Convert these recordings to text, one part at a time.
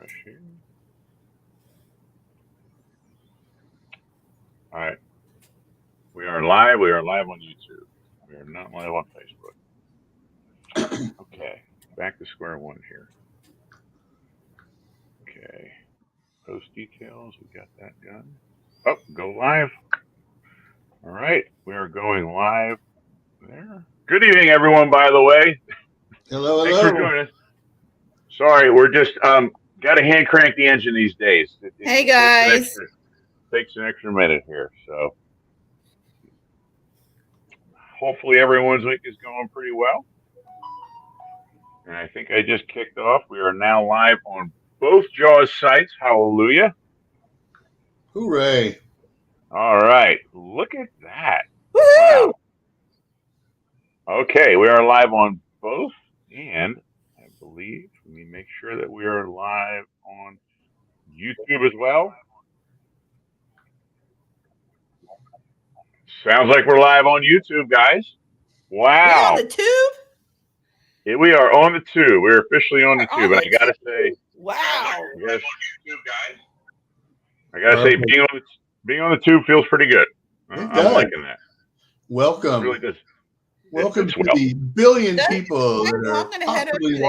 refresh here. All right. We are live. We are live on YouTube. We are not live on Facebook. Okay. Back to square one here. Okay. Post details. We got that done. Oh, go live. All right. We are going live there. Good evening, everyone, by the way. Hello, Thanks for hello. joining us. Sorry, we're just got to hand crank the engine these days. Hey guys. Takes an extra minute here. So hopefully everyone's week is going pretty well. And I think I just kicked off. We are now live on both Jaws sites. Hallelujah. Hooray. All right. Look at that. Woohoo! Wow. Okay. We are live on both. And I believe, let me make sure that we are live on YouTube as well. Sounds like we're live on YouTube, guys. Wow. We're on the tube? We are on the tube. We're officially on the tube. And I got to say, wow. I got to say, being on the tube feels pretty good. I'm liking that. Welcome. It really does. Welcome to the billion people that are possibly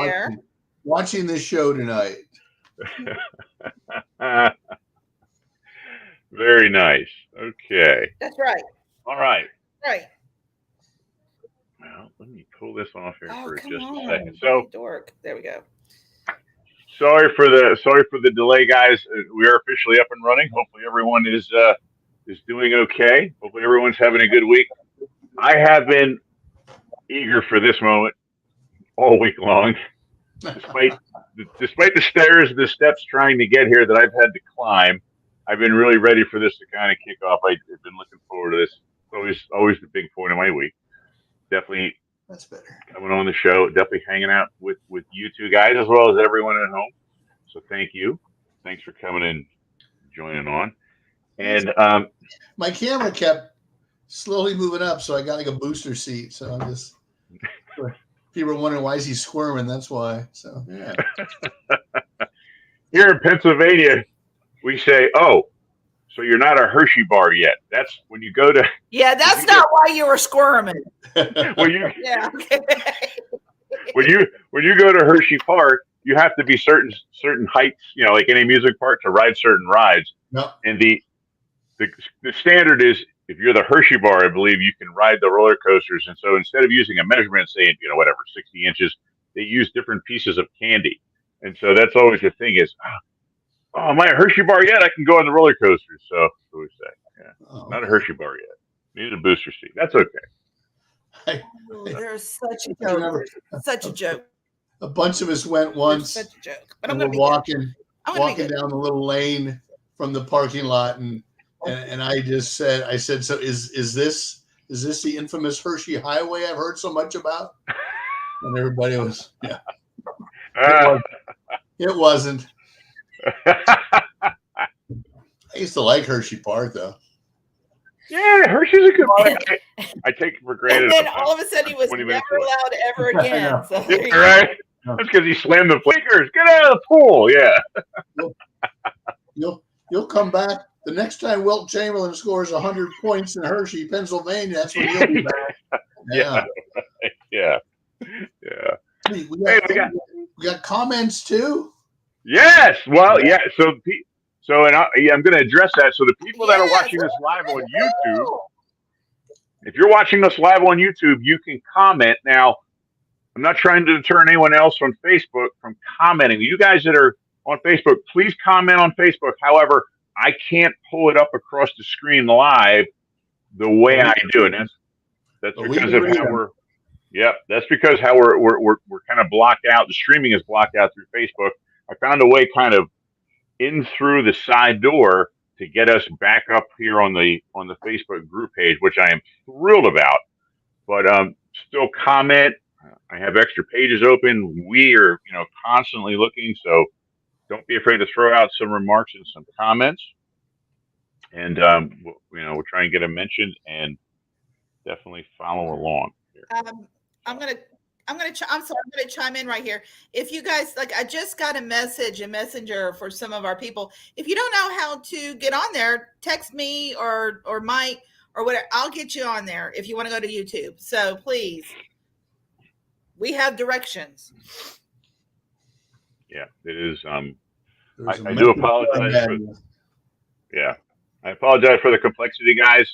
watching this show tonight. Very nice. Okay. That's right. All right. Right. Well, let me pull this off here for just a second. So, dork. There we go. Sorry for the delay, guys. We are officially up and running. Hopefully, everyone is doing okay. Hopefully, everyone's having a good week. I have been eager for this moment all week long, despite the stairs, the steps trying to get here that I've had to climb. I've been really ready for this to kind of kick off. I've been looking forward to this. It's always the big point of my week. Definitely. That's better. Coming on the show, definitely hanging out with you two guys as well as everyone at home. So thank you. Thanks for coming in, joining on. And my camera kept slowly moving up, so I got like a booster seat. So I'm just people are wondering why is he squirming. That's why. So yeah. Here in Pennsylvania, we say, "Oh, so you're not a Hershey bar yet." That's when you go to. Yeah, that's not why you were squirming. When you yeah. Okay. when you go to Hershey Park, you have to be certain heights, like any amusement park, to ride certain rides. No. And the standard is if you're the Hershey bar, I believe you can ride the roller coasters. And so instead of using a measurement, saying 60 inches, they use different pieces of candy. And so that's always the thing is, oh, am I a Hershey bar yet? I can go on the roller coasters. So we say, yeah, not a Hershey bar yet. Need a booster seat. That's okay. There's such a joke. Such a joke. A bunch of us went once. Such a joke. But I'm going to be walking down the little lane from the parking lot, and I just said, so is this the infamous Hershey Highway I've heard so much about? And everybody was, yeah. It wasn't. I used to like Hershey Park, though. Yeah, Hershey's a good one. I take it for granted. And then all of a sudden he was never allowed ever again. So yeah, right? That's because he slammed the flickers. Get out of the pool. Yeah. You'll come back the next time Wilt Chamberlain scores 100 points in Hershey, Pennsylvania. That's when you'll be back. Yeah. We got comments too. Yes. Well, yeah. So I'm going to address that. So the people that are watching us live on YouTube, if you're watching us live on YouTube, you can comment. Now, I'm not trying to deter anyone else on Facebook from commenting. You guys that are on Facebook, please comment on Facebook. However, I can't pull it up across the screen live the way I do it. That's because of how we're. Yep, that's because how we're kind of blocked out. The streaming is blocked out through Facebook. I found a way kind of in through the side door to get us back up here on the Facebook group page, which I am thrilled about. But still comment. I have extra pages open. We are constantly looking, so don't be afraid to throw out some remarks and some comments. And we'll try and get them mentioned and definitely follow along here. I'm gonna I'm sorry, I'm gonna chime in right here. If you guys I just got a message, a messenger for some of our people. If you don't know how to get on there, text me or Mike or whatever. I'll get you on there if you want to go to YouTube. So please, we have directions. Yeah, it is. I do apologize I apologize for the complexity, guys.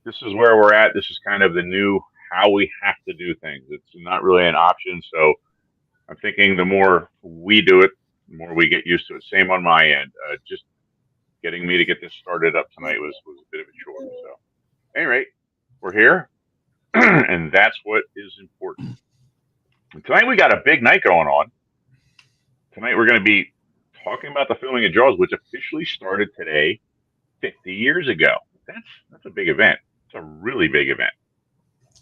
This is where we're at. This is kind of the new how we have to do things. It's not really an option. So I'm thinking the more we do it, the more we get used to it. Same on my end. Just getting me to get this started up tonight was a bit of a chore. So, at any rate, we're here, and that's what is important. And tonight we got a big night going on. Tonight we're going to be talking about the filming of Jaws, which officially started today, 50 years ago. That's a big event. It's a really big event.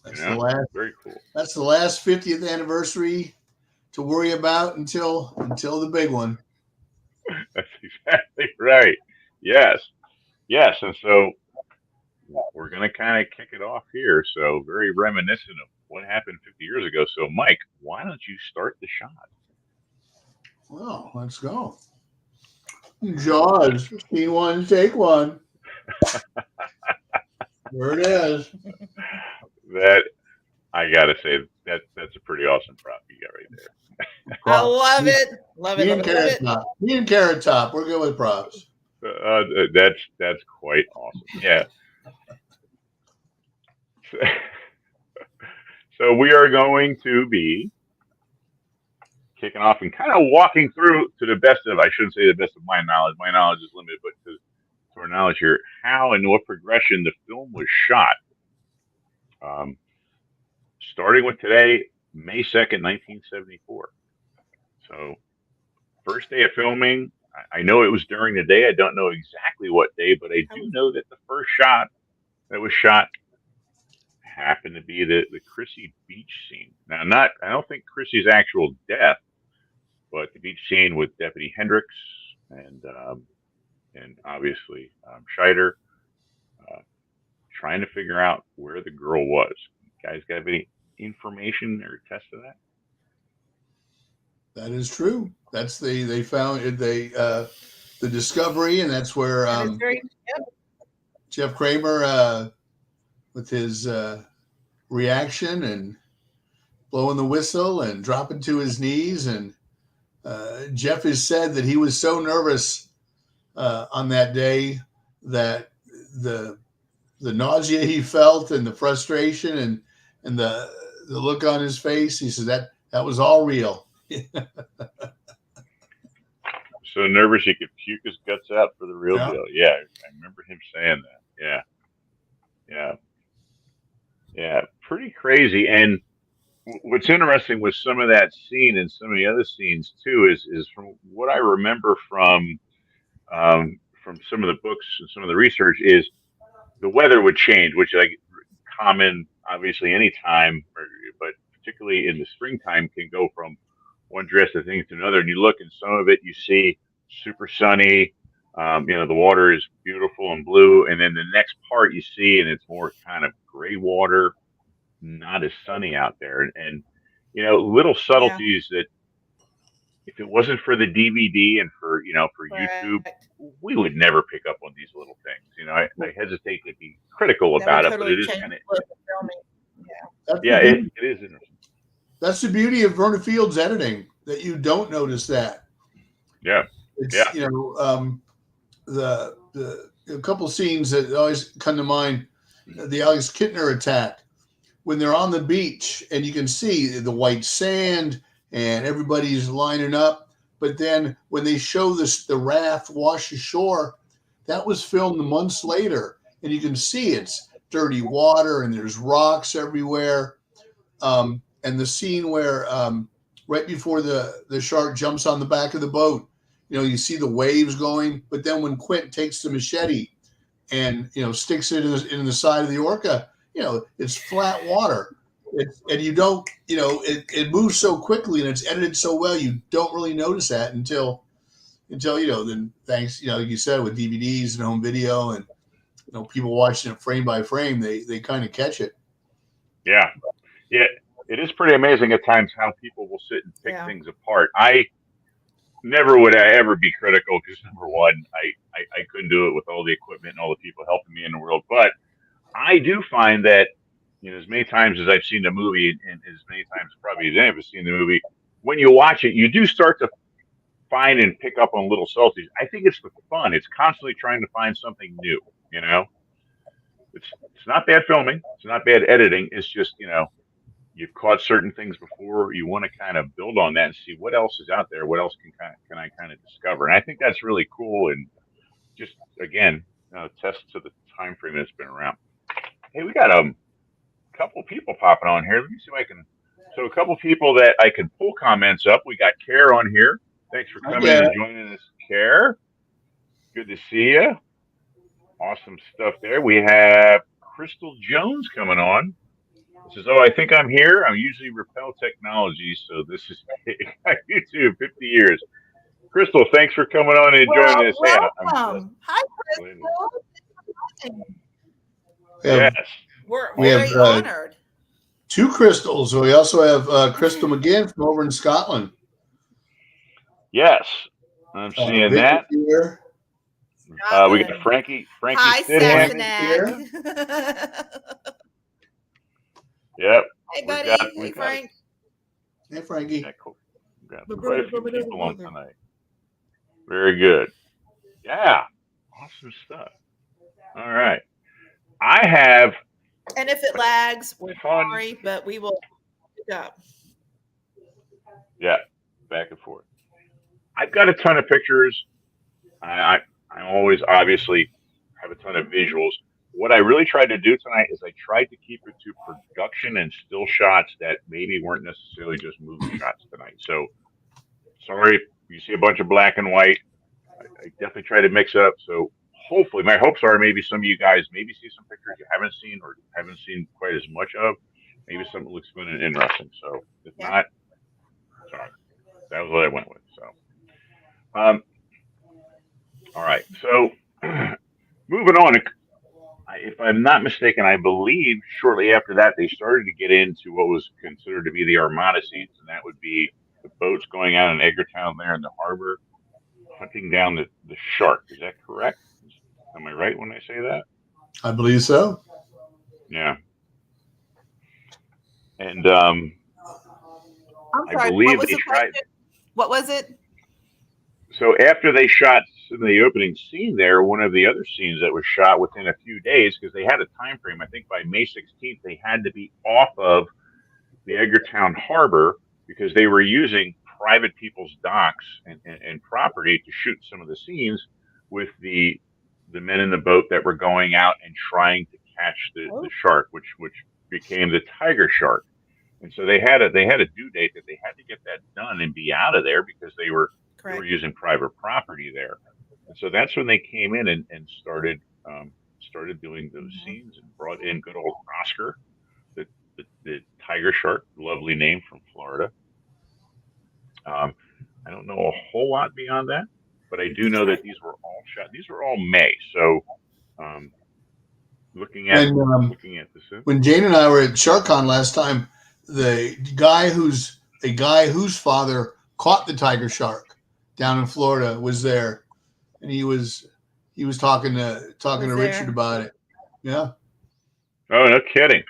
That's the last. Very cool. That's the last 50th anniversary to worry about until the big one. That's exactly right. Yes. And so we're going to kind of kick it off here. So very reminiscent of what happened 50 years ago. So Mike, why don't you start the shot? Well, let's go. Jaws, scene one, take one. There it is. That I gotta say that's a pretty awesome prop you got right there. I love it. Love it. Me and Carrot Top. Me and Carrot Top. We're good with props. That's quite awesome. Yeah. So we are going to be kicking off and kind of walking through to the best of, I shouldn't say the best of my knowledge. My knowledge is limited, but to our knowledge here, how and what progression the film was shot. Starting with today, May 2nd, 1974. So first day of filming, I know it was during the day. I don't know exactly what day, but I do know that the first shot that was shot happened to be the Chrissy beach scene. Now, I don't think Chrissy's actual death, but the beach scene with Deputy Hendricks and obviously Scheider trying to figure out where the girl was. You guys got any information or test of that? That is true. That's they found it. The discovery, and that's where Jeff Kramer with his reaction and blowing the whistle and dropping to his knees. And Jeff has said that he was so nervous on that day that the nausea he felt and the frustration and the look on his face, he said that was all real. So nervous he could puke his guts out for the real deal. Yeah, I remember him saying that. Yeah, pretty crazy. And what's interesting with some of that scene and some of the other scenes too is from what I remember from some of the books and some of the research is the weather would change, which is like common, obviously, any time, but particularly in the springtime can go from one drastic thing to another. And you look, and some of it you see super sunny. The water is beautiful and blue, and then the next part you see, and it's more kind of gray water, not as sunny out there, and little subtleties that if it wasn't for the DVD and for YouTube, we would never pick up on these little things. I hesitate to be critical about it, but it is kind of it is interesting. That's the beauty of Verna Field's editing, that you don't notice that. Yeah. It's a couple scenes that always come to mind, the Alex Kittner attack, when they're on the beach and you can see the white sand and everybody's lining up. But then when they show the raft wash ashore, that was filmed months later, and you can see it's dirty water and there's rocks everywhere. And the scene where right before the shark jumps on the back of the boat, you see the waves going, but then when Quint takes the machete and sticks it in the side of the orca, it's flat water. And you don't, it moves so quickly and it's edited so well, you don't really notice that until then thanks, you said, with DVDs and home video and people watching it frame by frame, they kind of catch it. Yeah. it is pretty amazing at times how people will sit and pick Yeah. things apart. I never would I ever be critical because number one, I couldn't do it with all the equipment and all the people helping me in the world. But I do find that, as many times as I've seen the movie, and as many times probably as any of us seen the movie, when you watch it, you do start to find and pick up on little subtleties. I think it's the fun. It's constantly trying to find something new. It's not bad filming. It's not bad editing. It's just you've caught certain things before. You want to kind of build on that and see what else is out there. What else can I kind of discover? And I think that's really cool. And just again, test to the time frame that's been around. Hey, we got a couple people popping on here. Let me see if I can. So a couple people that I can pull comments up. We got Care on here. Thanks for coming in and joining us, Care. Good to see you. Awesome stuff there. We have Crystal Jones coming on. Says, I think I'm here. I'm usually Repel Technology, so this is YouTube, 50 years. Crystal, thanks for coming on and joining us. Welcome. Hi, Crystal. Yes. We're very honored. 2 Crystals. We also have Crystal McGinn from over in Scotland. Yes, I'm seeing that. Here. We got Frankie Hi, Stidham. Yep. Hey, buddy. Hey, Frank. Hey, Frankie. Yeah, cool. Got quite a few people on tonight. Very good. Yeah. Awesome stuff. All right. I have. And if it lags, we're sorry, but we will pick up. Yeah. Back and forth. I've got a ton of pictures. I always obviously have a ton of visuals. What I really tried to do tonight is I tried to keep it to production and still shots that maybe weren't necessarily just movie shots tonight. So, sorry if you see a bunch of black and white. I definitely try to mix it up. So, hopefully, my hopes are maybe some of you guys maybe see some pictures you haven't seen or haven't seen quite as much of. Maybe something looks fun and interesting. So, if not, sorry. That was what I went with. So, all right. So, moving on. If I'm not mistaken, I believe shortly after that, they started to get into what was considered to be the Armada scenes, and that would be the boats going out in Edgartown there in the harbor, hunting down the shark. Is that correct? Am I right when I say that? I believe so. I'm Yeah. And sorry, I believe they tried. What was it? So after they shot the opening scene there, one of the other scenes that was shot within a few days, because they had a time frame, I think by May 16th, they had to be off of the Edgartown harbor because they were using private people's docks and property to shoot some of the scenes with the men in the boat that were going out and trying to catch the shark, which became the tiger shark. And so they had a due date that they had to get that done and be out of there because they were using private property there. And so that's when they came in and started doing those scenes and brought in good old Oscar, the tiger shark, lovely name from Florida. I don't know a whole lot beyond that, but I do know that these were all shot. These were all May. So looking at this. When Jane and I were at SharkCon last time, the guy whose father caught the tiger shark down in Florida was there, and he was talking to Richard about it. Yeah. Oh, no kidding.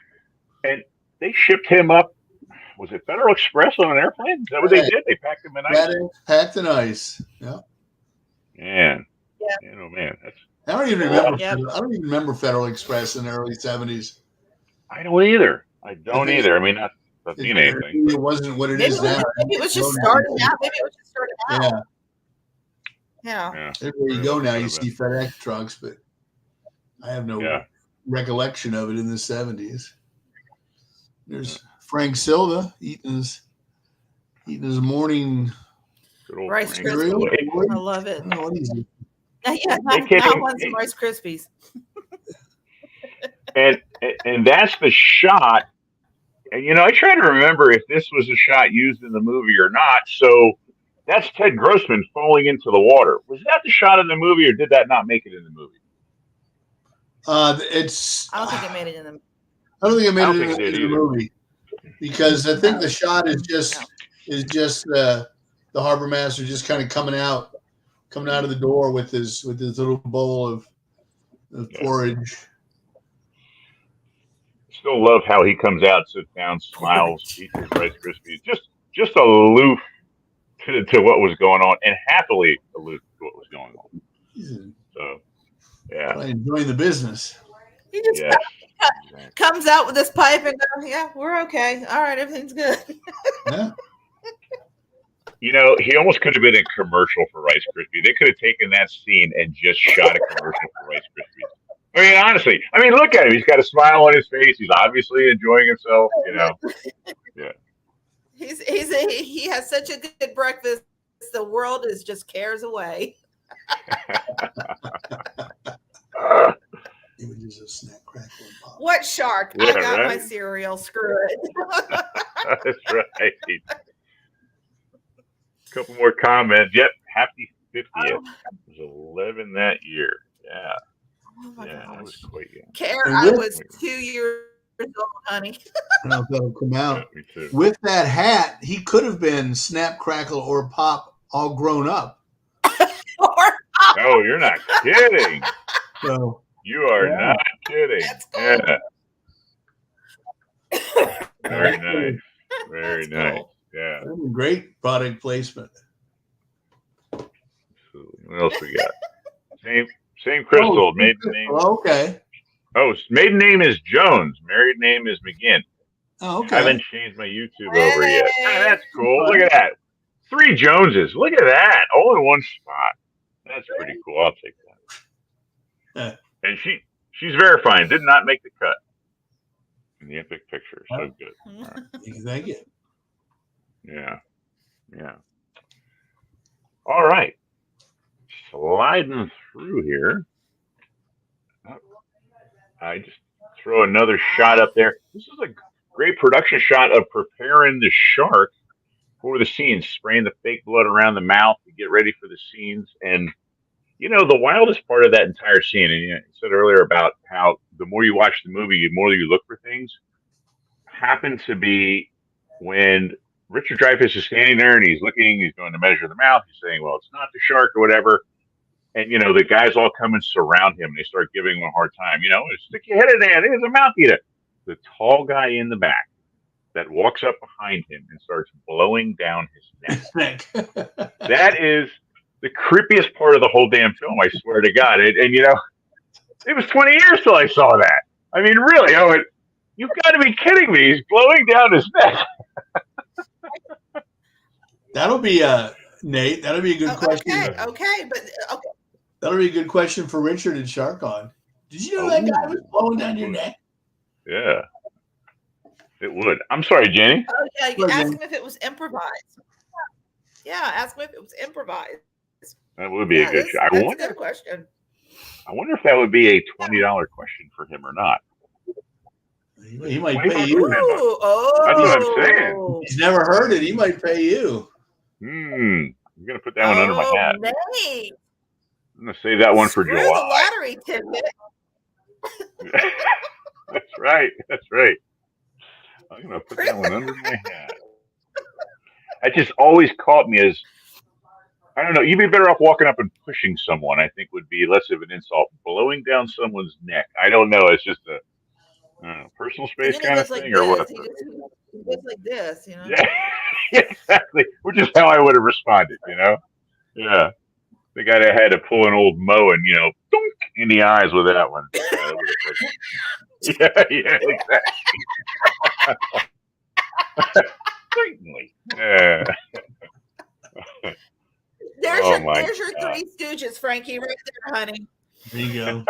And they shipped him up. Was it Federal Express on an airplane? Is that what they did? They packed him in ice. Packed in ice. Yeah. Man. Yeah. Oh man, I don't even remember. I don't even remember Federal Express in the early '70s. I don't either. I mean, not mean anything. It wasn't what it is now. Maybe it was just starting out. Yeah. Everywhere you go now, you see FedEx trucks, but I have no recollection of it in the '70s. There's Frank Silva eating his morning Rice Krispies. I love it. I what he's eating. I want some Rice Krispies. and that's the shot. And I try to remember if this was a shot used in the movie or not. So that's Ted Grossman falling into the water. Was that the shot in the movie, or did that not make it in the movie? I don't think it made it in the. I don't think it made it in the movie. because I think the shot is just the harbor master just kind of coming out of the door with his little bowl of porridge. Still love how he comes out, sits down, smiles, eats his Rice Krispies, just aloof to what was going on, and happily aloof to what was going on. So, yeah, enjoying the business. He just comes out with this pipe and goes, "Yeah, we're okay. All right, everything's good." Yeah. You know, he almost could have been a commercial for Rice Krispies. They could have taken that scene and just shot a commercial for Rice Krispies. I mean, honestly, look at him. He's got a smile on his face. He's obviously enjoying himself, you know. Yeah. He has such a good breakfast. The world is just cares away. Images of snack, crackle, and pop. What shark? Yeah, I got right? my cereal. Screw it. That's right. A couple more comments. Yep. Happy 50th. It was 11 that year. Yeah. Oh my gosh. That was quite young. I was 2 years old, honey. I don't know if that'll come out. Yeah, me too. With that hat, he could have been Snap, Crackle, or Pop all grown up. Oh, you're not kidding. So You are not kidding. That's cool. Yeah. Very nice. Very That's nice. cool. Yeah. great product placement. Absolutely. What else we got? Same Crystal. Maiden name. Okay. Oh, maiden name is Jones. Married name is McGinn. Oh, okay. Haven't changed my YouTube over yet. Ah, that's cool. Look at that. 3 Joneses. Look at that. All in one spot. That's pretty cool. I'll take that. And she's verifying. Did not make the cut in the epic picture. So good. All right. Thank you. Yeah. Yeah. All right. Sliding through here. I just throw another shot up there. This is a great production shot of preparing the shark for the scenes, spraying the fake blood around the mouth to get ready for the scenes. And, you know, the wildest part of that entire scene, and you said earlier about how the more you watch the movie, the more you look for things, happened to be when Richard Dreyfuss is standing there and he's going to measure the mouth. He's saying, well, it's not the shark or whatever. And, you know, the guys all come and surround him. And they start giving him a hard time. You know, stick your head in there. There's a mouth eater. The tall guy in the back that walks up behind him and starts blowing down his neck. That is the creepiest part of the whole damn film, I swear to God. And you know, it was 20 years till I saw that. I mean, really, you've got to be kidding me. He's blowing down his neck. That'll be Nate. That'll be a good question. Okay. That'll be a good question for Richard and Shark on. Did you know that guy was blowing down your neck? Yeah, it would. I'm sorry, Jenny. Oh, yeah, you can ask him if it was improvised. Yeah, ask him if it was improvised. That would be a good shot. That's a good question. I wonder if that would be a $20 question for him or not. He might pay you. That's what I'm saying. He's never heard it. He might pay you. I'm going to put that one under my hat. Nate. I'm going to save that one for Screw July. the lottery ticket. That's right. That's right. I'm going to put that one under my hat. That just always caught me as, I don't know, you'd be better off walking up and pushing someone, I think would be less of an insult. Blowing down someone's neck. I don't know. It's just a personal space kind of thing or what? He goes like this, you know? Yeah, exactly. Which is how I would have responded, you know? Yeah. The guy that had to pull an old Moe and, you know, dunk in the eyes with that one. Yeah, exactly. Certainly. Yeah. There's your Three Stooges, Frankie, right there, honey. There you go.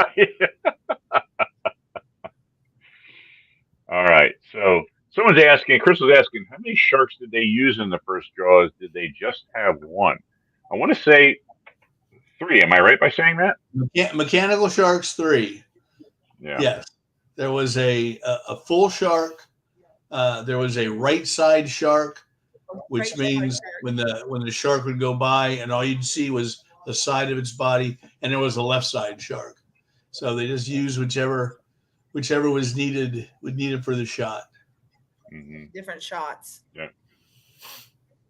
All right. So someone's asking, Chris was asking, how many sharks did they use in the first Jaws? Did they just have one? I want to say 3. Am I right by saying that? Mechanical sharks 3. Yeah. Yes. There was a full shark. There was a right side shark, which means when the shark would go by and all you'd see was the side of its body, and there was a left side shark. So they just used whichever was needed for the shot. different shots. Yeah.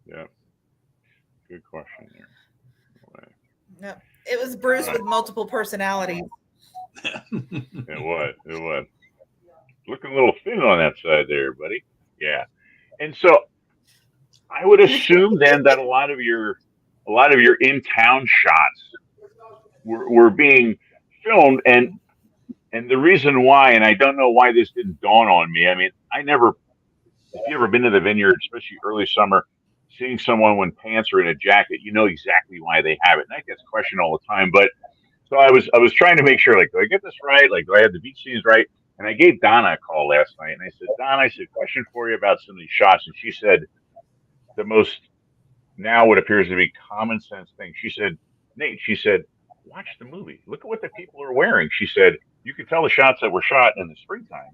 Yeah. Good question there. No, it was Bruce with multiple personalities. It was. It was. Looking a little thin on that side there, buddy. Yeah. And so I would assume then that a lot of your in-town shots were being filmed, and the reason why, and I don't know why this didn't dawn on me. I mean, if you ever been to the vineyard, especially early summer, seeing someone when pants are in a jacket, you know exactly why they have it. And that gets questioned all the time. But so I was trying to make sure, like, do I get this right? Like, do I have the beach scenes right? And I gave Donna a call last night, and I said, Donna, I said, question for you about some of these shots. And she said the most now what appears to be common sense thing. She said, Nate, she said, watch the movie. Look at what the people are wearing. She said, you can tell the shots that were shot in the springtime,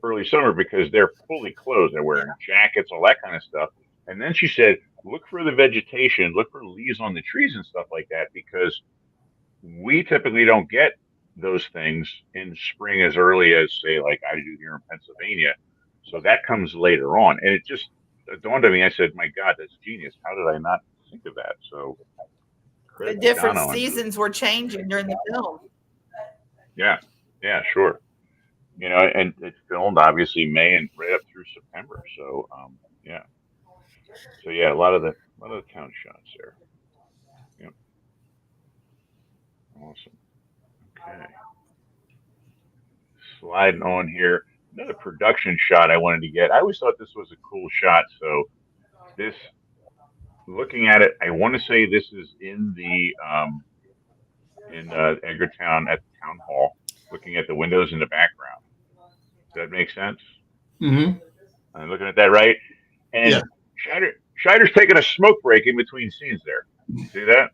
early summer, because they're fully clothed. They're wearing jackets, all that kind of stuff. And then she said, look for the vegetation, look for leaves on the trees and stuff like that, because we typically don't get those things in spring as early as, say, like I do here in Pennsylvania. So that comes later on. And it just dawned on me. I said, my God, that's genius. How did I not think of that? So the different seasons were changing during the film. Yeah. Yeah, sure. You know, and it filmed obviously May and right up through September. So, yeah. So yeah, a lot of the town shots there. Yep. Awesome. Okay. Sliding on here. Another production shot I wanted to get. I always thought this was a cool shot. So this, looking at it, I want to say this is in the in Edgartown at the town hall, looking at the windows in the background. Does that make sense? Mm-hmm. I'm looking at that right. And yeah. Scheider's taking a smoke break in between scenes there. See that?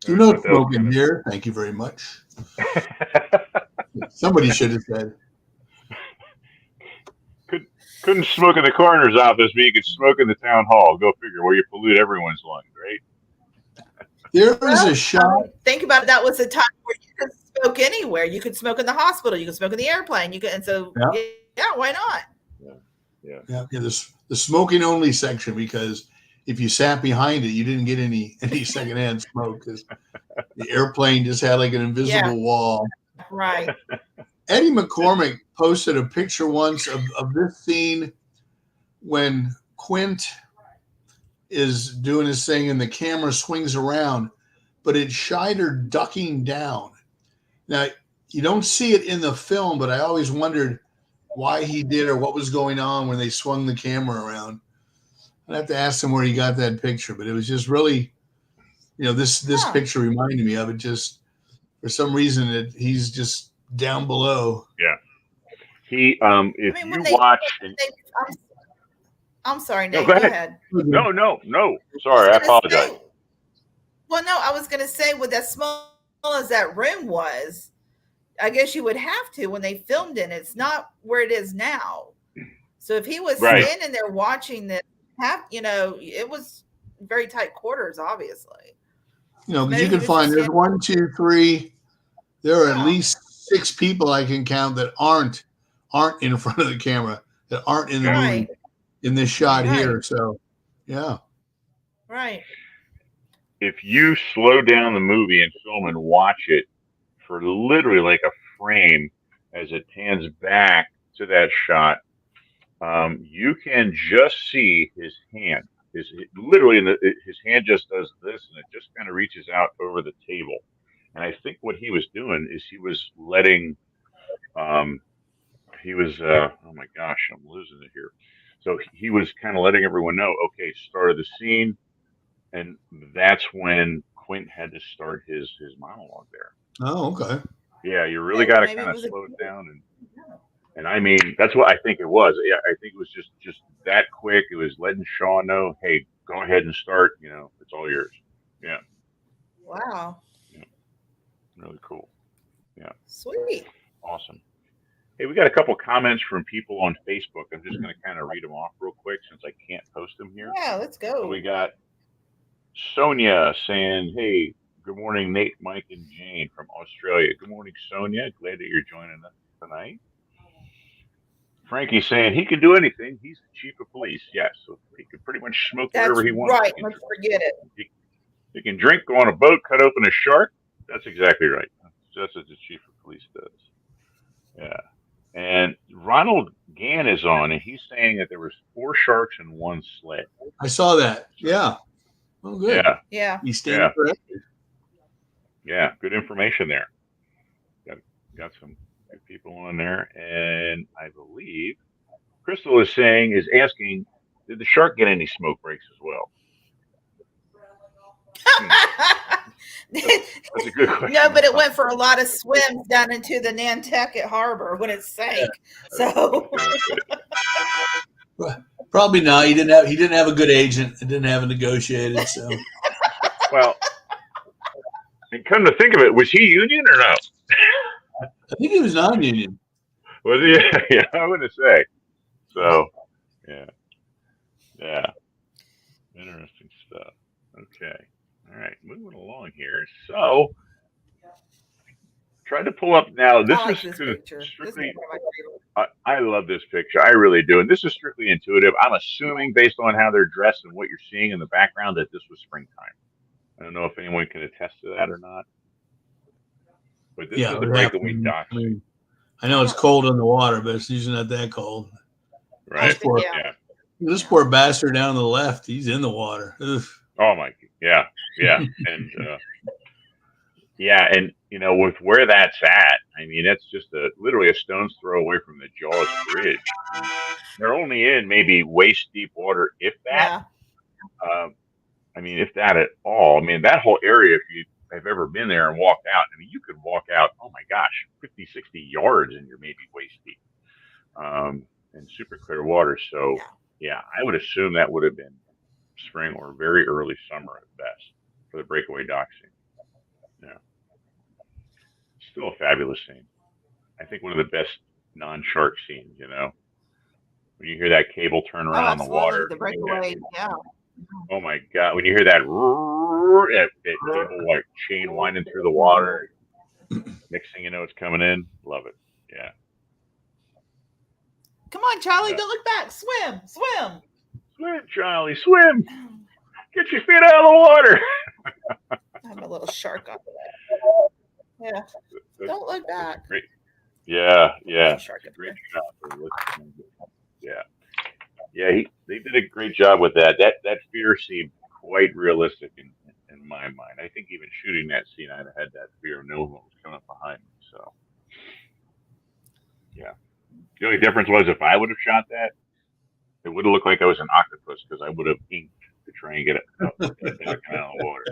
Do not smoke in here. Thank you very much. Somebody should have said. Couldn't smoke in the coroner's office, but you could smoke in the town hall. Go figure, where you pollute everyone's lungs, right? There is a shot. Think about it. That was a time where you could smoke anywhere. You could smoke in the hospital. You could smoke in the airplane. You could, and so yeah, why not? Yeah. The smoking only section, because if you sat behind it, you didn't get any secondhand smoke, because the airplane just had like an invisible wall. Right. Eddie McCormick posted a picture once of this scene when Quint is doing his thing and the camera swings around, but it's Scheider ducking down. Now, you don't see it in the film, but I always wondered why he did or what was going on when they swung the camera around. I'd have to ask him where he got that picture, but it was just really, this picture reminded me of it. Just for some reason, he's just down below. Yeah. He, if you watch, I'm sorry, Nate. Go ahead. No. Sorry, I apologize. Well, no, I was going to say, with as small as that room was, I guess you would have to when they filmed it. It's not where it is now. So if he was standing there watching this, it was very tight quarters, obviously. Because you can find there's 1, 2, 3. There are at least 6 people I can count that aren't in front of the camera, that aren't in the movie in this shot here. So, yeah. Right. If you slow down the movie and film and watch it for literally like a frame as it pans back to that shot, you can just see his hand. His hand just does this, and it just kind of reaches out over the table. And I think what he was doing is he was letting, oh my gosh, I'm losing it here. So he was kind of letting everyone know, okay, start of the scene. And that's when Quint had to start his monologue there. Oh, okay. Yeah, you really got to kind of slow it down. And I mean, that's what I think it was. Yeah, I think it was just that quick. It was letting Sean know, hey, go ahead and start. It's all yours. Yeah. Wow. Yeah. Really cool. Yeah. Sweet. Awesome. Hey, we got a couple comments from people on Facebook. I'm just going to kind of read them off real quick since I can't post them here. Yeah, let's go. So we got Sonia saying, hey, good morning, Nate, Mike, and Jane from Australia. Good morning, Sonia. Glad that you're joining us tonight. Frankie's saying he can do anything. He's the chief of police. Yes, so he can pretty much smoke wherever That's he wants. right. Let's forget it. He can drink, go on a boat, cut open a shark. That's exactly right. That's what the chief of police does. Yeah. And Ronald Gann is on, and he's saying that there was 4 sharks in one sled. I saw that. Yeah. Oh, good. Yeah. Yeah. He's standing corrected. Yeah. Good information there. Got some good people on there, and I believe Crystal is asking, did the shark get any smoke breaks as well? That's a good question. No, but it went for a lot of swims down into the Nantucket Harbor when it sank. Yeah. So probably not. He didn't have a good agent. It didn't have it negotiated. So well, and come to think of it, was he union or no? I think he was non-union. Was he? Yeah, I wouldn't say. So, yeah. Interesting stuff. Okay. All right, moving along here. So, try to pull up now. This is strictly. I love this picture. I really do, and this is strictly intuitive. I'm assuming, based on how they're dressed and what you're seeing in the background, that this was springtime. I don't know if anyone can attest to that or not. But this is the breakaway dock. I know it's cold in the water, but it's usually not that cold. Right. This poor bastard down to the left, he's in the water. Ugh. Oh my, yeah, and and with where that's at, I mean, that's just literally a stone's throw away from the Jaws Bridge. They're only in maybe waist deep water, if that. Yeah. I mean, if that at all. I mean, that whole area, if you have ever been there and walked out, I mean, you could walk out, oh my gosh, 50, 60 yards and you're maybe waist deep, and super clear water. So, yeah, I would assume that would have been spring or very early summer at best for the breakaway dock scene. Yeah. Still a fabulous scene. I think one of the best non-shark scenes, when you hear that cable turn around in the water. The breakaway, Oh my God. When you hear that cable like chain winding through the water, next thing you know, it's coming in. Love it. Yeah. Come on, Charlie, don't look back. Swim. Swim, Charlie, swim. Get your feet out of the water. I'm a little shark on that. Yeah. Don't look back. Great. Yeah. Great job. Yeah. They did a great job with that. That fear seemed quite realistic in my mind. I think even shooting that scene, I'd have had that fear of knowing what was coming up behind me. So, yeah. The only difference was if I would have shot that, it would have looked like I was an octopus because I would have inked to try and get it out of the water.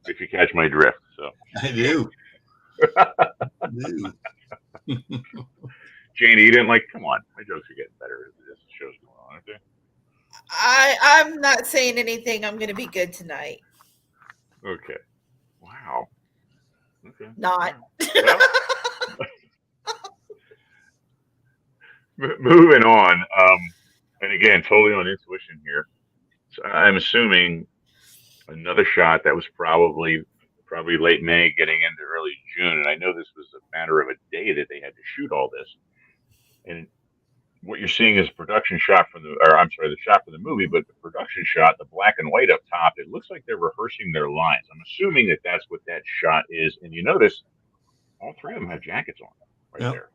If you catch my drift. So I do. Janie, you didn't come on. My jokes are getting better as this show's going on, aren't they? I'm not saying anything. I'm going to be good tonight. Okay. Wow. Okay. Not. Well, moving on. And again, totally on intuition here. So I'm assuming another shot that was probably late May, getting into early June. And I know this was a matter of a day that they had to shoot all this. And what you're seeing is a production shot the shot for the movie, but the production shot, the black and white up top, it looks like they're rehearsing their lines. I'm assuming that that's what that shot is. And you notice all 3 of them have jackets on there.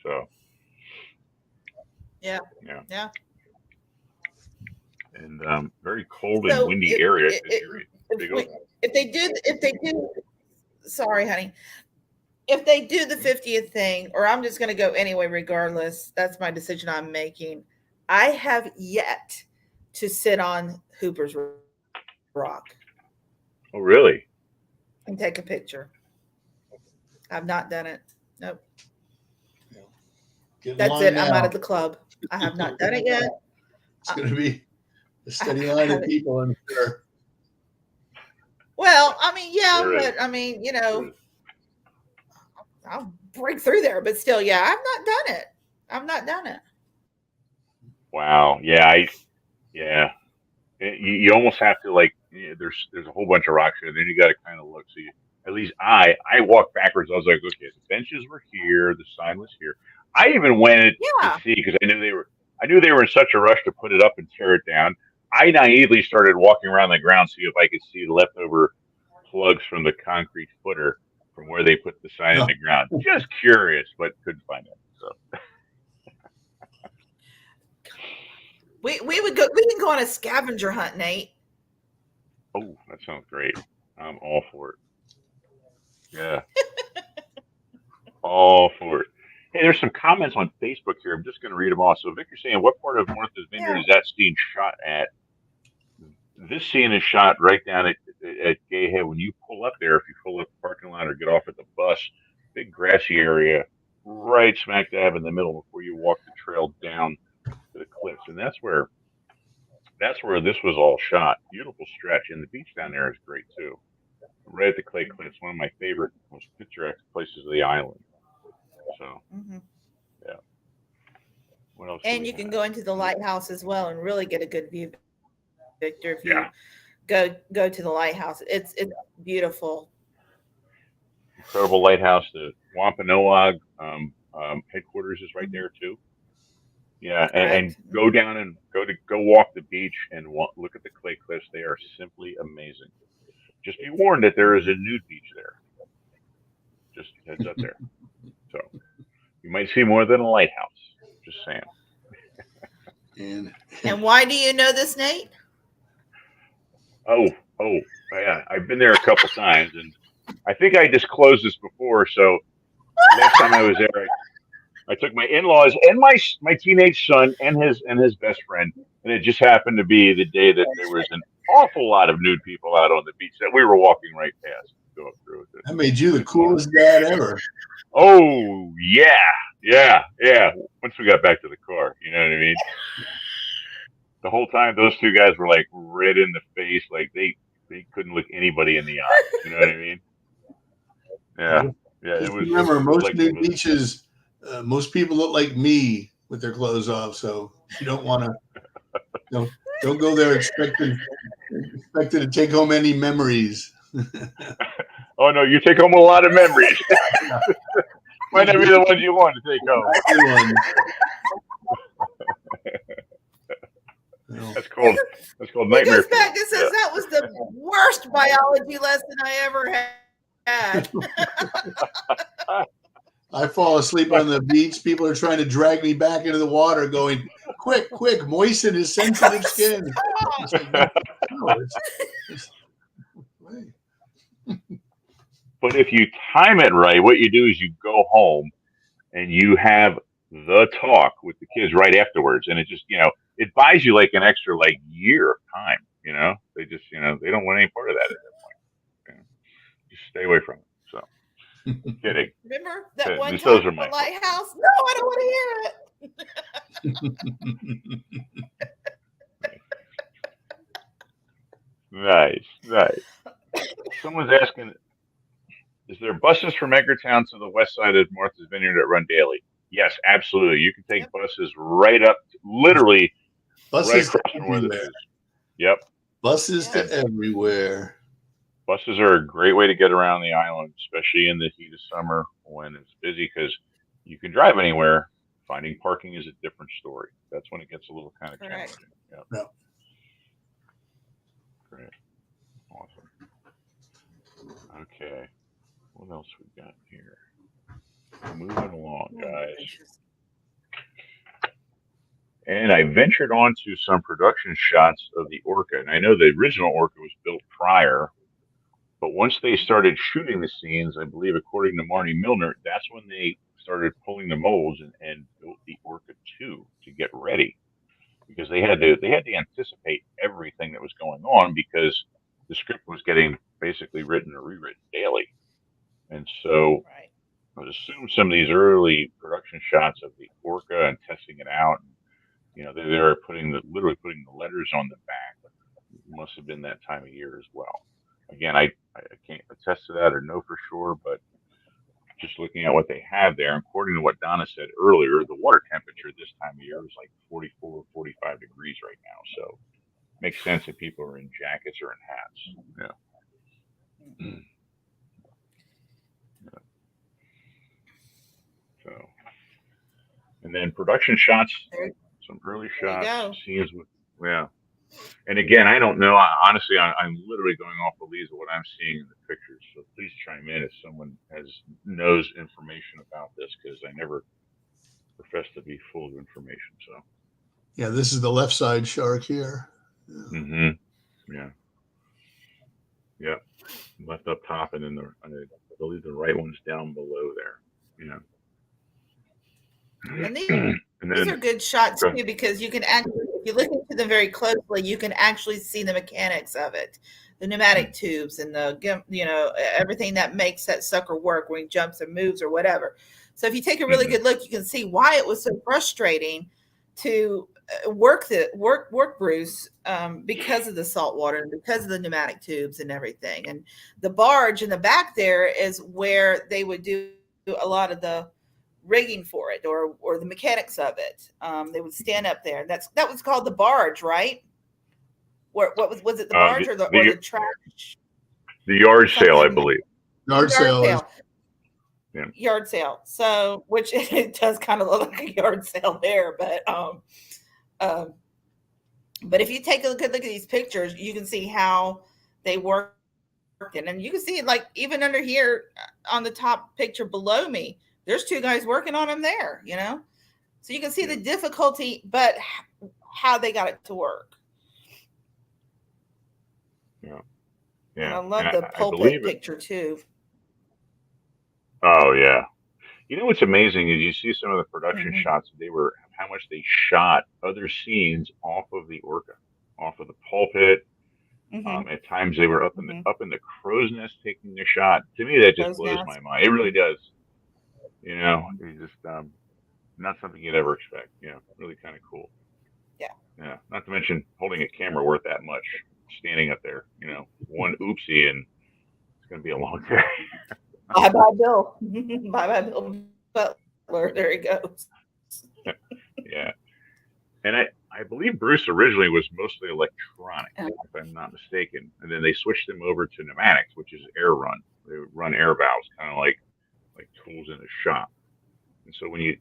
So. Yeah. And very cold and windy area. Sorry, honey. If they do the 50th thing, or I'm just going to go anyway, regardless, that's my decision I'm making. I have yet to sit on Hooper's Rock. Oh, really? And take a picture. I've not done it. Nope. That's it. Now. I'm out of the club. I have not done it yet. It's going to be a steady line of people, I'm sure. Well, I mean, but I mean, I'll break through there, but still, I've not done it. Wow. Yeah. You almost have to there's a whole bunch of rocks here. Then you got to kind of look. So at least I walked backwards. I was like, okay, the benches were here. The sign was here. I even went to Yeah. see because I knew they were in such a rush to put it up and tear it down. I naively started walking around the ground see if I could see leftover plugs from the concrete footer from where they put the sign in No. the ground. Just curious, but couldn't find it. So We would go. We can go on a scavenger hunt, Nate. oh, that sounds great. I'm all for it. Yeah, all for it. Hey, there's some comments on Facebook here. I'm just going to read them all. So Victor's saying, what part of Martha's Vineyard Yeah. is that scene shot at? This scene is shot right down at Gayhead. When you pull up there, if you pull up the parking lot or get off at the bus, big grassy area, right smack dab in the middle before you walk the trail down to the cliffs, and that's where this was all shot. Beautiful stretch, and the beach down there is great too. Right at the Clay Cliffs, one of my favorite, most picturesque places of the island. So, Mm-hmm. yeah. What else do And we you can have? go into the lighthouse as well and really get a good view, Victor. If you Yeah, go to the lighthouse, it's beautiful. incredible lighthouse. The Wampanoag headquarters is right there too. Yeah, and Correct. go down and go walk the beach and look at the Clay Cliffs. They are simply amazing. Just be warned that there is a Mm-hmm. nude beach there. Just heads up there. So you might see more than a lighthouse. Just saying. And why do you know this, Nate? Oh, oh, yeah. I've been there a couple times, and I think I disclosed this before. So last time I was there, I took my in-laws and my teenage son and his best friend, and it just happened to be the day that there was an awful lot of nude people out on the beach that we were walking right past. Go up through it. That made you the coolest dad ever. Oh yeah. Once we got back to the car, you know what I mean. The whole time, those two guys were like red in the face, like they couldn't look anybody in the eye. You know what I mean? Yeah, yeah. Just remember, It was most like nude beaches, most people look like me with their clothes off. So you don't want to don't go there expecting to take home any memories. Oh no, you take home a lot of memories. Might not be the ones you want to take home. That's called It nightmare goes back. fuel. It says that was the worst biology lesson I ever had. I fall asleep on the beach. People are trying to drag me back into the water, going, "Quick, moisten his sensitive skin." It's like, no, But if you time it right, what you do is you go home and you have the talk with the kids right afterwards, and it just it buys you like an extra like year of time. They just they don't want any part of that at that point. Just stay away from it. So kidding. Remember that one Those time are at my the lighthouse? No, I don't want to hear it. nice. Someone's asking, is there buses from Edgartown to the west side of Martha's Vineyard that run daily? Yes, absolutely. You can take buses right up, literally right across from where this is. Yep. Buses to everywhere. Buses are a great way to get around the island, especially in the heat of summer when it's busy, because you can drive anywhere. Finding parking is a different story. That's when it gets a little kind of challenging. Yep. Great. Awesome. Okay. What else we got here? Moving along, guys. And I ventured onto some production shots of the Orca. And I know the original Orca was built prior, but once they started shooting the scenes, I believe, according to Marty Milner, that's when they started pulling the molds and built the Orca 2 to get ready, because they had to anticipate everything that was going on, because the script was getting basically written or rewritten daily. And so I would assume some of these early production shots of the Orca and testing it out, they were literally putting the letters on the back. It must have been that time of year as well. Again, I can't attest to that or know for sure, but just looking at what they have there, according to what Donna said earlier, the water temperature this time of year is like 44, 45 degrees right now. So it makes sense that people are in jackets or in hats. Yeah. So And then production shots, some early shots, scenes with, yeah. And again, I don't know. Honestly, I'm literally going off the leads of what I'm seeing in the pictures. So please chime in if someone knows information about this, because I never profess to be full of information. So, yeah, this is the left side shark here. Yeah. Mm-hmm. Yeah. Yeah. Left up top, and then I believe the right one's down below there. Yeah. And these are good shots too, because you can actually, if you look into them very closely, you can actually see the mechanics of it, the pneumatic tubes and the, everything that makes that sucker work when he jumps or moves or whatever. So if you take a really good look, you can see why it was so frustrating to work Bruce, because of the salt water and because of the pneumatic tubes and everything. And the barge in the back there is where they would do a lot of the rigging for it, or the mechanics of it. They would stand up there. That was called the barge, right? What was it, the barge or the trash? The yard sale, I believe. Yard sale. Yeah. Yard sale. So, which it does kind of look like a yard sale there, but if you take a good look at these pictures, you can see how they work, and you can see it, like even under here on the top picture below me, there's two guys working on them there, so you can see the difficulty, but how they got it to work. Yeah. And I love the pulpit picture too. Oh yeah. What's amazing is you see some of the production shots. How much they shot other scenes off of the Orca, off of the pulpit. At times they were up in the crow's nest taking the shot. To me, that just blows my mind. It really does. It's just not something you'd ever expect. Really kind of cool. Yeah. Yeah. Not to mention holding a camera worth that much, standing up there. One oopsie and it's going to be a long day. Bye bye, Bill. Bye bye, Bill Butler. There he goes. Yeah. And I believe Bruce originally was mostly electronic, if I'm not mistaken. And then they switched him over to pneumatics, which is air run. They would run air valves, kind of like tools in a shop. And so when you'd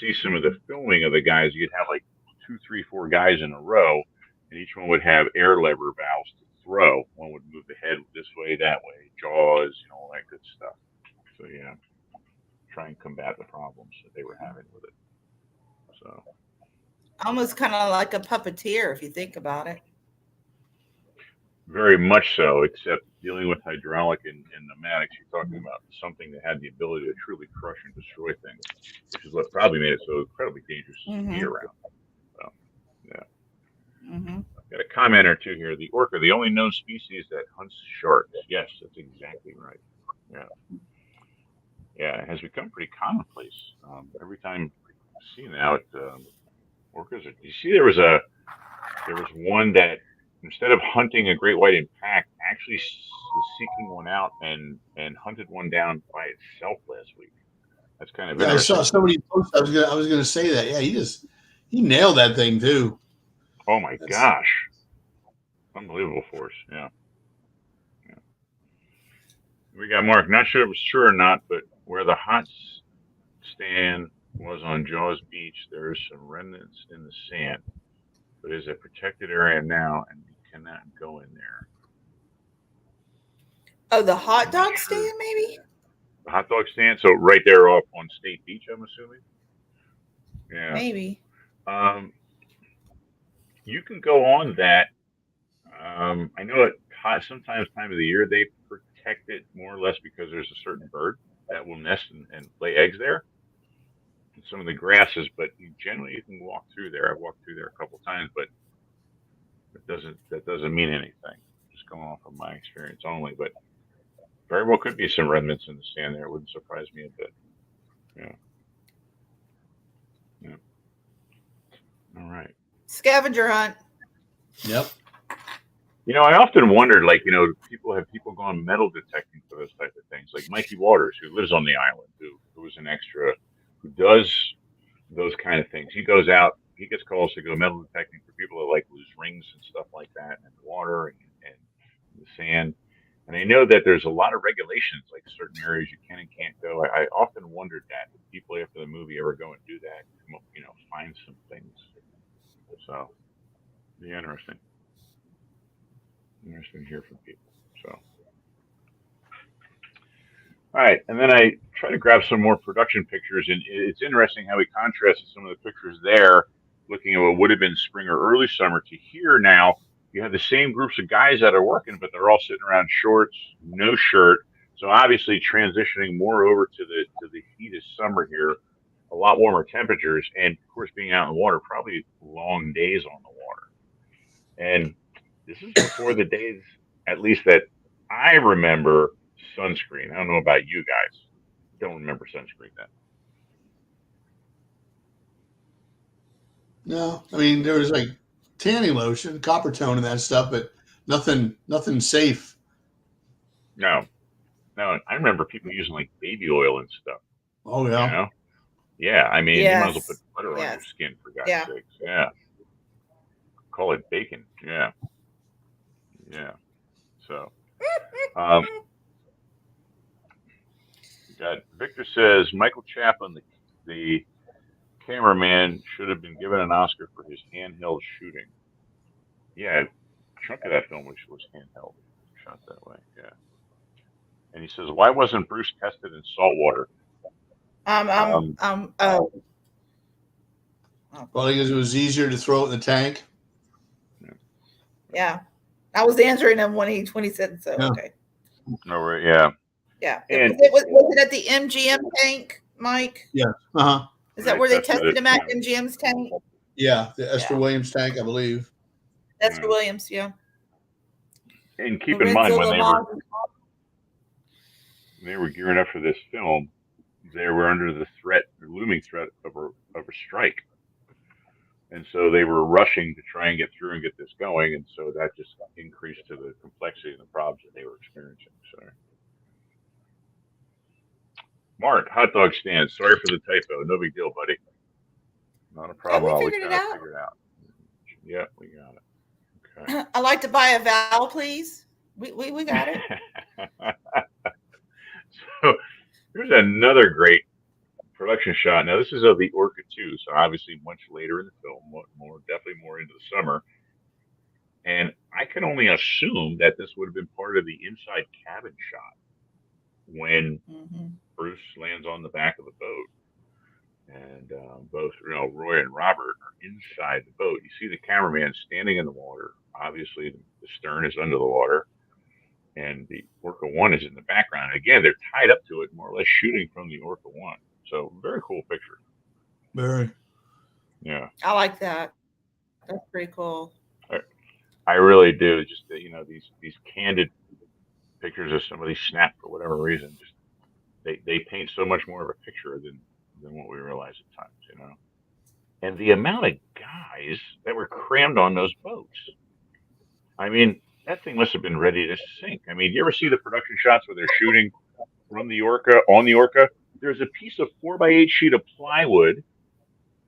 see some of the filming of the guys, you'd have like 2, 3, 4 guys in a row, and each one would have air lever valves to throw. One would move the head this way, that way, jaws, all that good stuff. So yeah, try and combat the problems that they were having with it. So almost kind of like a puppeteer, if you think about it. Very much so, except dealing with hydraulic and pneumatics, you're talking about something that had the ability to truly crush and destroy things, which is what probably made it so incredibly dangerous to be around. So, yeah. Got a comment or two here. The orca, the only known species that hunts sharks. Yes, that's exactly right. Yeah. Yeah, it has become pretty commonplace. Every time I see now, orcas are. You see, there was one that, instead of hunting a great white in pack, actually was seeking one out and hunted one down by itself last week. That's kind of interesting. I saw somebody post. I was going to say that. Yeah, he nailed that thing too. Oh my gosh, unbelievable force. Yeah. We got Mark. Not sure if it was true or not, but where the hot stand was on Jaws Beach, there is some remnants in the sand, but it's a protected area now, and we cannot go in there. Oh, the hot dog stand, maybe? The hot dog stand? So right there off on State Beach, I'm assuming? Yeah. Maybe. You can go on that. I know at sometimes time of the year they protect it more or less because there's a certain bird that will nest and lay eggs there. And some of the grasses, but generally you can walk through there. I've walked through there a couple times, but that doesn't mean anything. Just going off of my experience only, but very well could be some remnants in the sand there. It wouldn't surprise me a bit. Yeah. All right. Scavenger hunt. Yep. I often wondered, people gone metal detecting for those type of things, like Mikey Waters, who lives on the island, who was an extra, who does those kind of things. He goes out, he gets calls to go metal detecting for people that lose rings and stuff like that, and the water and the sand. And I know that there's a lot of regulations, like certain areas you can and can't go. I often wondered that if people after the movie ever go and do that, find some things. So, be interesting. Interesting to hear from people. So, all right, and then I try to grab some more production pictures, and it's interesting how we contrasted some of the pictures there, looking at what would have been spring or early summer, to here now. You have the same groups of guys that are working, but they're all sitting around shorts, no shirt. So obviously transitioning more over to the heat of summer here, a lot warmer temperatures, and of course being out in the water, probably long days on the water. And this is before the days, at least that I remember, sunscreen. I don't know about you guys. Don't remember sunscreen then. No, I mean there was like tanning lotion, copper tone, and that stuff, but nothing safe. No, I remember people using like baby oil and stuff. Oh You yeah. know? Yeah, I mean, you might as well put Yes. butter on your Yes. skin for God's Yeah. sakes. Yeah, call it bacon. Yeah, yeah. So, um, got Victor says Michael Chaplin, the cameraman, should have been given an Oscar for his handheld shooting. Yeah, a chunk of that film was handheld, shot that way. Yeah, and he says, why wasn't Bruce tested in salt water? Oh. Probably because it was easier to throw it in the tank. Yeah. I was answering him when he said so. Yeah. Okay. No, yeah. Yeah. And Was it at the MGM tank, Mike? Yeah. Uh huh. Is that Right, where they tested tested it, him at yeah. MGM's tank? Yeah, the Esther Yeah. Williams tank, I believe. Esther Yeah. Williams, yeah. And keep in mind when they were gearing up for this film, they were under the looming threat of a strike, and so they were rushing to try and get through and get this going, and so that just increased to the complexity and the problems that they were experiencing. So, Mark, hot dog stand. Sorry for the typo. No big deal, buddy. Not a problem. we We figured got it it out. figured out. Yeah, we got it. Okay. I'd like to buy a vowel, please. We got it. So here's another great production shot. Now this is of the Orca 2, so obviously much later in the film, definitely more into the summer. And I can only assume that this would have been part of the inside cabin shot when Bruce lands on the back of the boat, and both Roy and Robert are inside the boat. You see the cameraman standing in the water. Obviously, the stern is under the water, and the Orca 1 is in the background. And again, they're tied up to it, more or less shooting from the Orca 1. So very cool picture. Very. Yeah. I like that. That's pretty cool. I really do. Just these candid pictures of somebody snapped for whatever reason. Just they paint so much more of a picture than what we realize at times. And the amount of guys that were crammed on those boats. I mean, that thing must have been ready to sink. I mean, do you ever see the production shots where they're shooting from the Orca on the Orca? There's a piece of 4x8 sheet of plywood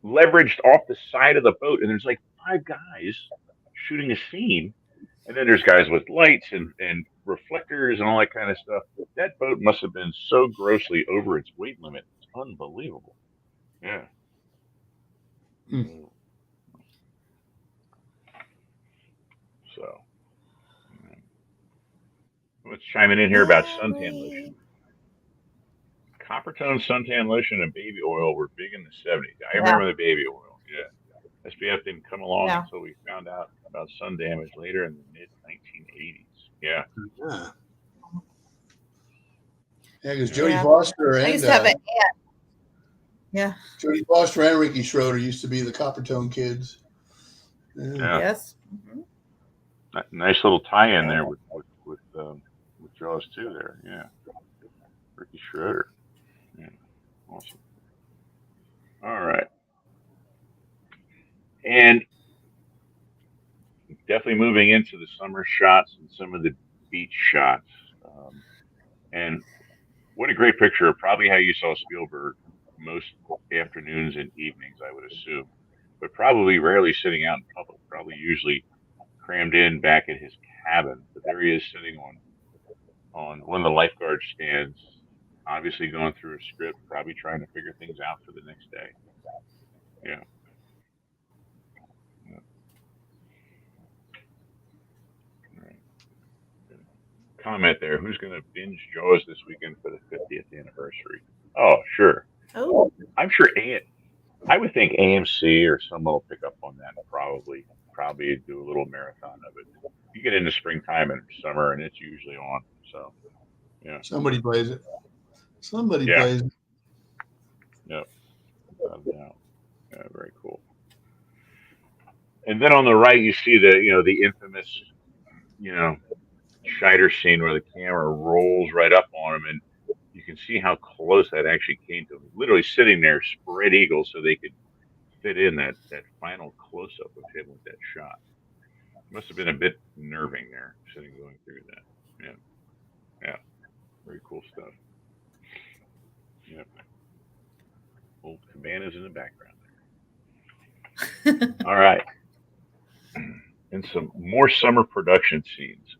leveraged off the side of the boat, and there's like 5 guys shooting a scene, and then there's guys with lights and reflectors and all that kind of stuff. That boat must have been so grossly over its weight limit. It's unbelievable. Yeah. So, let's chime in here about suntan lotion. Copper tone suntan lotion and baby oil were big in the 70s. I remember the baby oil. Yeah. SPF didn't come along until we found out about sun damage later in the mid 1980s. Yeah. Yeah, because Jodie Foster and I used to have an aunt. Yeah. Jodie Foster and Ricky Schroeder used to be the Copper Tone kids. Yeah. Yes. Nice little tie-in there with Jaws 2 there. Yeah. Ricky Schroeder. Yeah. Awesome. All right. And definitely moving into the summer shots and some of the beach shots. And what a great picture. Probably how you saw Spielberg most afternoons and evenings, I would assume. But probably rarely sitting out in public. Probably usually crammed in back in his cabin. But there he is sitting on on one of the lifeguard stands, obviously going through a script, probably trying to figure things out for the next day. Yeah. Yeah. All right. Good. Comment there. Who's going to binge Jaws this weekend for the 50th anniversary? Oh, sure. Oh, I'm sure I would think AMC or someone will pick up on that and probably do a little marathon of it. You get into springtime and summer, and it's usually on. So, yeah. Somebody plays it. Somebody Yeah. plays it. Yep. Yeah. Very cool. And then on the right, you see the infamous, Scheider scene where the camera rolls right up on him, and you can see how close that actually came to him. Literally sitting there, spread eagle, so they could fit in that final close up of him with that shot. Must have been a bit nerving there, going through that. Yeah, yeah, very cool stuff. Yep. Old cabanas in the background there. All right, and some more summer production scenes.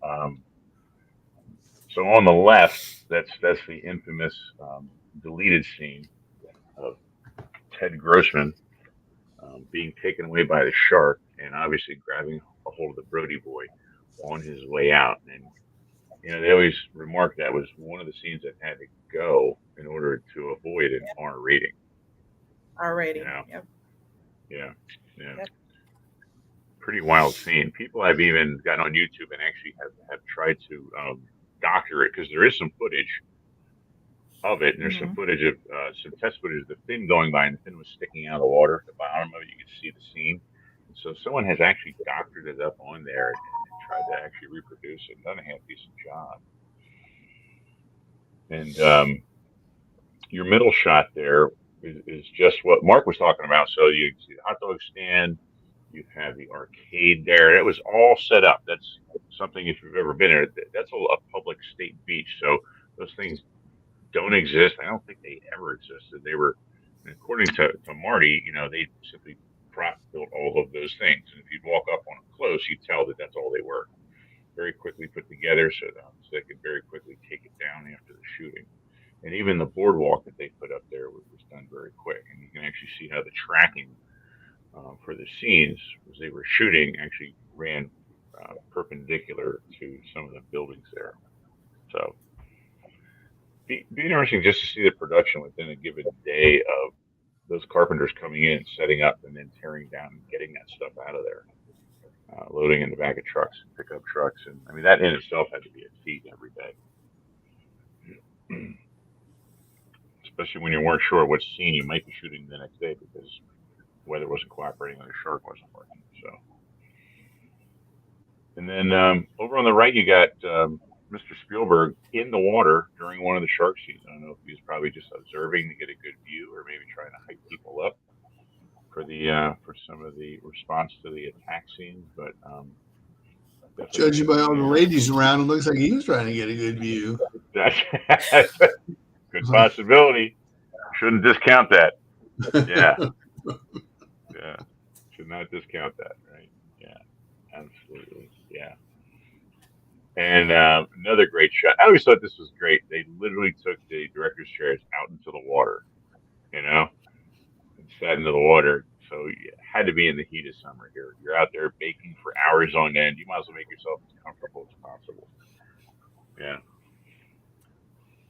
So on the left, that's the infamous deleted scene of Ted Grossman being taken away by the shark, and obviously grabbing a hold of the Brody boy on his way out. And they always remark that was one of the scenes that had to go in order to avoid an R rating. R rating. Yep. Yeah. Yep. Pretty wild scene. People have even gotten on YouTube and actually have tried to doctor it, because there is some footage of it, and there's some footage of some test footage of the fin going by, and the fin was sticking out of the water at the bottom of it. You can see the scene. And so someone has actually doctored it up on there and tried to actually reproduce it and done a half decent job. And your middle shot there is just what Mark was talking about. So you see the hot dog stand, you have the arcade there. It was all set up. That's something, if you've ever been there, that's a public state beach. So those things don't exist. I don't think they ever existed. They were, according to Marty, they simply prop built all of those things. And if you'd walk up on them close, you'd tell that that's all they were. Very quickly put together so they could very quickly take it down after the shooting. And even the boardwalk that they put up there was done very quick. And you can actually see how the tracking for the scenes as they were shooting actually ran perpendicular to some of the buildings there. So be interesting just to see the production within a given day of those carpenters coming in, setting up, and then tearing down and getting that stuff out of there, loading in the back of trucks, pickup trucks. And I mean, that in itself had to be a feat every day. Especially when you weren't sure what scene you might be shooting the next day because weather wasn't cooperating and the shark wasn't working. So, and then over on the right, you got Mr. Spielberg in the water during one of the shark scenes. I don't know if he was probably just observing to get a good view, or maybe trying to hype people up for some of the response to the attack scenes. But judging by all the ladies around, it looks like he was trying to get a good view. That's a good possibility. Shouldn't discount that. Yeah. Yeah. Should not discount that, right? Yeah. Absolutely. Yeah. And another great shot. I always thought this was great. They literally took the director's chairs out into the water, and sat into the water. So you had to be in the heat of summer here. You're out there baking for hours on end. You might as well make yourself as comfortable as possible. Yeah.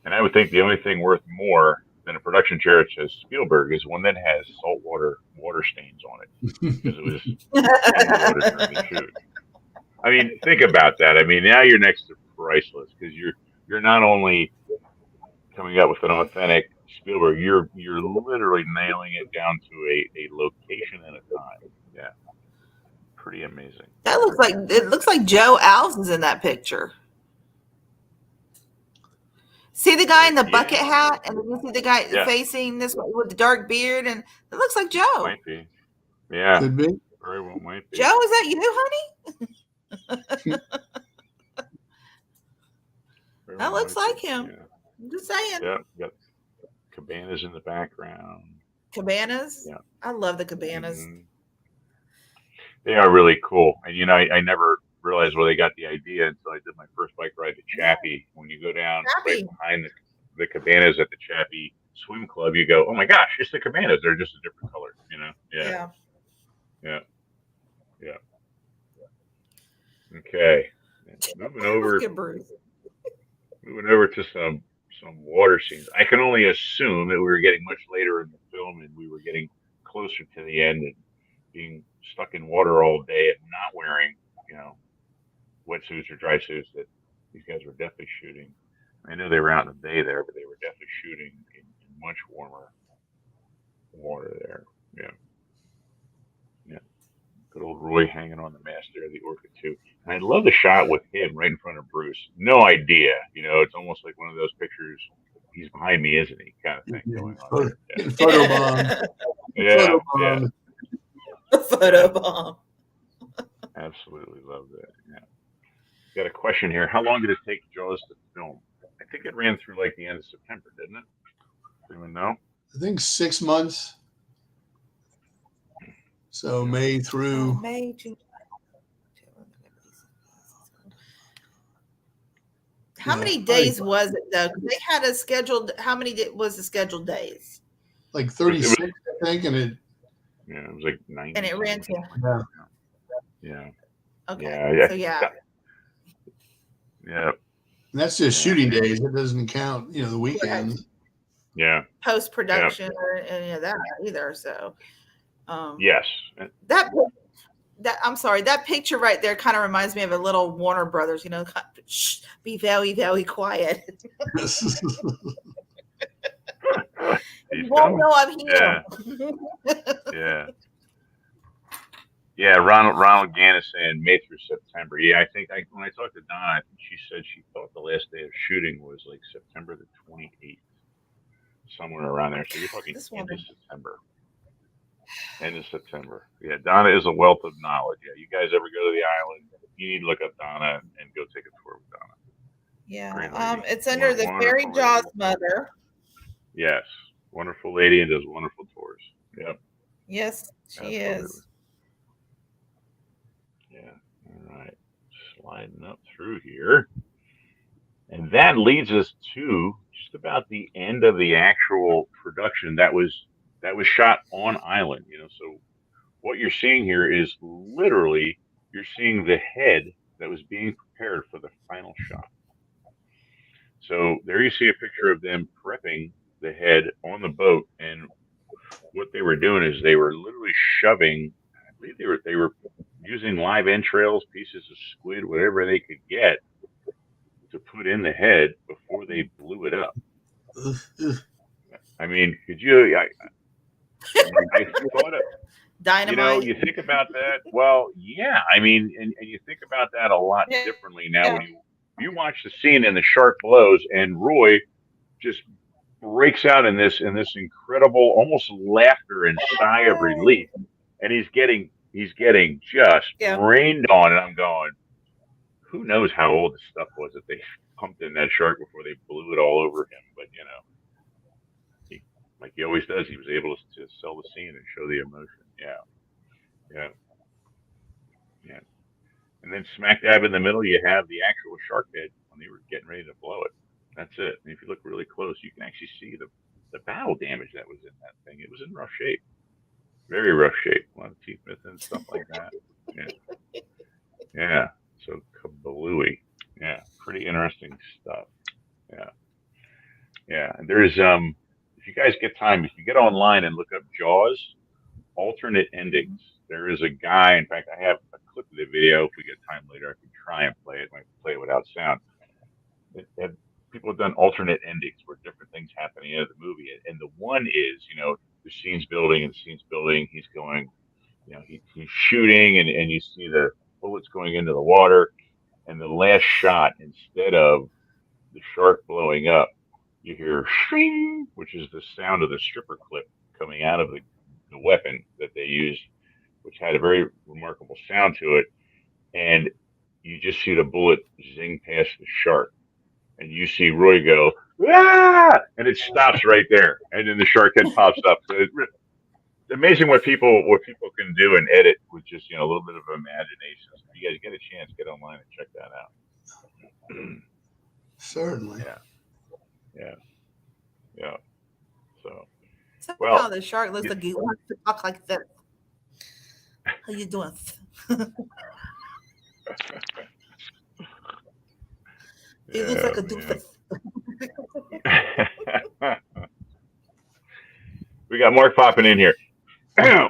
And I would think the only thing worth more than a production chair that says Spielberg is one that has saltwater water stains on it, because it was in the water during the shoot. I mean, think about that. I mean, now you're next to priceless, because you're not only coming up with an authentic Spielberg, you're literally nailing it down to a location and a time. Yeah, pretty amazing. It looks like Joe Alves is in that picture. See the guy in the bucket hat, and then you see the guy facing this way with the dark beard, and it looks like Joe. Might be. Yeah. Could be. Very well might be. Joe, is that you, honey? That looks like him. Yeah. I'm just saying. Yeah. Got cabanas in the background. Cabanas? Yeah. I love the cabanas. Mm-hmm. They are really cool. And I never realize where they got the idea until I did my first bike ride to Chappie. When you go down right behind the cabanas at the Chappie Swim Club, you go, oh my gosh, it's the cabanas. They're just a different color, you know? Yeah. Okay. Moving over to some water scenes. I can only assume that we were getting much later in the film and we were getting closer to the end and being stuck in water all day and not wearing, wetsuits or dry suits, that these guys were definitely shooting. I know they were out in the bay there, but they were definitely shooting in much warmer water there. Yeah. Good old Roy hanging on the mast there of the Orca 2. And I love the shot with him right in front of Bruce. No idea. It's almost like one of those pictures, he's behind me, isn't he? Kind of thing going on. Photobomb. Yeah. Photobomb. Absolutely love that. Yeah. Got a question here. How long did it take Jaws to film? I think it ran through like the end of September, didn't it? Anyone know? I think 6 months. So May through May, June. How many days was it though? They had a scheduled. How many was the scheduled days? Like 36, I think, and it. Yeah, it was like 90. And it ran to. Yeah. Okay. Yeah. And that's just shooting days. It doesn't count, the weekends. Yeah. Post production or any of that either. So. Yes. That I'm sorry. That picture right there kind of reminds me of a little Warner Brothers. Shh, be very, very quiet. You won't know I'm here. Yeah. Ronald Gann saying May through September. Yeah, I think when I talked to Donna, I think she said she thought the last day of shooting was like September the 28th, somewhere around there. So you're talking end of September. End of September. Yeah, Donna is a wealth of knowledge. Yeah, you guys ever go to the island, you need to look up Donna and go take a tour with Donna. Yeah, it's under the Fairy Jaws mother. Yes, wonderful lady and does wonderful tours. Yep. Yes, she is. Yeah. All right. Sliding up through here. And that leads us to just about the end of the actual production that was shot on island, so what you're seeing here is literally you're seeing the head that was being prepared for the final shot. So there you see a picture of them prepping the head on the boat, and what they were doing is they were literally shoving, I believe they were using live entrails, pieces of squid, whatever they could get to put in the head before they blew it up. I mean, could you I thought of, dynamite. You think about that. Well, yeah. I mean, and you think about that a lot differently now when you watch the scene and the shark blows and Roy just breaks out in this incredible almost laughter and sigh of relief, and he's getting just rained on, and I'm going, who knows how old this stuff was that they pumped in that shark before they blew it all over him, but like he always does, he was able to sell the scene and show the emotion. Yeah. And then smack dab in the middle, you have the actual shark head when they were getting ready to blow it. That's it. And if you look really close, you can actually see the battle damage that was in that thing. It was in rough shape, very rough shape. A lot of teeth missing, stuff like that. Yeah. So kablooey. Yeah. Pretty interesting stuff. Yeah. And there's if you guys get time, if you get online and look up Jaws alternate endings, there is a guy. In fact, I have a clip of the video. If we get time later, I can try and play it. I might play it without sound. People have done alternate endings where different things happen in the movie, and the one is, the scene's building and the scene's building. He's going, he's shooting, and you see the bullets going into the water, and the last shot, instead of the shark blowing up, you hear shing, which is the sound of the stripper clip coming out of the weapon that they used, which had a very remarkable sound to it. And you just see the bullet zing past the shark. And you see Roy go, ah! And it stops right there. And then the shark head pops up. So amazing what people can do and edit with just a little bit of imagination. So if you guys get a chance, get online and check that out. Certainly. Yeah. So somehow the shark looks like he wants to talk like this. How you doing? He looks like a doofus. We got Mark popping in here.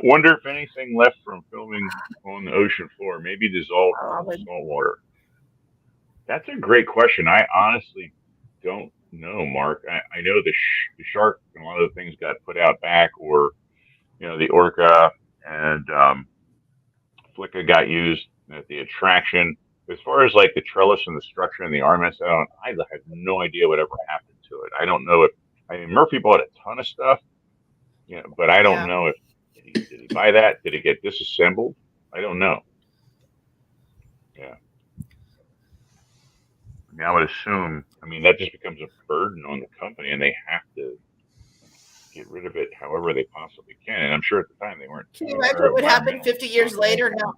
Wonder if anything left from filming on the ocean floor, maybe dissolved in salt water. That's a great question. I honestly don't know, Mark. I know the shark and a lot of the things got put out back, or the orca and Flicka got used at the attraction. As far as like the trellis and the structure and the armaments, I have no idea what ever happened to it. I don't know if Murphy bought a ton of stuff, but I don't know if did he buy that? Did it get disassembled? I don't know. Yeah. I would assume. That just becomes a burden on the company, and they have to get rid of it however they possibly can. And I'm sure at the time they weren't. Can you imagine what would happen 50 years later? No.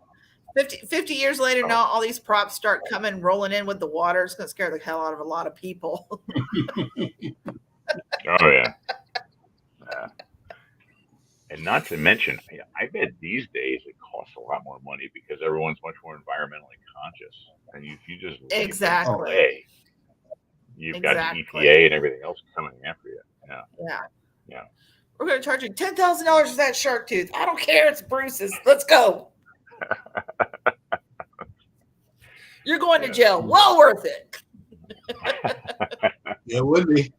50 years later, now all these props start rolling in with the water. It's going to scare the hell out of a lot of people. Oh, yeah. And not to mention, I bet these days it costs a lot more money because everyone's much more environmentally conscious. And if you just exactly away, you've got the EPA and everything else coming after you. Yeah. We're going to charge you $10,000 for that shark tooth. I don't care. It's Bruce's. Let's go. You're going to jail. Well worth it. It would be.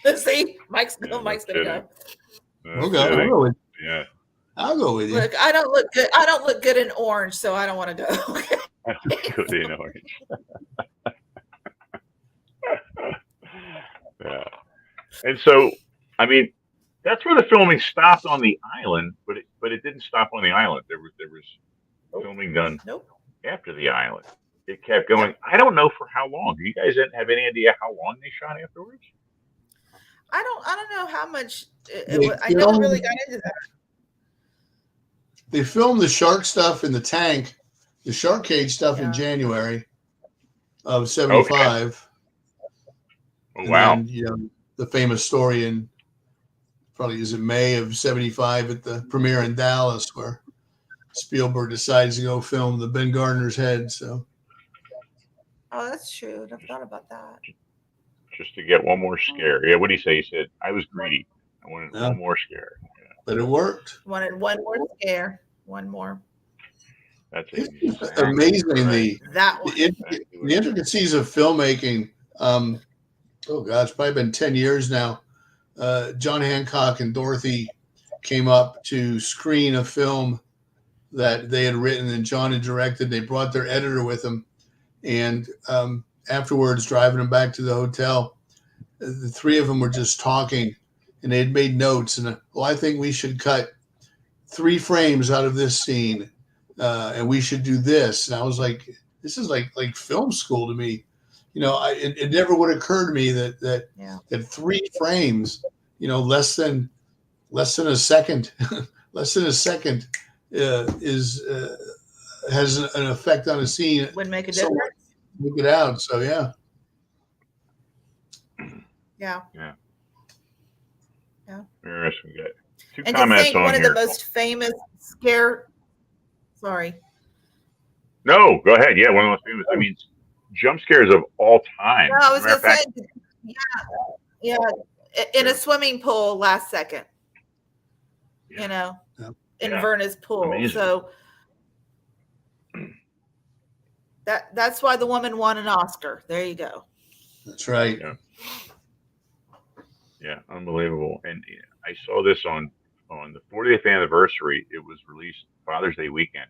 Let's see. Mike's gonna go. Okay, I'll go with you. Yeah. I'll go with you. Look, I don't look good. I don't look good in orange, so I don't want to go. That's good in orange. Yeah. And so, that's where the filming stopped on the island, but it didn't stop on the island. There was filming done after the island. It kept going. I don't know for how long. Do you guys have any idea how long they shot afterwards? I don't know how much. I never really got into that. They filmed the shark stuff in the tank, the shark cage stuff in January of '75. Okay. Oh, wow. And then, the famous story in probably is it May of '75 at the premiere in Dallas where Spielberg decides to go film the Ben Gardner's head. So. Oh, that's true. I've thought about that. Just to get one more scare. Yeah, what did he say? He said, I was greedy. I wanted one more scare. Yeah. But it worked. Wanted one more scare. One more. That's amazing. The intricacies of filmmaking. It's probably been 10 years now. John Hancock and Dorothy came up to screen a film that they had written and John had directed. They brought their editor with them. And afterwards, driving them back to the hotel, the three of them were just talking, and they had made notes. And I think we should cut 3 frames out of this scene, and we should do this. And I was like, this is like film school to me. It never would occur to me that 3 frames, less than a second, has an effect on a scene. Would make a difference. Look it out. So yeah. Interesting. We got 2 and comments to think on one here. of the most famous scare. Sorry. No, go ahead. Yeah, one of the most famous. Jump scares of all time. No, I was going to say. Yeah, in a swimming pool last second. In Verna's pool. Amazing. So. That's why the woman won an Oscar. There you go. That's right. Yeah, unbelievable. And I saw this on the 40th anniversary. It was released Father's Day weekend,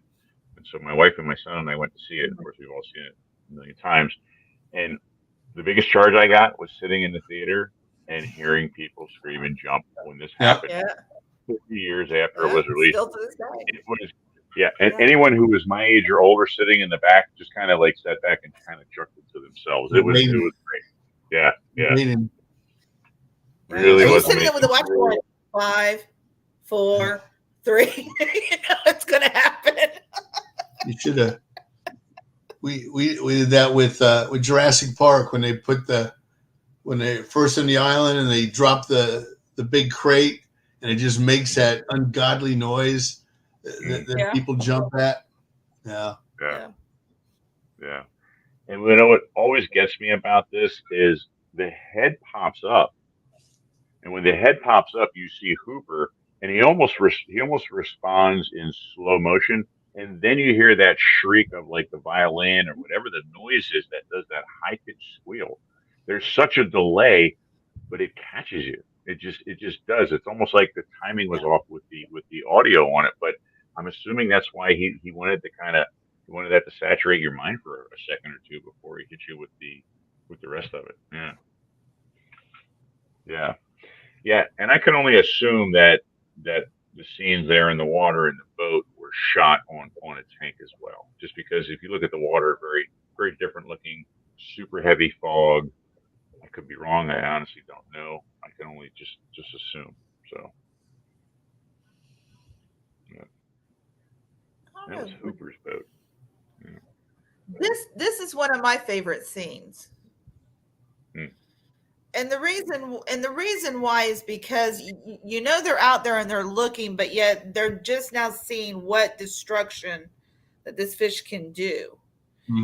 and so my wife and my son and I went to see it. Of course, we've all seen it a million times. And the biggest charge I got was sitting in the theater and hearing people scream and jump when this happened. 50 years after it was released. Still to this day. It was. Yeah, and anyone who was my age or older sitting in the back just kind of sat back and kind of chuckled to themselves. It was great. Yeah. Amazing. Really was sitting amazing. there with the watch for 4, 3. It's going to happen. You should have. We did that with Jurassic Park when they when they first in the island and they drop the big crate and it just makes that ungodly noise that people jump at. Yeah. And you know what always gets me about this is the head pops up, and when the head pops up, you see Hooper, and he almost responds in slow motion, and then you hear that shriek of like the violin or whatever the noise is that does that high pitched squeal. There's such a delay, but it catches you. It just does. It's almost like the timing was off with the audio on it. But I'm assuming that's why he wanted to he wanted that to saturate your mind for a second or two before he hit you with the rest of it. Yeah. And I can only assume that the scenes there in the water in the boat were shot on a tank as well. Just because if you look at the water, very very different looking, super heavy fog. I could be wrong. I honestly don't know. I can only just assume. So that was Hooper's boat. This is one of my favorite scenes. And the reason why is because you know they're out there and they're looking, but yet they're just now seeing what destruction that this fish can do.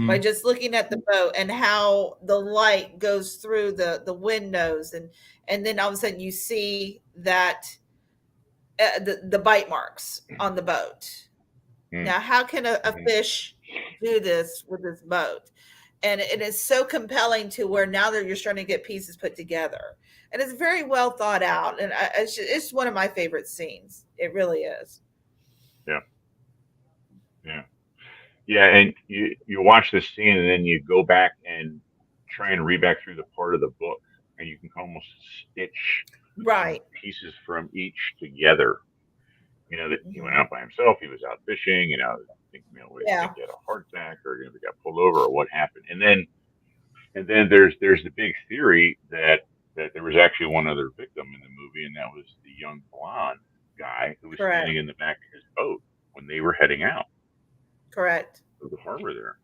By just looking at the boat and how the light goes through the windows, and then all of a sudden you see that the bite marks on the boat. Now, how can a fish do this with this boat? And it is so compelling to where now that you're starting to get pieces put together, and it's very well thought out, and it's one of my favorite scenes. It really is. Yeah, and you watch this scene and then you go back and try and read back through the part of the book, and you can almost stitch pieces from each together. You know that he went out by himself, he was out fishing. You know, he had a heart attack, or he got pulled over, or what happened. And then there's the big theory that there was actually one other victim in the movie, and that was the young blonde guy who was standing in the back of his boat when they were heading out. Correct. To the harbor there.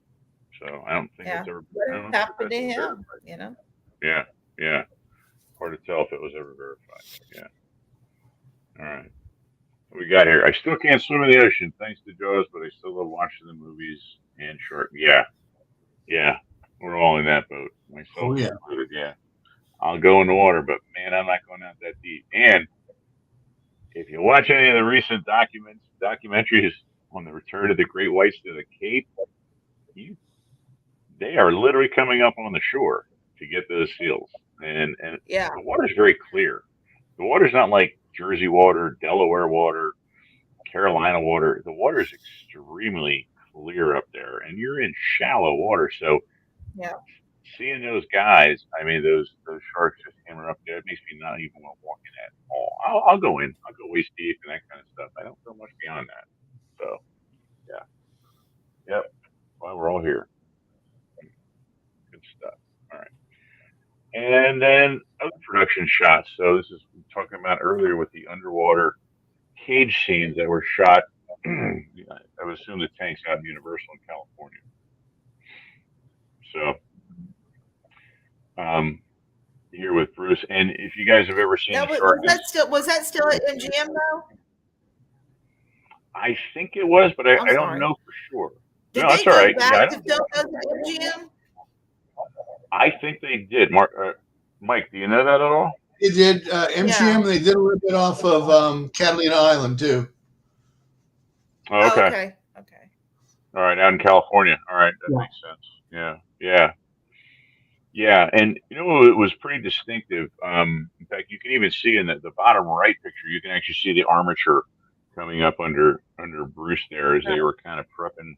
So I don't think it's ever happened to him. You know. Yeah. Hard to tell if it was ever verified. Yeah. All right. What we got here? I still can't swim in the ocean, thanks to Jaws, but I still love watching the movies and shark. Yeah. We're all in that boat. Myself included. Yeah. I'll go in the water, but man, I'm not going out that deep. And if you watch any of the recent documentaries on the return of the great whites to the Cape, they are literally coming up on the shore to get those seals. And the water's very clear. The water's not like Jersey water, Delaware water, Carolina water. The water is extremely clear up there, and you're in shallow water. So seeing those guys, I mean, those sharks just hammer up there, it makes me not even want to walk in at all. I'll go in. I'll go waist deep and that kind of stuff. I don't go much beyond that. So, Yep. Well, we're all here. Good stuff. All right. And then other production shots. So this is we were talking about earlier with the underwater cage scenes that were shot. I would assume the tanks out in Universal in California. So, here with Bruce, and if you guys have ever seen was that still at MGM though? I think it was, but I don't know for sure. Did they go back to film those at MGM? I think they did. Mike, do you know that at all? They did. MGM, they did a little bit off of Catalina Island, too. Oh, okay. All right, out in California. All right, that makes sense. Yeah. And, you know, it was pretty distinctive. In fact, you can even see in the bottom right picture, you can actually see the armature coming up under Bruce there as they were kind of prepping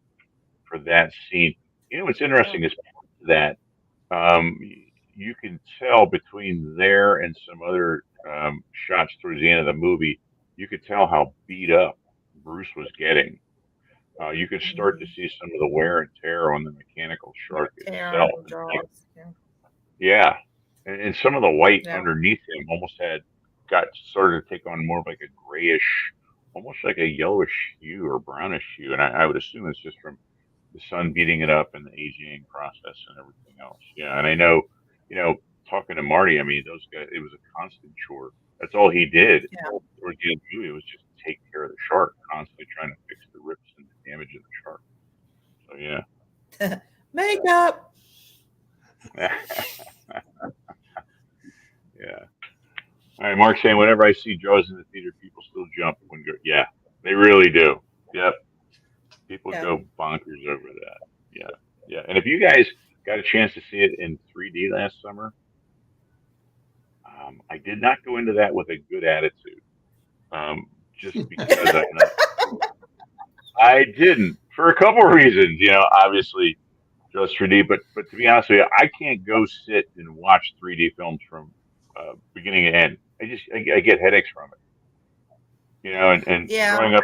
for that scene. You know what's interesting is that you can tell between there and some other shots towards the end of the movie, you could tell how beat up Bruce was getting. You could start to see some of the wear and tear on the mechanical shark itself. And some of the white underneath him almost had got started to take on more of like a grayish, almost like a yellowish hue or brownish hue, and I would assume it's just from the sun beating it up and the aging process and everything else. Yeah, and I know, talking to Marty, I mean, those guys, it was a constant chore. That's all he did. Yeah. Towards the end of the movie, it was just take care of the shark, constantly trying to fix the rips and the damage of the shark. So yeah. Makeup. Yeah. All right, Mark saying whenever I see Jaws in the theater, people still jump when go. Yeah, they really do. Yep. People go bonkers over that. Yeah. Yeah. And if you guys got a chance to see it in 3D last summer, I did not go into that with a good attitude. Just because I didn't, for a couple of reasons, obviously just 3D, but to be honest with you, I can't go sit and watch 3D films from beginning to end. I get headaches from it, and growing up,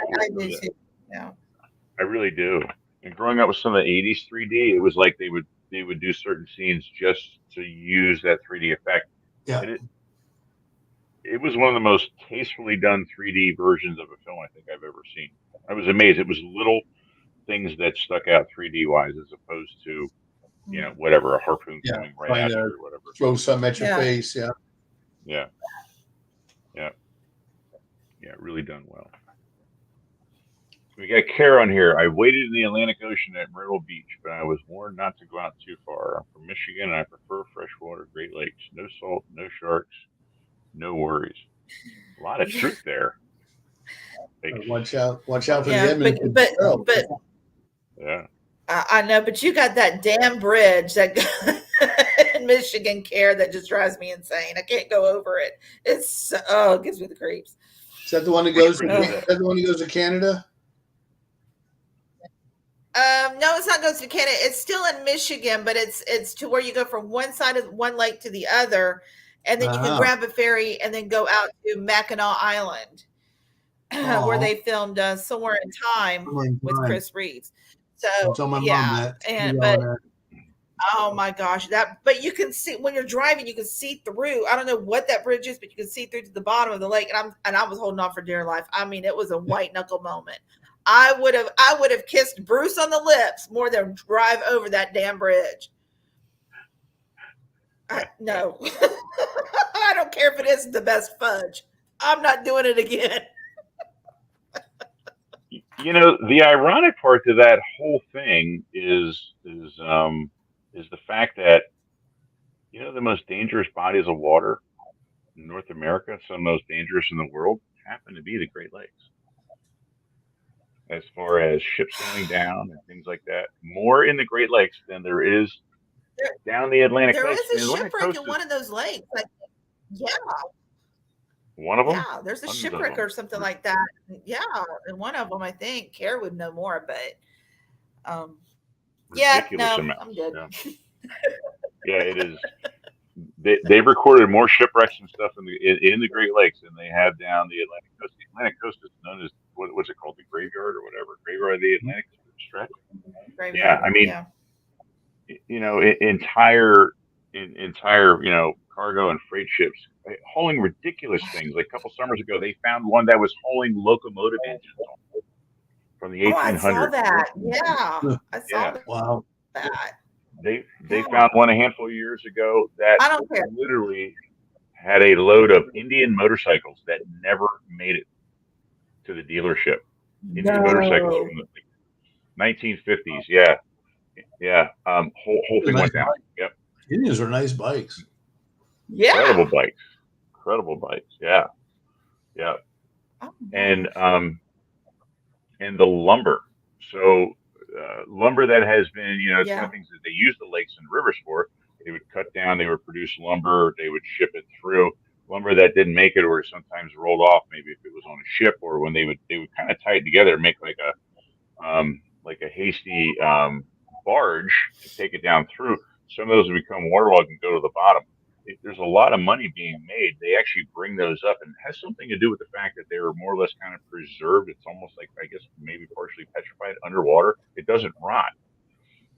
I really do. And growing up with some of the 80s 3D, it was like they would do certain scenes just to use that 3D effect. Yeah. And it was one of the most tastefully done 3D versions of a film I think I've ever seen. I was amazed. It was little things that stuck out 3D wise as opposed to, whatever, a harpoon coming right at you or whatever. Throw something at your face. Yeah. Yeah. Yeah. Yeah. Really done well. We got Kara on here. I waded in the Atlantic Ocean at Myrtle Beach, but I was warned not to go out too far. I'm from Michigan and I prefer freshwater Great Lakes. No salt, no sharks, no worries. A lot of truth there. Watch out for the Edmonton. But yeah. I know, but you got that damn bridge that in Michigan, Care, that just drives me insane. I can't go over it. It gives me the creeps. Is that the one that goes? Is that the one that goes to Canada? No, it's not goes to Canada. It's still in Michigan, but it's to where you go from one side of one lake to the other, and then you can grab a ferry and then go out to Mackinac Island, where they filmed Somewhere in Time with Chris Reeves. So tell my mom that. Oh my gosh, but you can see when you're driving, you can see through. I don't know what that bridge is, but you can see through to the bottom of the lake. And I was holding on for dear life. I mean, it was a white knuckle moment. I would have kissed Bruce on the lips more than drive over that damn bridge. No, I don't care if it isn't the best fudge. I'm not doing it again. The ironic part to that whole thing is the fact that the most dangerous bodies of water in North America, some of the most dangerous in the world, happen to be the Great Lakes. As far as ships going down and things like that, more in the Great Lakes than there is down the Atlantic Coast. There is a shipwreck in one of those lakes. One of them? Yeah, there's a shipwreck or something like that. Yeah, and one of them, I think, Kara would know more, but I'm good. Yeah, it is. They've recorded more shipwrecks and stuff in the Great Lakes than they have down the Atlantic Coast. The Atlantic Coast is known as what's it called, the graveyard or whatever, graveyard of the Atlantic stretch. Graveyard, yeah, I mean, entire cargo and freight ships hauling ridiculous things. Like a couple summers ago, they found one that was hauling locomotive engines from the 1800s. I saw that. Yeah, I saw that. Wow. They found one a handful of years ago that I don't care. literally had a load of Indian motorcycles that never made it to the dealership. Indian motorcycles from the 1950s. Yeah. Whole thing went down. Yep. Indians are nice bikes. Yeah. Incredible bikes. Yeah. Oh, and the lumber. So lumber that has been, it's one of the things that they use the lakes and rivers for. They would cut down, they would produce lumber, they would ship it through. Lumber that didn't make it, or sometimes rolled off, maybe if it was on a ship, or when they would kind of tie it together and make like a hasty barge to take it down through. Some of those would become waterlogged and go to the bottom. There's a lot of money being made. They actually bring those up, and it has something to do with the fact that they were more or less kind of preserved. It's almost like, I guess, maybe partially petrified underwater. It doesn't rot,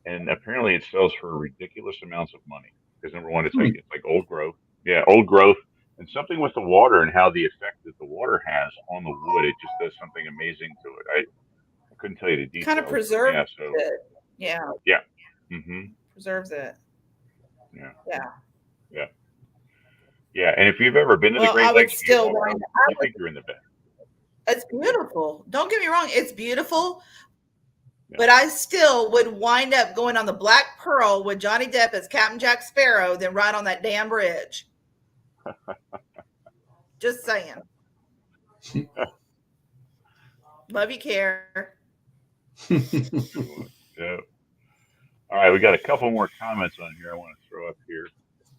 and apparently it sells for ridiculous amounts of money because number one, it's like old growth. Yeah, old growth, and something with the water and how the effect that the water has on the wood. It just does something amazing to it. I couldn't tell you the details. Kind of preserves it. Yeah. Yeah. Mm-hmm. Preserves it. Yeah. Yeah. Yeah. Yeah. And if you've ever been to the Great Lakes, you think you're in the best. It's beautiful. Don't get me wrong. It's beautiful. Yeah. But I still would wind up going on the Black Pearl with Johnny Depp as Captain Jack Sparrow than ride on that damn bridge. Just saying. Love you, Care. Yeah. All right, we got a couple more comments on here I want to throw up here.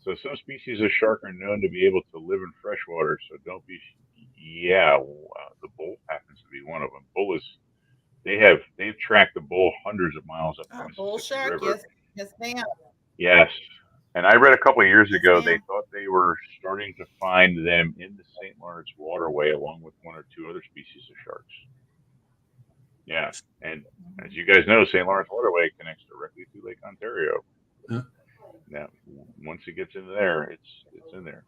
So some species of shark are known to be able to live in freshwater, so don't be. Yeah, the bull happens to be one of them. Bull is. They've tracked the bull hundreds of miles up the bull shark. River. Yes, ma'am. Yes, and I read a couple of years ago they thought they were starting to find them in the St. Lawrence waterway, along with one or two other species of sharks. Yeah, and as you guys know, St. Lawrence waterway connects directly to Lake Ontario. Yeah. Now, once it gets into there, it's in there.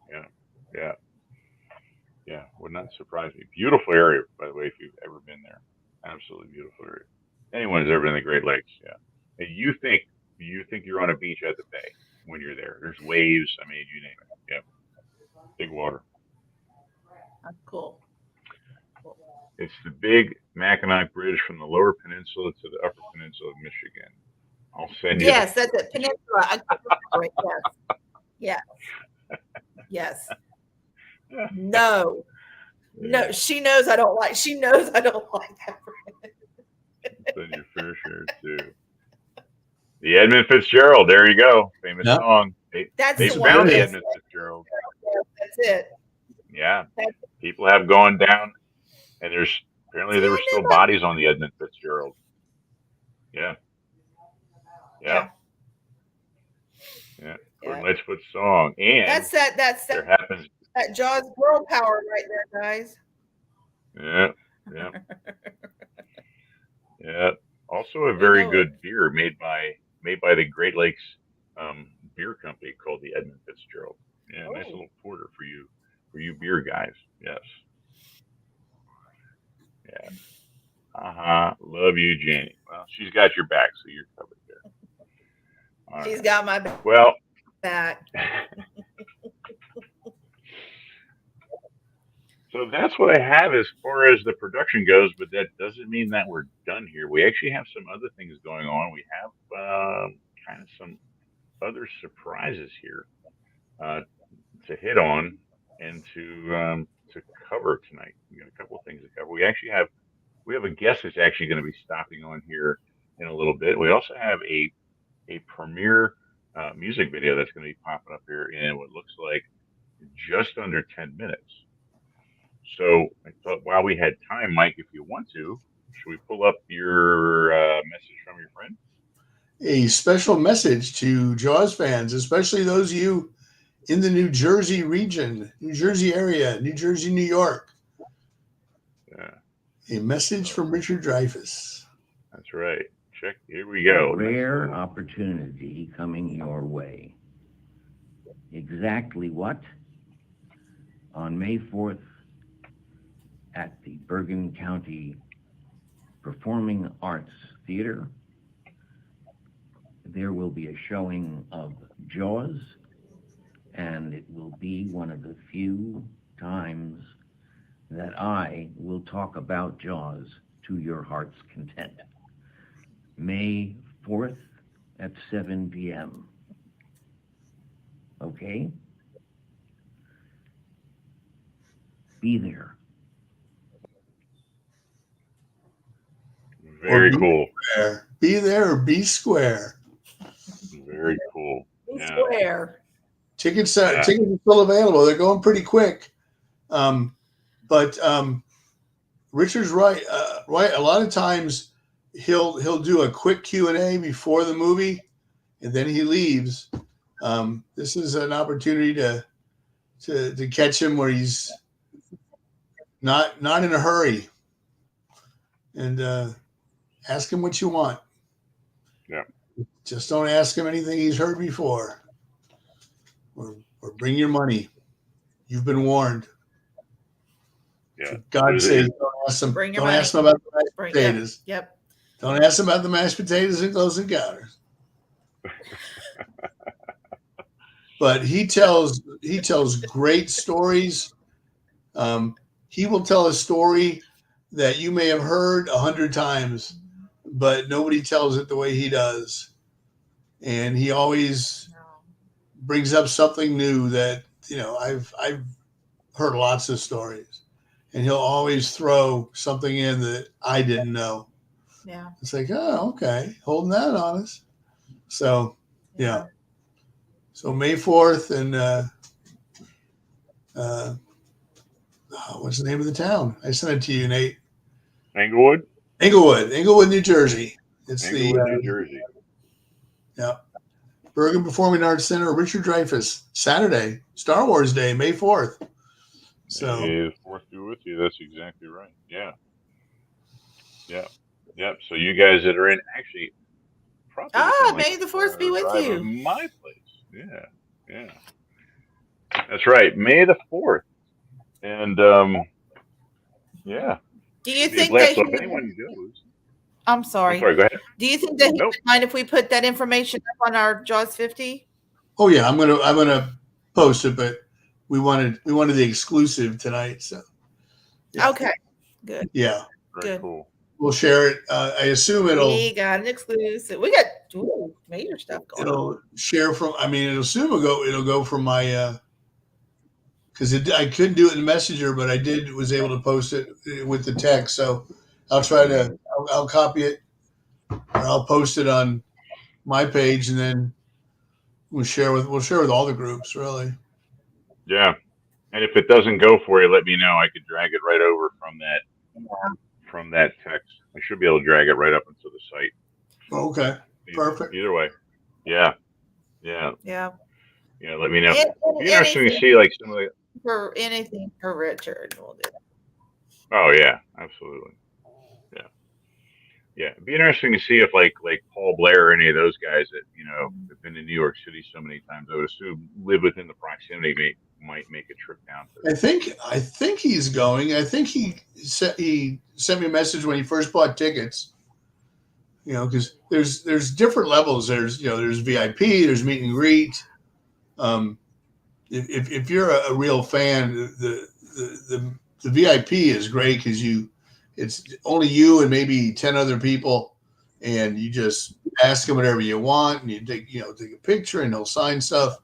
Yeah. Would not surprise me. Beautiful area, by the way, if you've ever been there. Absolutely beautiful area. Anyone who's ever been in the Great Lakes, yeah. And you think you're on a beach at the bay when you're there. There's waves. I mean, you name it. Yeah. Big water. That's cool. It's the big Mackinac Bridge from the Lower Peninsula to the Upper Peninsula of Michigan. I'll send you. Yes, that's it. Peninsula. Yes. No. She knows I don't like that. Send your fair share too. The Edmund Fitzgerald. There you go. Famous song. They found the Edmund Fitzgerald. That's it. Yeah. People have gone down, and apparently there were still bodies on the Edmund Fitzgerald. Yeah. Gordon Lightfoot's song, and that's there happens that Jaws world power right there, guys. Yeah. Yeah. Also, a very good beer made by the Great Lakes beer company called the Edmund Fitzgerald. Yeah, nice little porter for you beer guys. Yes. Yeah. Love you, Janie. Well, she's got your back, so you're covered there. She's got my back. Well, so that's what I have as far as the production goes, but that doesn't mean that we're done here. We actually have some other things going on. We have kind of some other surprises here to hit on and to cover tonight. We got a couple of things to cover. We have a guest that's actually going to be stopping on here in a little bit. We also have a premiere music video that's going to be popping up here in what looks like just under 10 minutes. So I thought while we had time, Mike, if you want to, should we pull up your message from your friend? A special message to Jaws fans, especially those of you in the New Jersey region, New Jersey area, New Jersey, New York. Yeah. A message from Richard Dreyfuss. That's right. Check. Here we go. A rare opportunity coming your way. Exactly what? On May 4th, at the Bergen County Performing Arts Theater, there will be a showing of Jaws, and it will be one of the few times that I will talk about Jaws to your heart's content. May 4th at 7 p.m. Okay? Be there. Very cool. Square. Be there or be square. Very cool. Be square. Tickets are still available. They're going pretty quick. But Richard's right. A lot of times he'll do a quick Q&A before the movie, and then he leaves. This is an opportunity to catch him where he's not in a hurry, and ask him what you want. Yeah. Just don't ask him anything he's heard before, or bring your money. You've been warned. Yeah. For God's sake, don't ask them. Don't ask them about the mashed potatoes. Yep. Don't ask them about the mashed potatoes and Close Encounters. But he tells great stories. He will tell a story that you may have heard 100 times, but nobody tells it the way he does. And he always brings up something new that, I've heard lots of stories, and he'll always throw something in that I didn't know. Yeah. It's like, oh, okay. Holding that on us. So, yeah. So May 4th and what's the name of the town? I sent it to you, Nate. Englewood, New Jersey. It's Englewood, New Jersey. Yeah. Bergen Performing Arts Center, Richard Dreyfuss, Saturday, Star Wars Day, May 4th. So May the 4th be with you. That's exactly right. Yeah. Yeah. Yep. So you guys that are in, actually, probably May the 4th be with you. My place. Yeah. Yeah. That's right. May the 4th. And yeah. Do you think that if anyone goes? I'm sorry. Go ahead. Do you think that he would mind if we put that information up on our Jaws 50? Oh yeah, I'm gonna post it, but we wanted the exclusive tonight, so yeah. Okay. Good. Yeah. Very cool. We'll share it. I assume we got an exclusive. We got major stuff going. It'll share from. I mean, it'll go from my. Because I couldn't do it in Messenger, but I was able to post it with the text. So I'll try to. I'll copy it, or I'll post it on my page, and then we'll share with all the groups. Really. Yeah, and if it doesn't go for you, let me know. I could drag it right over from that text. I should be able to drag it right up into the site. Okay. Perfect. Either way. Yeah. Yeah. Yeah. Yeah. Let me know. It'd be interesting to see like some of the. For anything for Richard, we'll do that. Oh yeah, absolutely. Yeah, yeah. It'd be interesting to see if like Paul Blair or any of those guys that have been to New York City so many times, I would assume live within the proximity, might make a trip down to. I think he's going. I think he sent me a message when he first bought tickets. Because there's different levels. There's VIP. There's meet and greet. If you're a real fan, the VIP is great because it's only you and maybe 10 other people, and you just ask him whatever you want, and you take a picture, and he'll sign stuff.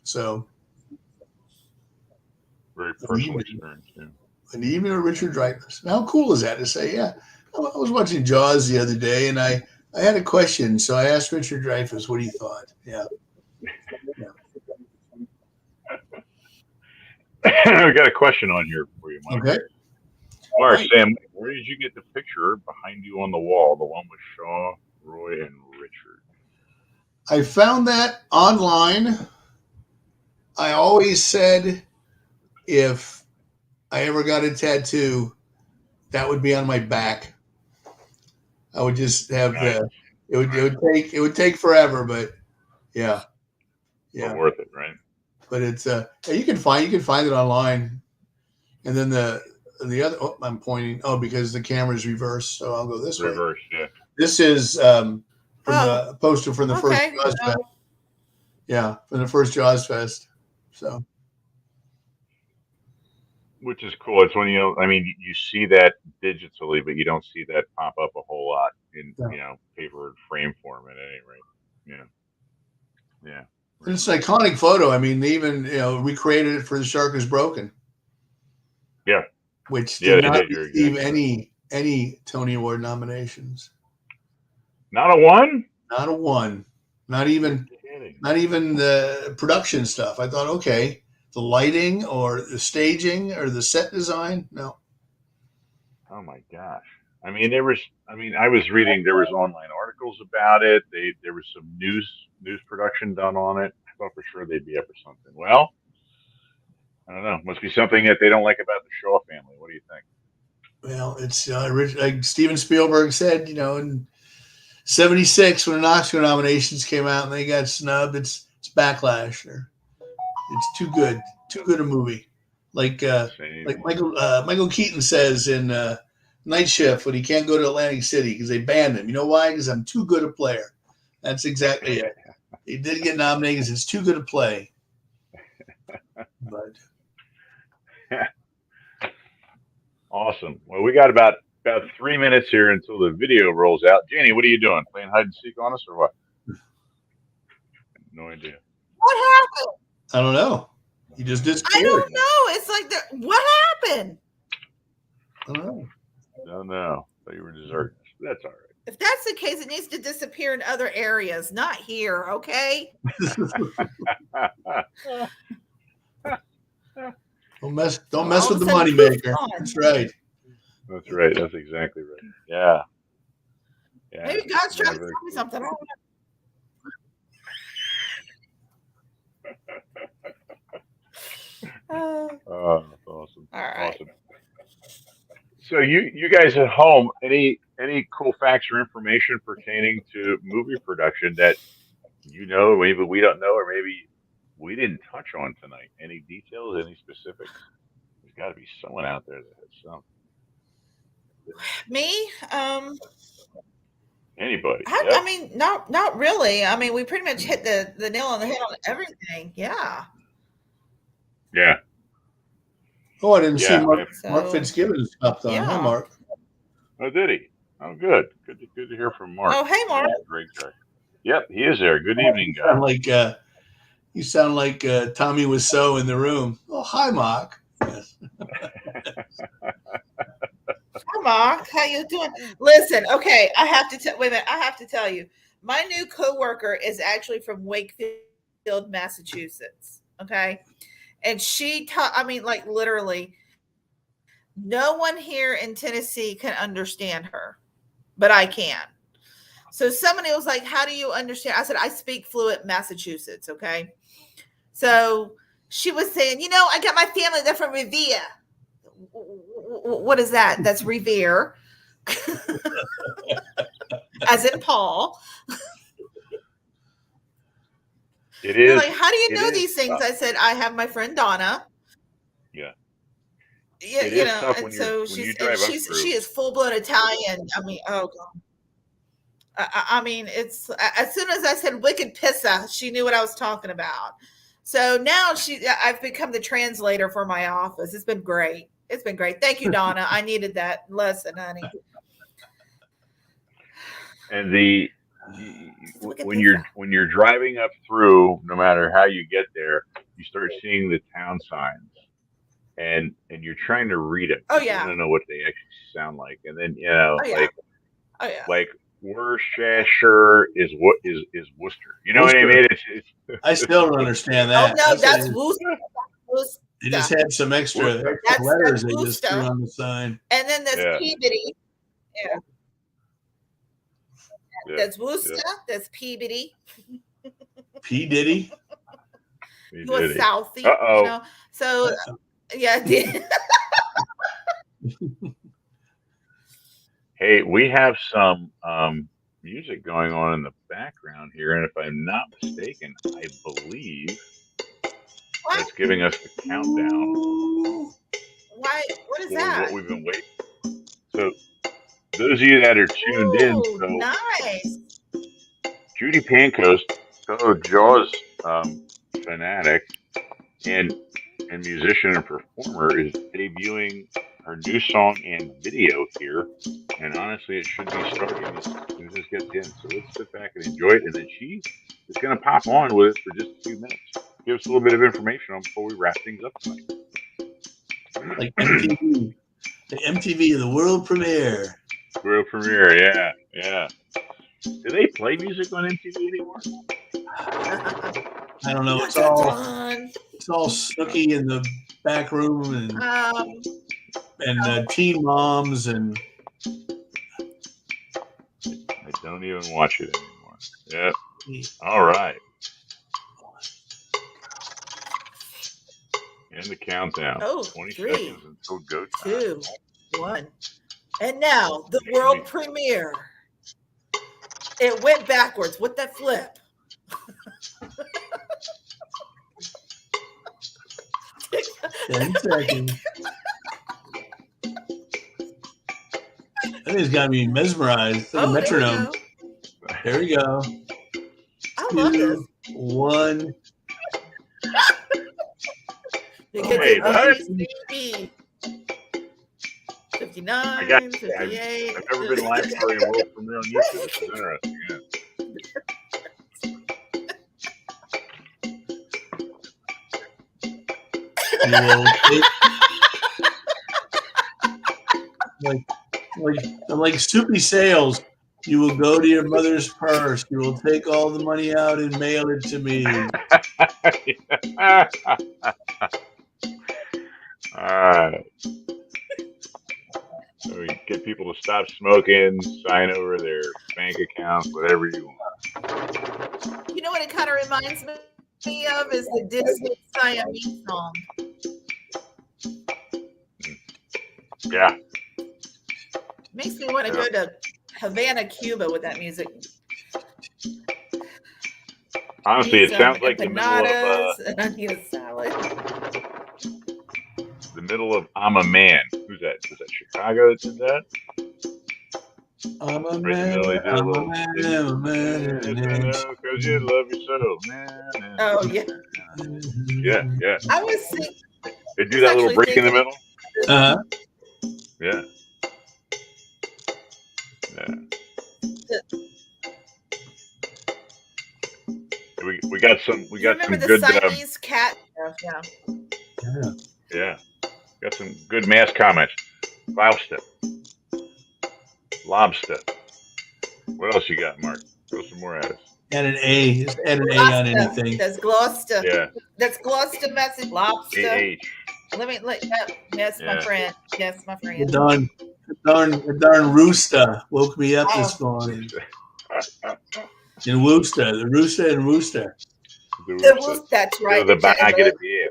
So very personal experience. Yeah. An evening with Richard Dreyfuss. How cool is that to say? Yeah, I was watching Jaws the other day, and I had a question, so I asked Richard Dreyfuss what he thought. Yeah. I got a question on here for you, Mike. Okay. All right, Sam, where did you get the picture behind you on the wall, the one with Shaw, Roy, and Richard? I found that online. I always said if I ever got a tattoo, that would be on my back. I would just have it would take forever, but yeah. But worth it, right? But it's you can find it online, and then the other. Oh, I'm pointing. Oh, because the camera's reversed, so I'll go this way. Reverse, yeah. This is from the poster from the first Jaws Fest. Yeah, from the first Jaws Fest. So, which is cool. It's when you see that digitally, but you don't see that pop up a whole lot in paper frame form at any rate. Yeah, yeah. It's an iconic photo. I mean, they even recreated it for The Shark Is Broken. Yeah, which did not receive any Tony Award nominations. Not a one. Not a one. Not even the production stuff. I thought, okay, the lighting or the staging or the set design. No. Oh my gosh. I was reading, there was online articles about it. There was some news production done on it. I thought for sure they'd be up for something. Well, I don't know. Must be something that they don't like about the Shaw family. What do you think? Well, it's like Steven Spielberg said, in '76 when the Oscar nominations came out and they got snubbed, it's backlash. It's too good. Too good a movie. Like Michael Keaton says in Night Shift when he can't go to Atlantic City because they banned him. You know why? Because I'm too good a player. That's exactly it. He did get nominated because it's too good a play. But awesome. Well, we got about 3 minutes here until the video rolls out. Janie, what are you doing? Playing hide and seek on us or what? No idea. What happened? I don't know. He just disappeared. I don't know. It's like what happened? I don't know. No. Thought you were deserting us. That's all right. If that's the case, it needs to disappear in other areas, not here. Okay. Don't mess with the moneymaker. That's right. That's right. That's exactly right. Yeah. Maybe God's trying to tell me something. I don't know. Oh, that's awesome. All right. Awesome. So you guys at home, any cool facts or information pertaining to movie production that maybe we don't know, or maybe we didn't touch on tonight? Any details, any specifics? There's got to be someone out there that has some. Me? Anybody? I mean, not really. I mean, we pretty much hit the nail on the head on everything. Yeah. Yeah. Oh, I didn't see Mark Fitzgibbon's up though. Yeah. Hi, Mark. Oh, did he? Oh, good. Good to hear from Mark. Oh, hey, Mark. Great guy. Yep, he is there. Good evening, guys. You sound like Tommy Wiseau in the room. Oh, hi, Mark. Yes. Hi, Mark. How you doing? Listen, okay, I have to wait a minute. I have to tell you, my new coworker is actually from Wakefield, Massachusetts. Okay. And she taught, I mean, like literally, no one here in Tennessee can understand her, but I can. So somebody was like, how do you understand? I said, I speak fluent Massachusetts. Okay. So she was saying, I got my family, they're from Revere. What is that? That's Revere. As in Paul. It is. Like, how do you know these things? I said, I have my friend Donna. Yeah. Yeah, and so she is full blown Italian. I mean, oh God. I mean, it's as soon as I said wicked pizza, she knew what I was talking about. So now I've become the translator for my office. It's been great. Thank you, Donna. I needed that lesson, honey. And when you're driving up through, no matter how you get there, you start seeing the town signs, and you're trying to read it. Oh yeah. You don't know what they actually sound like, and then like Worcestershire is Worcester. You know what I mean? It's I still don't understand that. Oh no, that's Worcester. They just had some extra letters they just threw on the sign. And then there's Peabody. Yeah. That's Worcester. That's Peabody. P. Diddy. You a Southie, So yeah. Hey, we have some music going on in the background here, and if I'm not mistaken, I believe that's giving us the countdown. Why? What is that? What we've been waiting. So, those of you that are tuned in, so nice. Judy Pancoast, fellow Jaws fanatic and musician and performer, is debuting her new song and video here. And honestly, it should be starting as soon as this gets in. So let's sit back and enjoy it. And then she is going to pop on with us for just a few minutes. Give us a little bit of information on before we wrap things up tonight. Like MTV. The MTV, the world premiere. World premiere, yeah. Do they play music on MTV anymore? I don't know. It's all Snooki in the back room and Teen Moms and. I don't even watch it anymore. Yep. All right. And the countdown. 20 seconds until go time. 2, 1. And now the world premiere. It went backwards with that flip. 10 seconds. That thing's got me mesmerized. It's like a metronome. There we go. I love this. 1. Because what? 59, I got 58. I've never been live for a world premiere on YouTube. This is interesting. Yeah. I'm like Soupy Sales. You will go to your mother's purse. You will take all the money out and mail it to me. So you get people to stop smoking, sign over their bank accounts, whatever you want. You know what it kind of reminds me of is the Disney Siamese song. Yeah. Makes me want to go to Havana, Cuba with that music. Honestly, it sounds like the middle of and I need a salad. the middle of I'm a Man. Who's that? Was that Chicago that did that? I'm a Right man. in the middle, they did a I'm little. a man. I'm a man. Yes, I know, 'cause you love yourself, man. Oh yeah. Yeah. I was thinking. They do that little break in the middle. Uh-huh. Yeah. We got some Remember the good Siamese cat? yeah. Got some good mass comments. Gloucester. Lobster. What else you got, Mark? Throw some more at us. Add an A. Just add an A on anything. That's Gloucester. Yeah. That's Gloucester message. Lobster. AH. Yes, my friend. Yes, my friend. The darn rooster woke me up this morning. In Worcester, the rooster in Worcester. The Worcester, that's right. The bag of beer.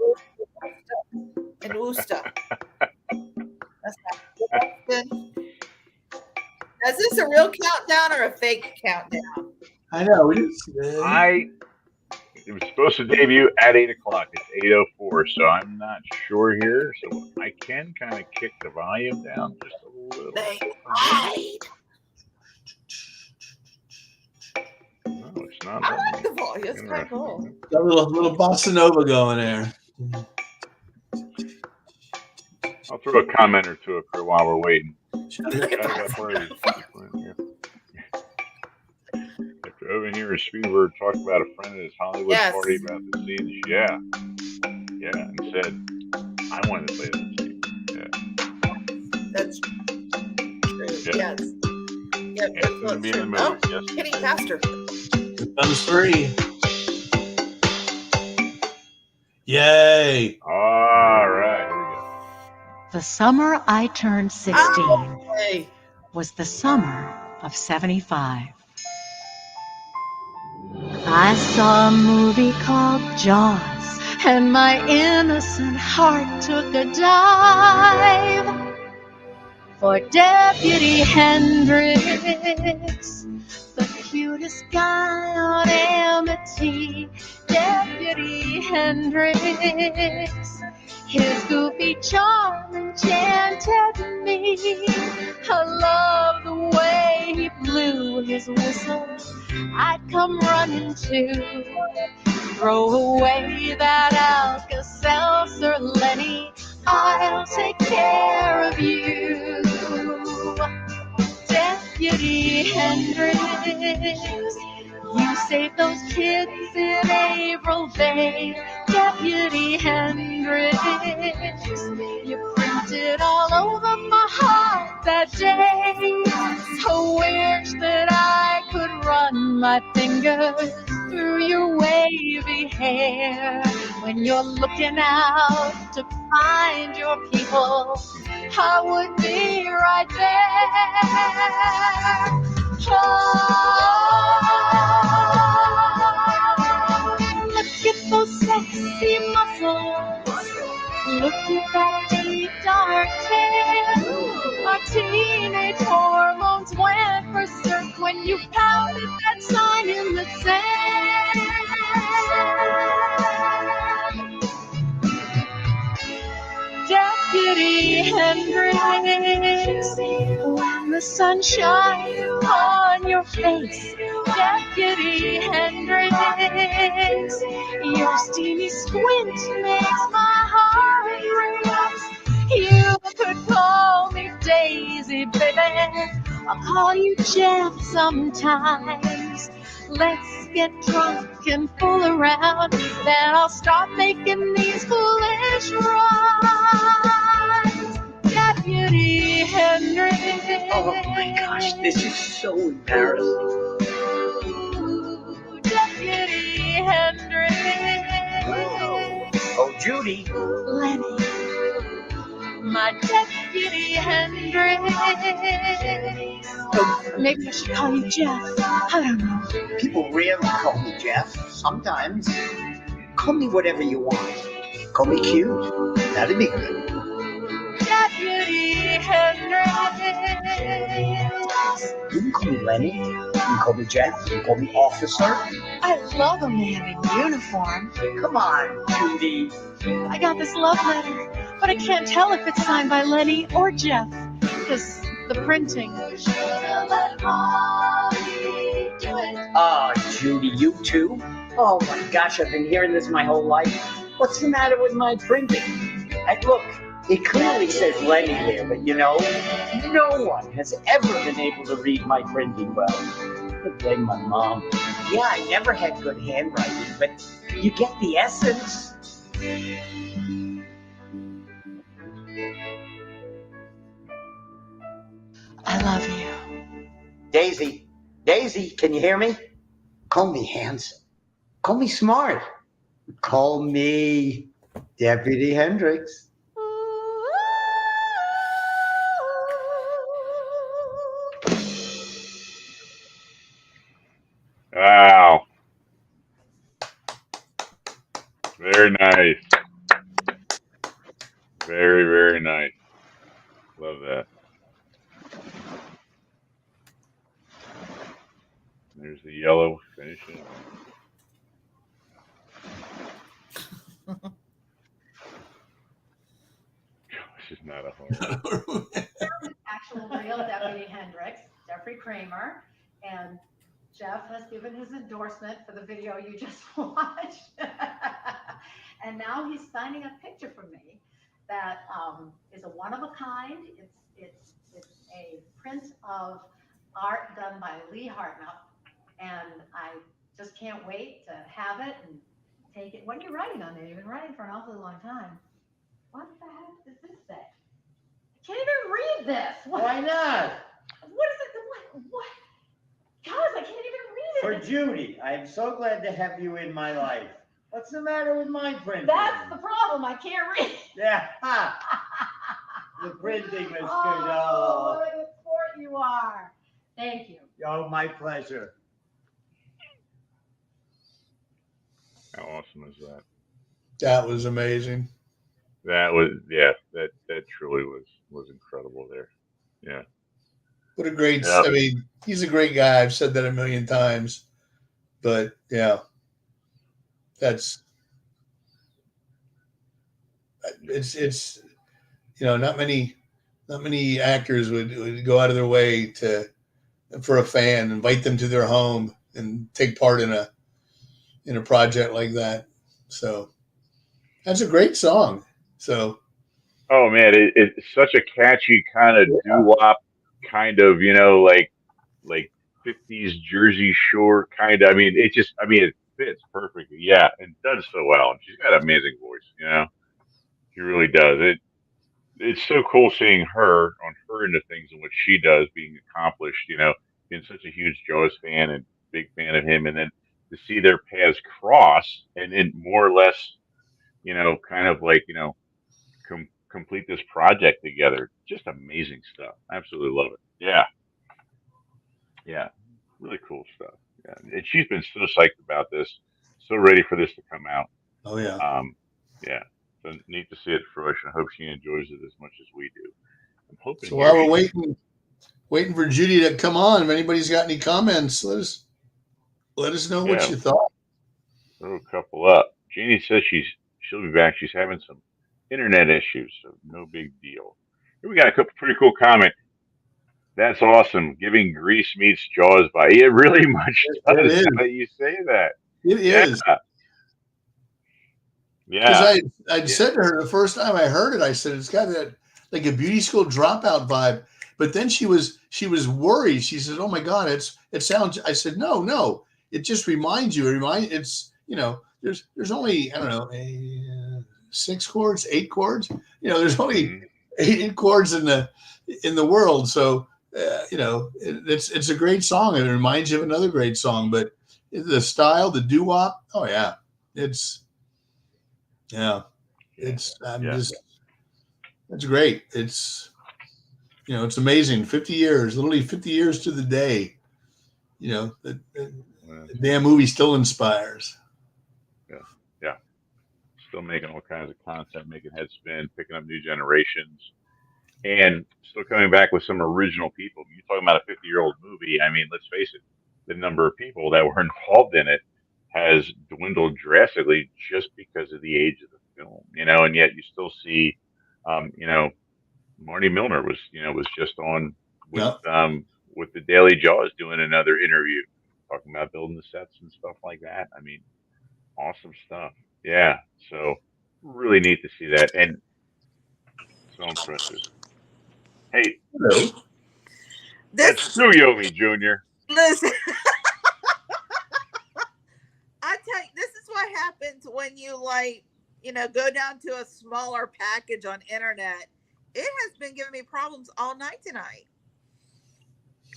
In Worcester. That's right. Is this a real countdown or a fake countdown? I know. It was supposed to debut at 8 o'clock. It's 8:04, so I'm not sure here. So I can kind of kick the volume down just a little. They lied. No, it's not. I like the volume. It's kind of cool. Got a little bossa nova going there. I'll throw a comment or two up here while we're waiting. After over here in Spielberg talked about a friend at his Hollywood party about the scenes. Yeah, and said, I wanted to play that scene. Yeah. That's true. Yeah. Yes. Yep, It's going to be in the movie. Yes. Hitting faster. Here comes 3. Yay. All right. Here we go. The summer I turned 16 Hey. was the summer of 75. I saw a movie called Jaws, and my innocent heart took a dive for Deputy Hendricks, the cutest guy on Amity. Deputy Hendricks, his goofy charm enchanted me. I love the way he blew his whistle. I'd come running to throw away that Alka-Seltzer, Lenny. I'll take care of you, Deputy Hendricks. You saved those kids in April Bay, Deputy Hendricks. You printed all over my heart that day. I wish that I could run my fingers through your wavy hair. When you're looking out to find your people, I would be right there. Look at those sexy muscles. Look at that deep dark hair. Our teenage hormones went berserk when you pounded that sign in the sand. Deputy Hendrix. When the sun shines on your face, Deputy Hendrix, your steamy squint makes my heart race. You could call me Daisy, baby. I'll call you Jeff sometimes. Let's get drunk and fool around, then I'll start making these foolish rhymes. Deputy Hendrix. Oh my gosh, this is so embarrassing. Deputy Hendrix. Oh, Judy. Lenny. My Deputy Hendrix. Oh, maybe I should call you Jeff. I don't know. People rarely call me Jeff. Sometimes. Call me whatever you want. Call me cute. That'd be good. Deputy Hendrix. You can call me Lenny. You can call me Jeff. You can call me Officer. I love a man in uniform. Come on, Judy. I got this love letter, but I can't tell if it's signed by Lenny or Jeff, because the printing. Judy, you too? Oh my gosh, I've been hearing this my whole life. What's the matter with my printing? Look, it clearly says Lenny there, but you know, no one has ever been able to read my printing well. I blame my mom. Yeah, I never had good handwriting, but you get the essence. I love you. Daisy, can you hear me? Call me handsome. Call me smart. Call me Deputy Hendrix. Wow. Very nice. Very, very nice. Love that. There's the yellow finishing. This is not a home. Actual real Deputy Hendrix, Jeffrey Kramer, and Jeff has given his endorsement for the video you just watched. And now he's signing a picture for me that is a one of a kind. It's a print of art done by Lee Hartnell, and I just can't wait to have it and take it. What are you writing on there? You've been writing for an awfully long time. What the heck does this say? I can't even read this. Why not? What is it? What? Guys, I can't even read For it. Judy, I am so glad to have you in my life. What's the matter with my printing? That's the problem. I can't read. Yeah. The printing was good. Oh, what a good sport you are. Thank you. Oh, my pleasure. How awesome is that? That was amazing. That was, yeah, that truly was incredible there. Yeah. What a great, Yep. I mean, he's a great guy. I've said that a million times, but yeah, it's, you know, not many actors would go out of their way for a fan, invite them to their home and take part in a project like that. So that's a great song. So, Oh man, it's such a catchy kind of doo-wop kind of, you know, like 50s Jersey Shore kind of. I mean, it fits perfectly. Yeah, and does so well. And she's got an amazing voice, you know. She really does. It's so cool seeing her into things and what she does, being accomplished, you know, being such a huge Jaws fan and big fan of him, and then to see their paths cross and more or less, you know, kind of like, you know, complete this project together. Just amazing stuff. Absolutely love it. Yeah. Yeah. Really cool stuff. Yeah. And she's been so psyched about this, so ready for this to come out. oh yeah. Yeah. So neat to see it fruition. I hope she enjoys it as much as we do. I'm hoping. So while we're waiting for Judy to come on, if anybody's got any comments, let us know what you thought. Throw a couple up. Jeannie says she'll be back. She's having some internet issues, so no big deal. Here we got a couple pretty cool comment. That's awesome. Giving Grease meets Jaws by it really much It does. is. Now that you say that, It is. Because yeah, I'd said to her the first time I heard it, I said it's got that like a beauty school dropout vibe. But then she was worried. She said, "Oh my God, it sounds." I said, "No, it just reminds you. It's there's only I don't know 6 chords, 8 chords. There's only 8 chords in the world. So it's a great song. It reminds you of another great song. But the style, the doo wop. Oh yeah, it's that's great. It's amazing. 50 years, literally 50 years to the day. The damn movie still inspires. Yeah. Still making all kinds of content, making head spin, picking up new generations, and still coming back with some original people. You're talking about a 50-year-old movie. I mean, let's face it, the number of people that were involved in it has dwindled drastically just because of the age of the film, and yet you still see, Marty Milner was just on with the Daily Jaws doing another interview talking about building the sets and stuff like that. I mean, awesome stuff. Yeah. So really neat to see that. And so impressive. Hey, hello. That's Tsuyomi Jr. Listen, I tell you, this is what happens when you go down to a smaller package on internet. It has been giving me problems all night tonight.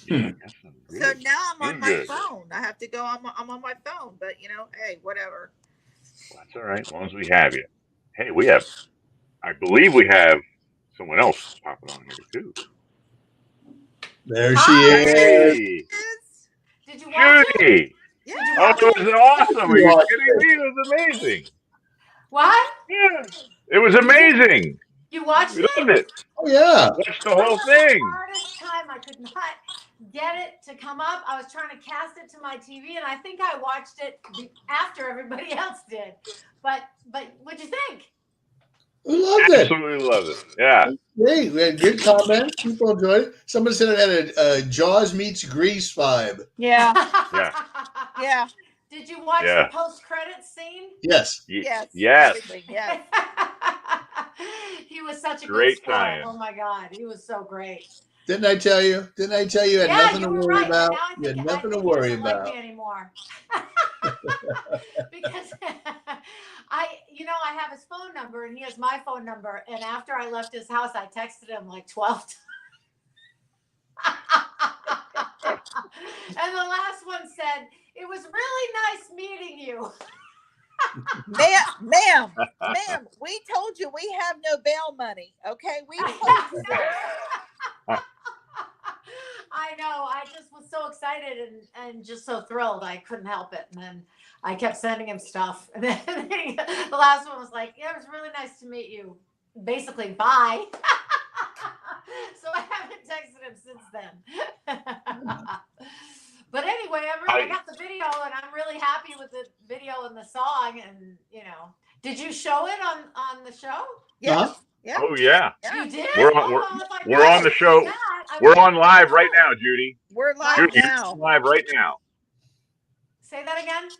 Yeah, so now I'm on my phone. I have to go. I'm on my phone, but hey, whatever. Well, that's all right, as long as we have you. Hey, I believe we have someone else popping on here too. There she is. Hey, did you watch it? Yeah. Oh, it was awesome. Are you kidding me? It was amazing. What? Yeah, it was amazing. You watched it? Loved it. Oh yeah. Watched the whole thing. The hardest time I could not get it to come up. I was trying to cast it to my TV, and I think I watched it after everybody else did. But what'd you think? We loved it. Absolutely loved it. Yeah. Great. We had good comments. People enjoyed it. Somebody said it had a Jaws meets Grease vibe. Yeah. Yeah. Yeah. Did you watch the post-credits scene? Yes. Yes. Yes. Yes. He was such a Great good sport. time. Oh my God, he was so great. Didn't I tell you? You had nothing to worry about? You had nothing to worry about. Like me anymore. Because I have his phone number and he has my phone number. And after I left his house, I texted him like 12 times. And the last one said, "It was really nice meeting you." Ma'am, we told you we have no bail money. Okay, we told you that. I know. I just was so excited and just so thrilled. I couldn't help it. And then I kept sending him stuff. And then the last one was like, "Yeah, it was really nice to meet you." Basically, bye. So I haven't texted him since then. But anyway, I got the video, and I'm really happy with the video and the song. And did you show it on the show? Yeah. Yeah. Oh yeah. You did. We're on the show. We're on live right now, Judy. We're live Judy, now. you're live right now. Say that again.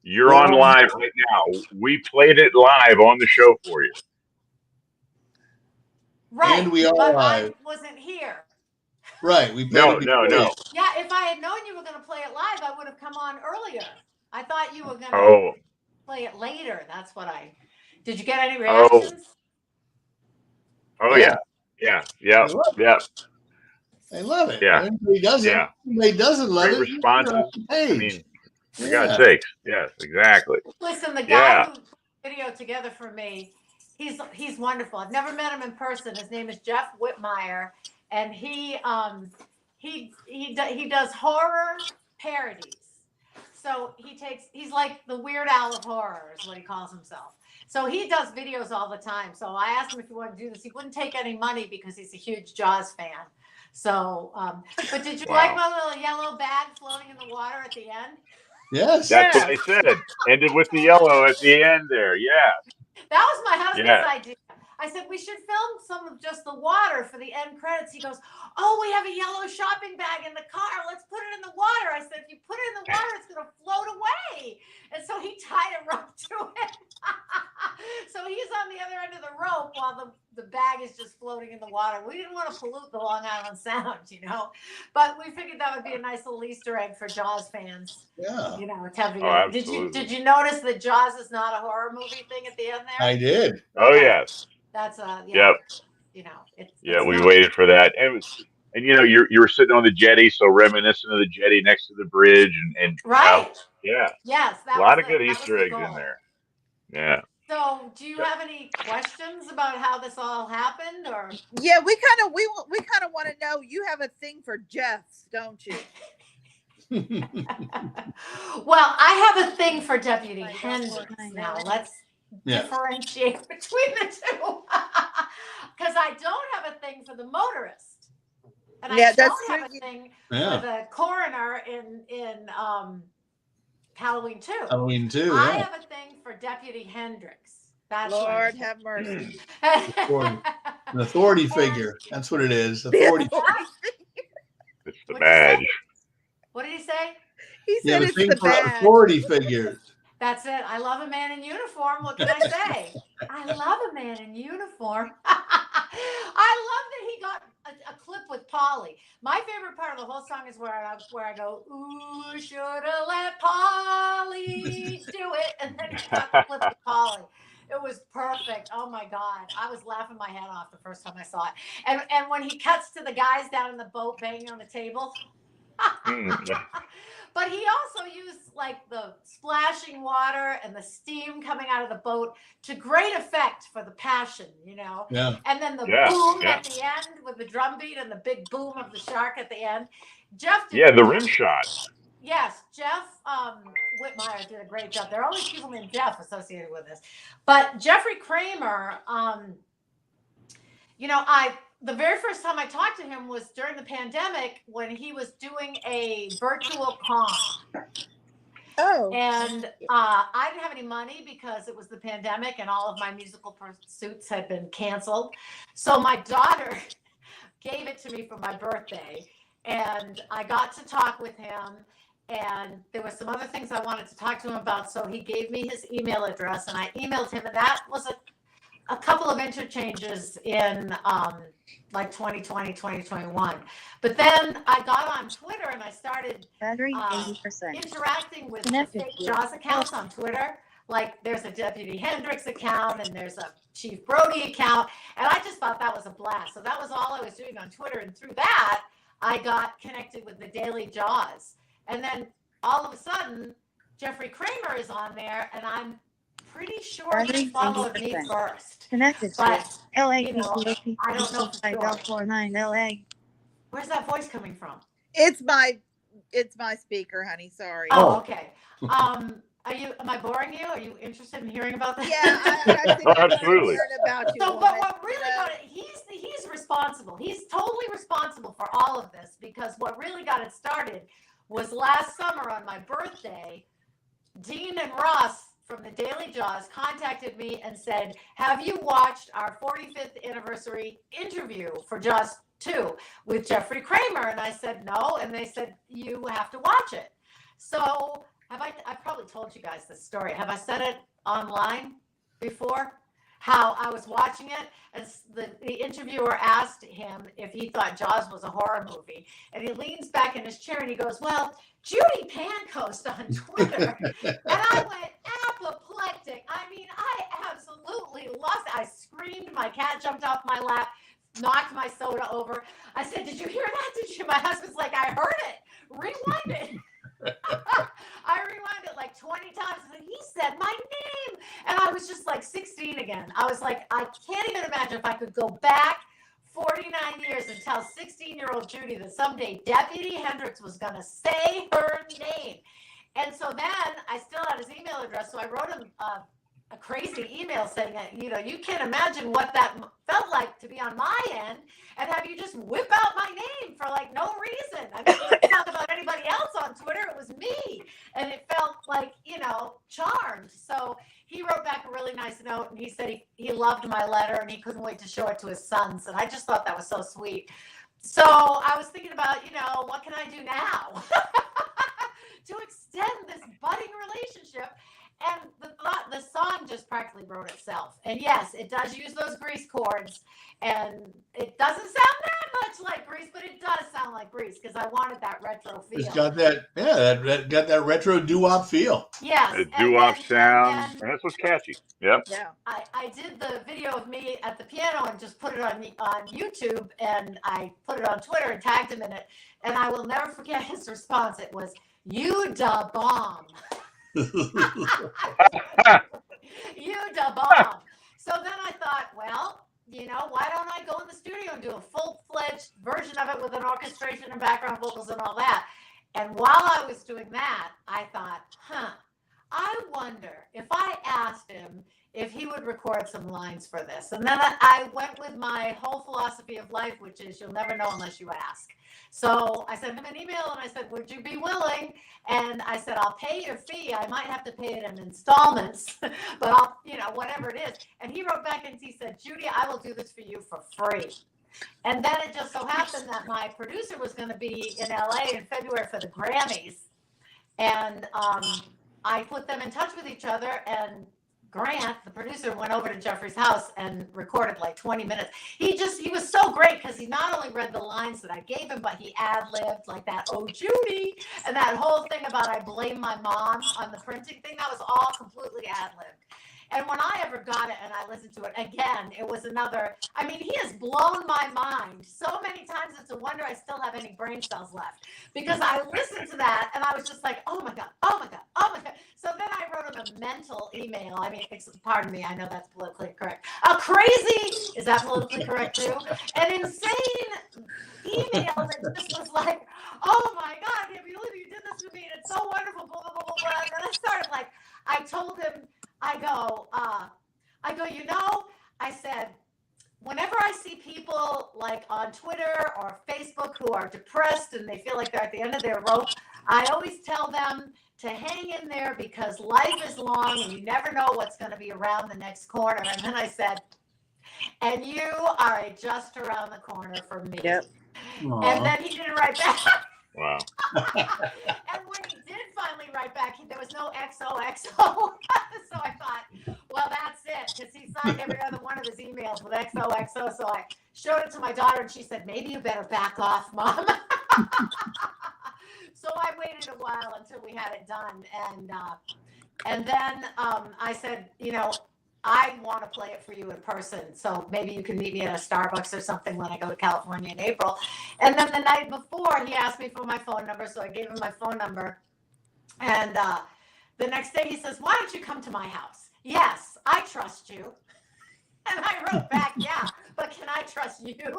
You're on live right now. We played it live on the show for you. Right. And we are but live. I wasn't here. Right. We No. Yeah, if I had known you were going to play it live, I would have come on earlier. I thought you were going to play it later. That's what Did you get any reactions? Oh yeah. Yeah. I love it. Yeah. Everybody doesn't. Yeah. Everybody doesn't love Great it. responses. I mean, for God's sakes. Yes, exactly. Listen, the guy who put the video together for me, he's wonderful. I've never met him in person. His name is Jeff Whitmire, and he does horror parodies. So he's like the Weird Al of horror is what he calls himself. So he does videos all the time. So I asked him if he wanted to do this. He wouldn't take any money because he's a huge Jaws fan. So, but did you like my little yellow bag floating in the water at the end? Yes. That's what I said. Ended with the yellow at the end there. Yeah. That was my husband's idea. I said, we should film some of just the water for the end credits. He goes, oh, we have a yellow shopping bag in the car. Let's put it in the water. I said, if you put it in the water, it's going to float away. And so he tied a rope to it. So he's on the other end of the rope while the bag is just floating in the water. We didn't want to pollute the Long Island Sound, but we figured that would be a nice little Easter egg for Jaws fans. Yeah. Did you notice that Jaws is not a horror movie thing at the end there? I did. Oh, yes. That's Yep. We waited for that. And you were sitting on the jetty, so reminiscent of the jetty next to the bridge, and right. Yeah. Yes. A lot of good Easter eggs in there. Yeah. So, do you have any questions about how this all happened, or? Yeah, we kind of want to know. You have a thing for Jeffs, don't you? Well, I have a thing for Deputy Hendricks now. Let's differentiate between the two, because I don't have a thing for the motorist, and I don't have a thing for the coroner in Halloween 2. Halloween 2. I have a thing for Deputy Hendricks. That's Lord have mercy. An authority figure. That's what it is. Authority figure. It's the badge. What did he say? He said it's the badge. Authority figures. That's it. I love a man in uniform. What can I say? I love a man in uniform. I love that he got a clip with Polly. My favorite part of the whole song is where I go, ooh, shoulda let Polly do it. And then he got the clip with Polly. It was perfect. Oh my God. I was laughing my head off the first time I saw it. And when he cuts to the guys down in the boat banging on the table. But he also used like the splashing water and the steam coming out of the boat to great effect for the passion, Yeah. And then the boom at the end with the drum beat and the big boom of the shark at the end. Jeff did the rim shot. Yes, Jeff Whitmire did a great job. There are always people named Jeff associated with this. But Jeffrey Kramer, the very first time I talked to him was during the pandemic when he was doing a virtual con. Oh. And I didn't have any money because it was the pandemic and all of my musical pursuits had been canceled. So my daughter gave it to me for my birthday. And I got to talk with him. And there were some other things I wanted to talk to him about. So he gave me his email address and I emailed him. And that was a couple of interchanges in like 2020, 2021. But then I got on Twitter and I started interacting with the fake Jaws accounts on Twitter. Like there's a Deputy Hendricks account and there's a Chief Brody account. And I just thought that was a blast. So that was all I was doing on Twitter. And through that, I got connected with the Daily Jaws. And then all of a sudden, Jeffrey Kramer is on there and I'm pretty sure he followed me first. Connected but, to LA. I don't know for sure. LA. Where's that voice coming from? It's my speaker, honey. Sorry. Oh, okay. Am I boring you? Are you interested in hearing about that? Yeah, I think absolutely. About you, so, but what really got it, he's responsible. He's totally responsible for all of this because what really got it started was last summer on my birthday, Dean and Ross from the Daily Jaws contacted me and said, have you watched our 45th anniversary interview for Jaws 2 with Jeffrey Kramer? And I said, no. And they said, you have to watch it. So I probably told you guys this story. Have I said it online before? How I was watching it and the interviewer asked him if he thought Jaws was a horror movie. And he leans back in his chair and he goes, well, Judy Pancoast on Twitter. And I went apoplectic. I mean, I absolutely lost it. I screamed. My cat jumped off my lap, knocked my soda over. I said, did you hear that? Did you? My husband's like, I heard it. Rewind it. I rewound it like 20 times and he said my name. And I was just like 16 again. I was like, I can't even imagine if I could go back 49 years and tell 16-year-old Judy that someday Deputy Hendricks was going to say her name. And so then I still had his email address. So I wrote him a crazy email saying that, you can't imagine what that felt like to be on my end and have you just whip out my name for like no reason. I mean, it's not about anybody else on Twitter. It was me. And it felt like, charmed. So he wrote back a really nice note and he said he loved my letter and he couldn't wait to show it to his sons. And I just thought that was so sweet. So I was thinking about, what can I do now to extend this budding relationship? And the song just practically wrote itself. And yes, it does use those Grease chords. And it doesn't sound that much like Grease, but it does sound like Grease because I wanted that retro feel. It's got that, got that retro doo-wop feel. Yes. The doo-wop sound. And that's what's catchy. Yep. Yeah. I did the video of me at the piano and just put it on YouTube, and I put it on Twitter and tagged him in it. And I will never forget his response. It was, "You da bomb." You da bomb. So then I thought, well, why don't I go in the studio and do a full-fledged version of it with an orchestration and background vocals and all that? And while I was doing that, I thought, I wonder if I asked him if he would record some lines for this. And then I went with my whole philosophy of life, which is you'll never know unless you ask. So I sent him an email and I said, would you be willing? And I said, I'll pay your fee. I might have to pay it in installments, but I'll, whatever it is. And he wrote back and he said, Judy, I will do this for you for free. And then it just so happened that my producer was going to be in LA in February for the Grammys. And I put them in touch with each other, and Grant, the producer, went over to Jeffrey's house and recorded like 20 minutes. He was so great because he not only read the lines that I gave him, but he ad-libbed like that, "Oh, Judy," and that whole thing about I blame my mom on the printing thing. That was all completely ad-libbed. And when I ever got it and I listened to it again, it was another, he has blown my mind so many times. It's a wonder I still have any brain cells left, because I listened to that and I was just like, oh my God, oh my God, oh my God. So then I wrote him a mental email. Pardon me, I know that's politically correct. Crazy, is that politically correct too? An insane email that just was like, oh my God, I can't believe you did this to me and it's so wonderful, blah, blah, blah, blah, blah. And then I started I told him, I go, I said, whenever I see people like on Twitter or Facebook who are depressed and they feel like they're at the end of their rope, I always tell them to hang in there because life is long and you never know what's going to be around the next corner. And then I said, and you are just around the corner for me. Yep. And then he didn't write back. Wow. And when he did finally write back, there was no XOXO. So I thought, well, that's it, because he signed every other one of his emails with XOXO. So I showed it to my daughter, and she said, maybe you better back off, Mom. So I waited a while until we had it done. And then I said, I want to play it for you in person. So maybe you can meet me at a Starbucks or something when I go to California in April. And then the night before, he asked me for my phone number. So I gave him my phone number. And the next day he says, why don't you come to my house? Yes, I trust you. And I wrote back, yeah, but can I trust you? And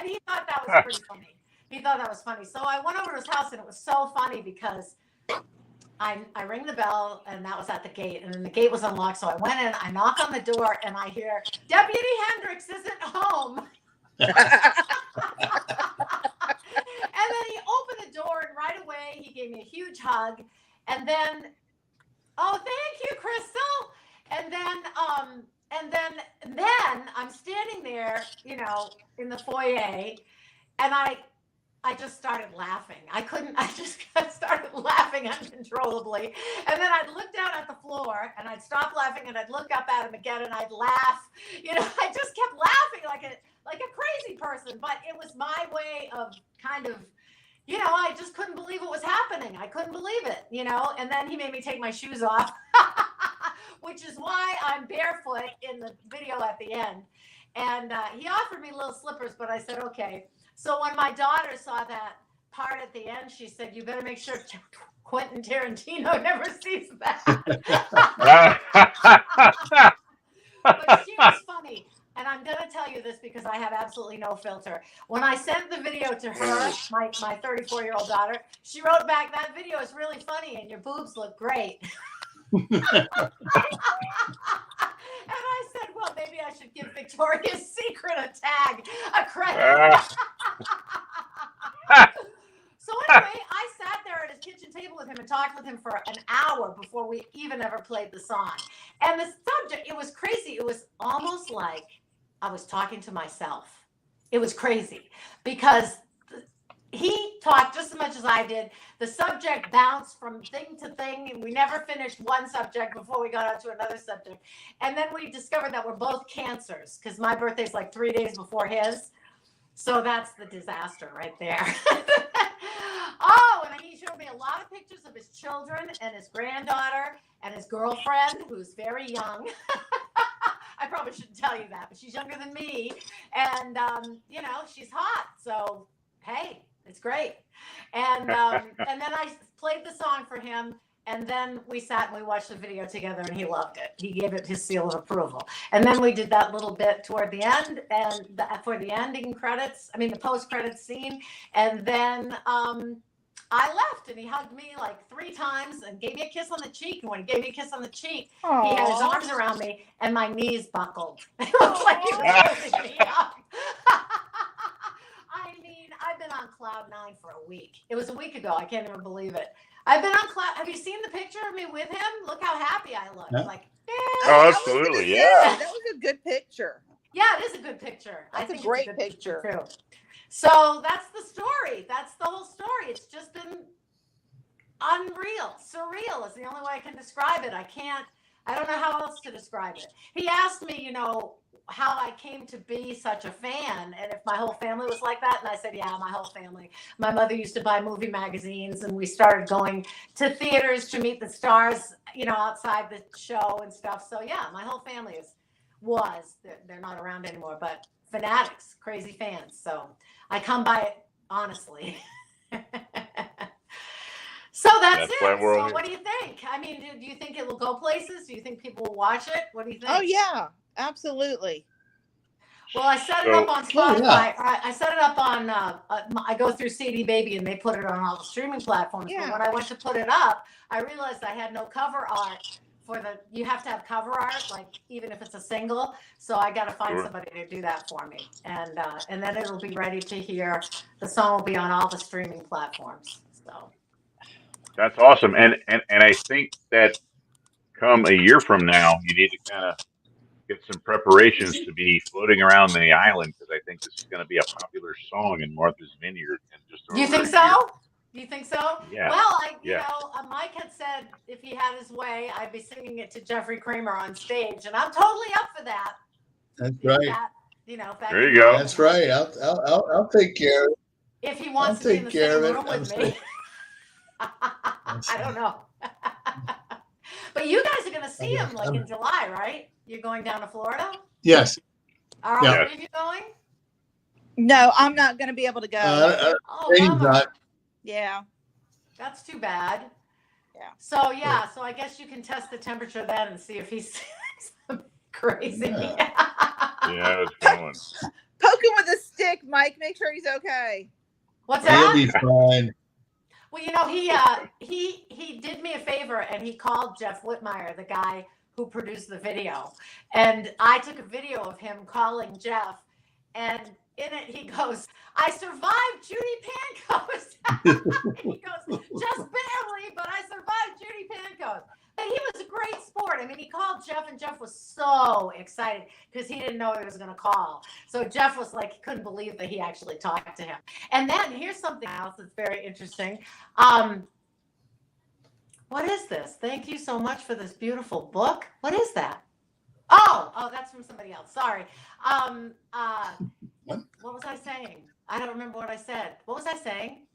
he thought that was pretty funny. He thought that was funny. So I went over to his house, and it was so funny because I ring the bell, and that was at the gate, and then the gate was unlocked. So I went in, I knock on the door, and I hear, Deputy Hendricks isn't home. And then he opened the door, and right away he gave me a huge hug. And then, oh, thank you, Crystal. And then I'm standing there, in the foyer, and I just started laughing. I just started laughing uncontrollably. And then I'd look down at the floor and I'd stop laughing and I'd look up at him again and I'd laugh. I just kept laughing like a crazy person, but it was my way of kind of, I just couldn't believe what was happening. I couldn't believe it, and then he made me take my shoes off, which is why I'm barefoot in the video at the end. And he offered me little slippers, but I said, okay. So when my daughter saw that part at the end, she said, you better make sure Quentin Tarantino never sees that. But she was funny. And I'm going to tell you this because I have absolutely no filter. When I sent the video to her, my 34-year-old daughter, she wrote back, that video is really funny and your boobs look great. And I said, well, maybe I should give Victoria's Secret a credit. So anyway, I sat there at his kitchen table with him and talked with him for an hour before we even ever played the song. And the subject, it was crazy. It was almost like I was talking to myself. It was crazy because he talked just as much as I did. The subject bounced from thing to thing, and we never finished one subject before we got on to another subject. And then we discovered that we're both cancers because my birthday's like 3 days before his. So that's the disaster right there. Oh, and he showed me a lot of pictures of his children and his granddaughter and his girlfriend, who's very young. I probably shouldn't tell you that, but she's younger than me. And, you know, she's hot. So, hey, it's great. And and then I played the song for him. And then we sat and we watched the video together, and he loved it. He gave it his seal of approval. And then we did that little bit toward the end, and for the ending credits, I mean the post-credits scene. And then I left, and he hugged me like 3 times and gave me a kiss on the cheek. And when he gave me a kiss on the cheek, he had his arms around me, and my knees buckled. It was like he was holding me up. I mean, I've been on cloud 9 for a week. It was a week ago. I can't even believe it. I've been on cloud. Have you seen the picture of me with him? Look how happy I look. Yeah. Like, Oh, absolutely, yeah. That was a good picture. yeah, it is a good picture. That's I think a great it's a good picture. too. So that's the story. That's the whole story. It's just been unreal. Surreal is the only way I can describe it. I don't know how else to describe it. He asked me, you know, how I came to be such a fan and if my whole family was like that. And I said, yeah, my whole family. My mother used to buy movie magazines, and we started going to theaters to meet the stars, you know, outside the show and stuff. So yeah, my whole family they're not around anymore, but fanatics, crazy fans. So I come by it honestly. So that's it. So what do you think? I mean, do you think it will go places? Do you think people will watch it? What do you think? Oh yeah, absolutely. Well, I set it up on Spotify. I set it up on. I go through CD Baby, and they put it on all the streaming platforms. Yeah. But when I went to put it up, I realized I had no cover art for the. You have to have cover art, like even if it's a single. So I got to find somebody to do that for me, and then it'll be ready to hear. The song will be on all the streaming platforms. So. That's awesome. And I think that come a year from now, you need to kind of get some preparations to be floating around the island, because I think this is going to be a popular song in Martha's Vineyard. Do you think so? Do you think so? Yeah. Well, you know, Mike had said if he had his way, I'd be singing it to Jeffrey Kramer on stage, and I'm totally up for that. That's right. You know, there you go. That's right. I'll take care of it. If he wants to be in the same room with me. I don't know. But you guys are going to see him like in July, right? You're going down to Florida? Yes. Are all three of you going? No, I'm not going to be able to go. Not. Yeah. That's too bad. Yeah. So, so I guess you can test the temperature then and see if he's crazy. Yeah, it's going. Poke him with a stick, Mike. Make sure he's okay. What's that? He'll be fine. Well, you know, he did me a favor, and he called Jeff Whitmire, the guy who produced the video. And I took a video of him calling Jeff, and in it he goes, I survived Judy Pancoast. He goes, just barely, but I survived Judy Pancoast. But he was a great sport. I mean, he called Jeff, and Jeff was so excited because he didn't know he was going to call. So Jeff was like, he couldn't believe that he actually talked to him. And then here's something else that's very interesting. What is this? Thank you so much for this beautiful book. What is that? Oh, that's from somebody else. Sorry. What was I saying? I don't remember what I said. What was I saying?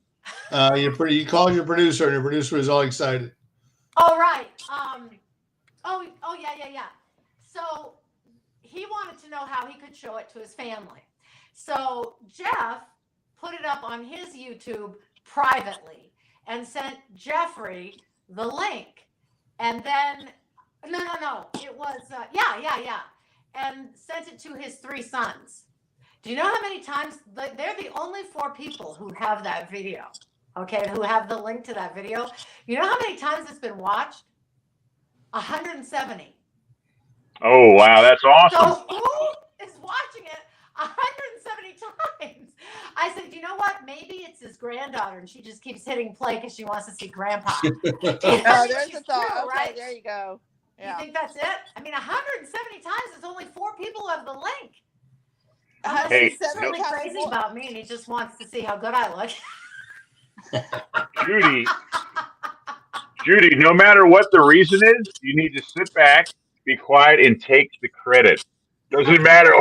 You called your producer, and your producer was all excited. Oh, right. Yeah. So he wanted to know how he could show it to his family. So Jeff put it up on his YouTube privately and sent Jeffrey the link. And then, no. It was, and sent it to his 3 sons. Do you know how many times? They're the only 4 people who have that video. Okay, who have the link to that video. You know how many times it's been watched? 170. Oh, wow. That's awesome. So who is watching it 170 times? I said, you know what? Maybe it's his granddaughter, and she just keeps hitting play because she wants to see Grandpa. Oh, there's a thought. True, Okay, right? there you go. Yeah. You think that's it? I mean, 170 times. There's only 4 people who have the link. Hey, He's really crazy about me, and he just wants to see how good I look. Judy, no matter what the reason is, you need to sit back, be quiet, and take the credit. Doesn't matter.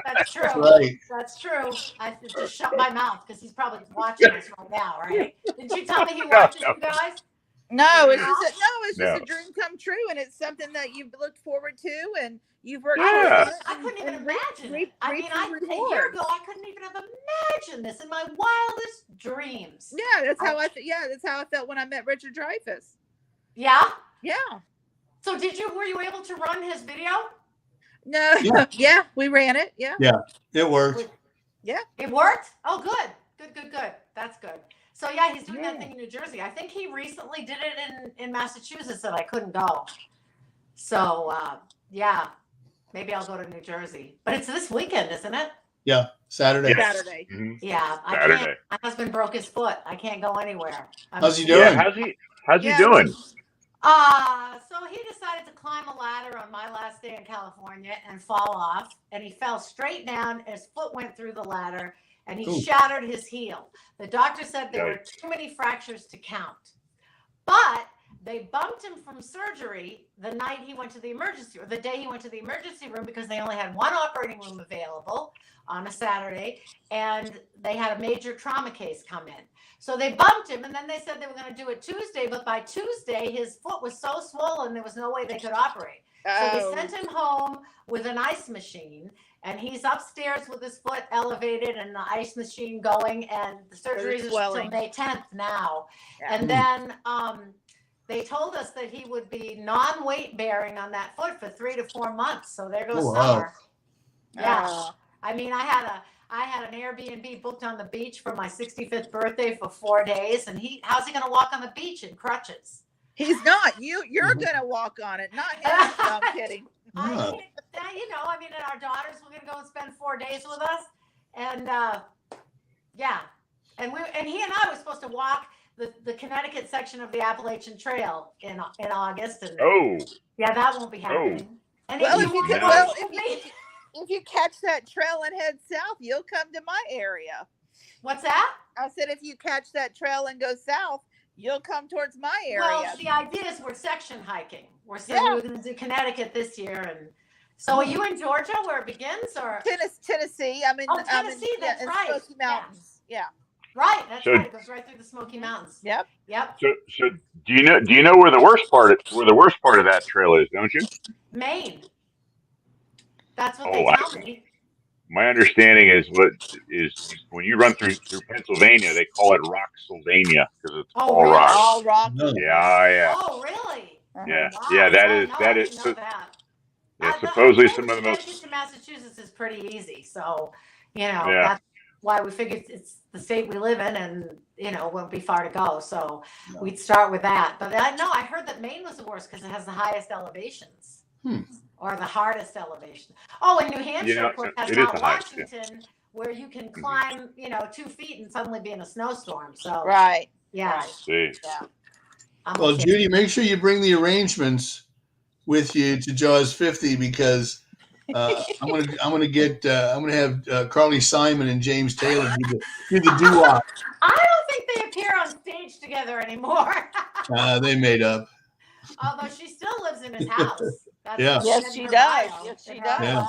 That's true. Right. That's true. I have to just shut my mouth because he's probably watching this right now, right? Did you tell me he watches you guys? No, it's just No. a dream come true, and it's something that you've looked forward to, and you've worked Yeah. for it. I couldn't even imagine it. I mean, reap the a year rewards. ago, I couldn't even have imagined this in my wildest dreams. Yeah, that's how that's how I felt when I met Richard Dreyfuss. Yeah? Yeah. So were you able to run his video? No. Yeah, we ran it. Yeah. It worked. Yeah. It worked? Oh, good. Good. That's good. So, yeah, he's doing that thing in New Jersey. I think he recently did it in Massachusetts and I couldn't go. So, yeah, maybe I'll go to New Jersey. But it's this weekend, isn't it? Yeah, Saturday. Yes. Saturday. Mhm. Yeah. I Saturday. can't. My husband broke his foot. I can't go anywhere. How's he doing? Yeah, how's he doing? So he decided to climb a ladder on my last day in California and fall off. And he fell straight down. His foot went through the ladder and he shattered his heel. The doctor said there were too many fractures to count. But they bumped him from surgery the night he went to the emergency, or the day he went to the emergency room, because they only had one operating room available on a Saturday, and they had a major trauma case come in. So they bumped him, and then they said they were going to do it Tuesday, but by Tuesday, his foot was so swollen, there was no way they could operate. So they sent him home with an ice machine, and he's upstairs with his foot elevated and the ice machine going, and the surgery is until May 10th now. Yeah. And then they told us that he would be non-weight bearing on that foot for 3 to 4 months. So there goes summer. Yeah. I mean, I had an Airbnb booked on the beach for my 65th birthday for 4 days, and how's he going to walk on the beach in crutches? He's not. You're going to walk on it, not him. No, I'm kidding. I mean, and our daughters were going to go and spend 4 days with us, and yeah, and he and I were supposed to walk the Connecticut section of the Appalachian Trail in August, and yeah, that won't be happening. And if you catch that trail and head south, you'll come to my area. What's that? I said if you catch that trail and go south, you'll come towards my area. Well, the idea is we're section hiking. We're going to do Connecticut this year, and so are you in Georgia where it begins, or Tennessee? I'm in Tennessee. That's right. Smoky Mountains. Yeah. Right. That's right. It goes right through the Smoky Mountains. Yep. So do you know where the worst part of that trail is? Don't you? Maine. That's what they tell me. My understanding is when you run through Pennsylvania, they call it Rocksylvania because it's all really? rocks. All rock. Yeah. Oh, really? Yeah. Wow. Yeah. That is. Yeah. Supposedly some of the most. To Massachusetts is pretty easy, so that's why we figured it's the state we live in, and it won't be far to go. So we'd start with that. But I heard that Maine was the worst because it has the highest elevations. Or the hardest elevation. Oh, and New Hampshire, of course, has Mount Washington, where you can climb, 2 feet and suddenly be in a snowstorm. So right. Yeah. See. Yeah. Well, Judy, make sure you bring the arrangements with you to Jaws 50 because I'm gonna have Carly Simon and James Taylor do the doo-wop. I don't think they appear on stage together anymore. They made up. Although she still lives in his house. Yes, she does. Yes, she does. Yeah.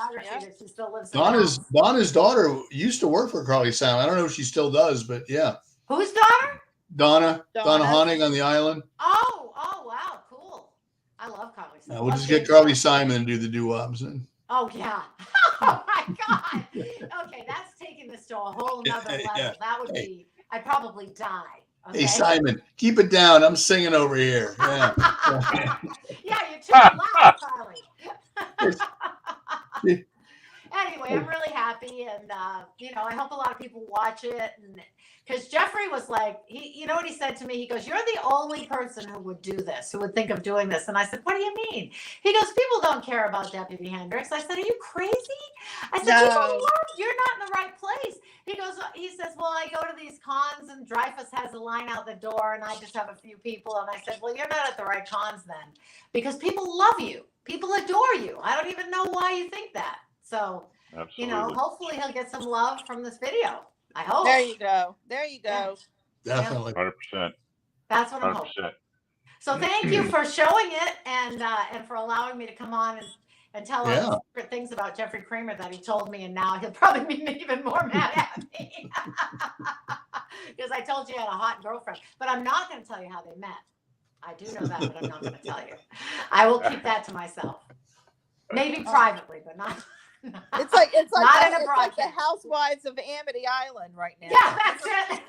She still lives Donna's daughter used to work for Carly Simon. I don't know if she still does, but yeah. Whose daughter? Donna Honig on the island. Oh, wow, cool. I love Carly Simon. We'll just get Carly Simon and do the doo-wops then. Oh yeah. Oh my God. Okay, that's taking this to a whole nother level. Yeah. That would be. I'd probably die. Okay? Hey Simon, keep it down. I'm singing over here. Yeah. Yeah, you're too loud, Carly. Anyway, I'm really happy, and and I hope a lot of people watch it. And because Jeffrey was like, you know what he said to me? He goes, "You're the only person who would do this, who would think of doing this." And I said, "What do you mean?" He goes, "People don't care about Deputy Hendricks." I said, "Are you crazy?" I said, No. "You're not in the right place." He says, "Well, I go to these cons and Dreyfus has a line out the door and I just have a few people." And I said, "Well, you're not at the right cons then, because people love you. People adore you. I don't even know why you think that." So, Absolutely. hopefully he'll get some love from this video. I hope. There you go. There you go. Definitely. 100%. That's what I'm hoping. 100%. So thank you for showing it and for allowing me to come on and tell us secret things about Jeffrey Kramer that he told me, and now he'll probably be even more mad at me because I told you I had a hot girlfriend. But I'm not going to tell you how they met. I do know that, but I'm not going to tell you. I will keep that to myself. Maybe privately, but not. It's like not the, in a it's like the broadcast. Housewives of Amity Island right now. Yeah, that's it.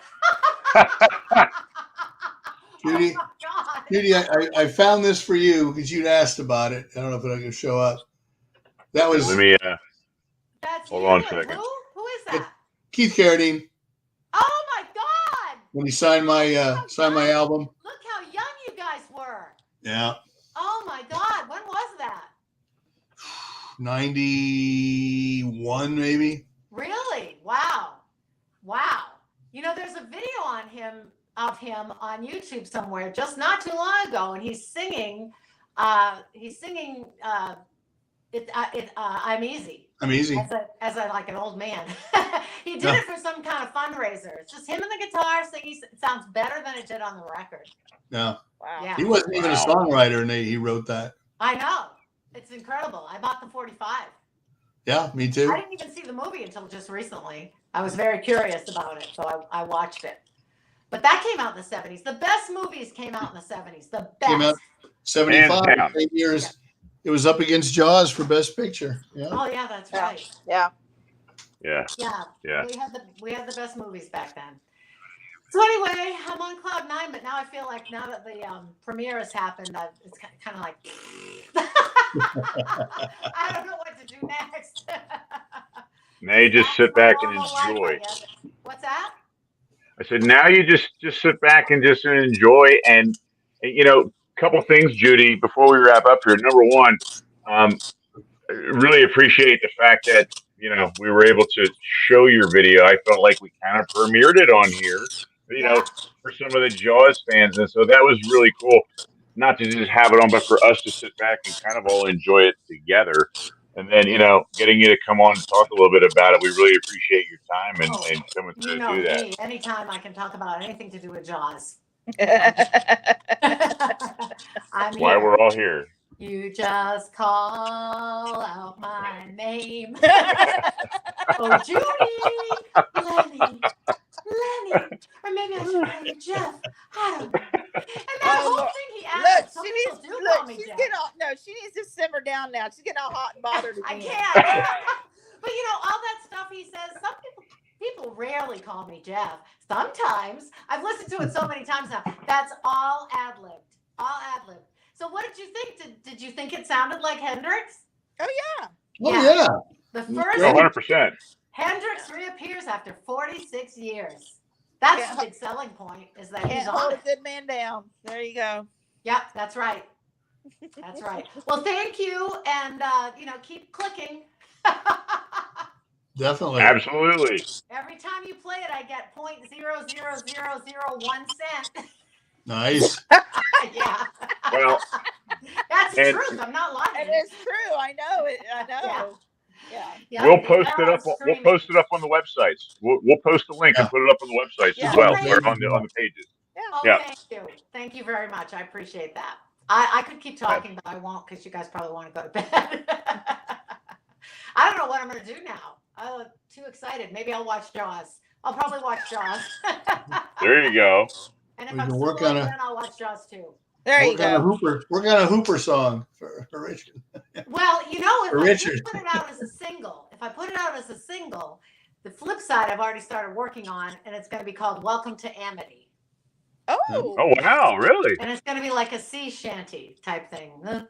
Judy, Oh my God. Judy, I found this for you because you'd asked about it. I don't know if it'll show up. That was Let me That's hold you. on a second. Who is that? Keith Carradine Oh my God! when he signed my album. Look how young you guys were. Yeah, Oh my God! When was that? 91 maybe. Really? Wow. There's a video of him on YouTube somewhere just not too long ago, and he's singing. I'm easy. I'm easy. As I like an old man. He did it for some kind of fundraiser. It's just him and the guitar singing. It sounds better than it did on the record. Yeah. Wow. Yeah. He wasn't even a songwriter, and he wrote that. I know. It's incredible. I bought the 45. Yeah, me too. I didn't even see the movie until just recently. I was very curious about it, so I watched it. But that came out in the 70s. The best movies came out in the 70s. The best. Came out 75, Hands down. 8 years. It was up against Jaws for Best Picture. Yeah. Oh yeah, that's right. Yeah. Yeah. Yeah. We had the best movies back then. So anyway, I'm on cloud 9, but now I feel like now that the premiere has happened, it's kind of like I don't know what to do next. Now you just sit back and enjoy. What's that? I said, now you just sit back and just enjoy. And couple things, Judy, before we wrap up here. Number one, really appreciate the fact that we were able to show your video. I felt like we kind of premiered it on here, for some of the Jaws fans, and so that was really cool. Not to just have it on, but for us to sit back and kind of all enjoy it together. And then, getting you to come on and talk a little bit about it, we really appreciate your time and coming through to do that. Me. Anytime I can talk about anything to do with Jaws. That's why we're all here. You just call out my name. Oh, Judy, Lenny, or maybe I should call you Jeff. I don't know. And that whole thing he asked, she needs to simmer down now. She's getting all hot and bothered again. I can't. But all that stuff he says, some people rarely call me Jeff. Sometimes. I've listened to it so many times now. That's all ad-libbed. All ad-libbed. So what did you think? Did you think it sounded like Hendrix? Oh, yeah. Oh, yeah. The first 100%. Hendrix reappears after 46 years. That's the big selling point, is that he's Can't hold on a it. good man down. There you go. Yep, that's right. That's right. Well, thank you, and keep clicking. Definitely. Absolutely. Every time you play it, I get 0.00001 cent. Nice. Yeah. Well, that's the truth. I'm not lying. It is true. I know it. I know. Yeah. We'll post it up. We'll post it up on the websites. We'll post a link and put it up on the websites as well, or on the pages. Thank you. Thank you very much. I appreciate that. I could keep talking, but I won't, because you guys probably want to go to bed. I don't know what I'm going to do now. I'm too excited. Maybe I'll watch Jaws. I'll probably watch Jaws. There you go. And if I'm still open, then I'll watch Jaws too. There you go. Work on a Hooper song for Richard. Well, if I put it out as a single, the flip side I've already started working on, and it's going to be called Welcome to Amity. Oh. Oh, wow. Really? And it's going to be like a sea shanty type thing. Like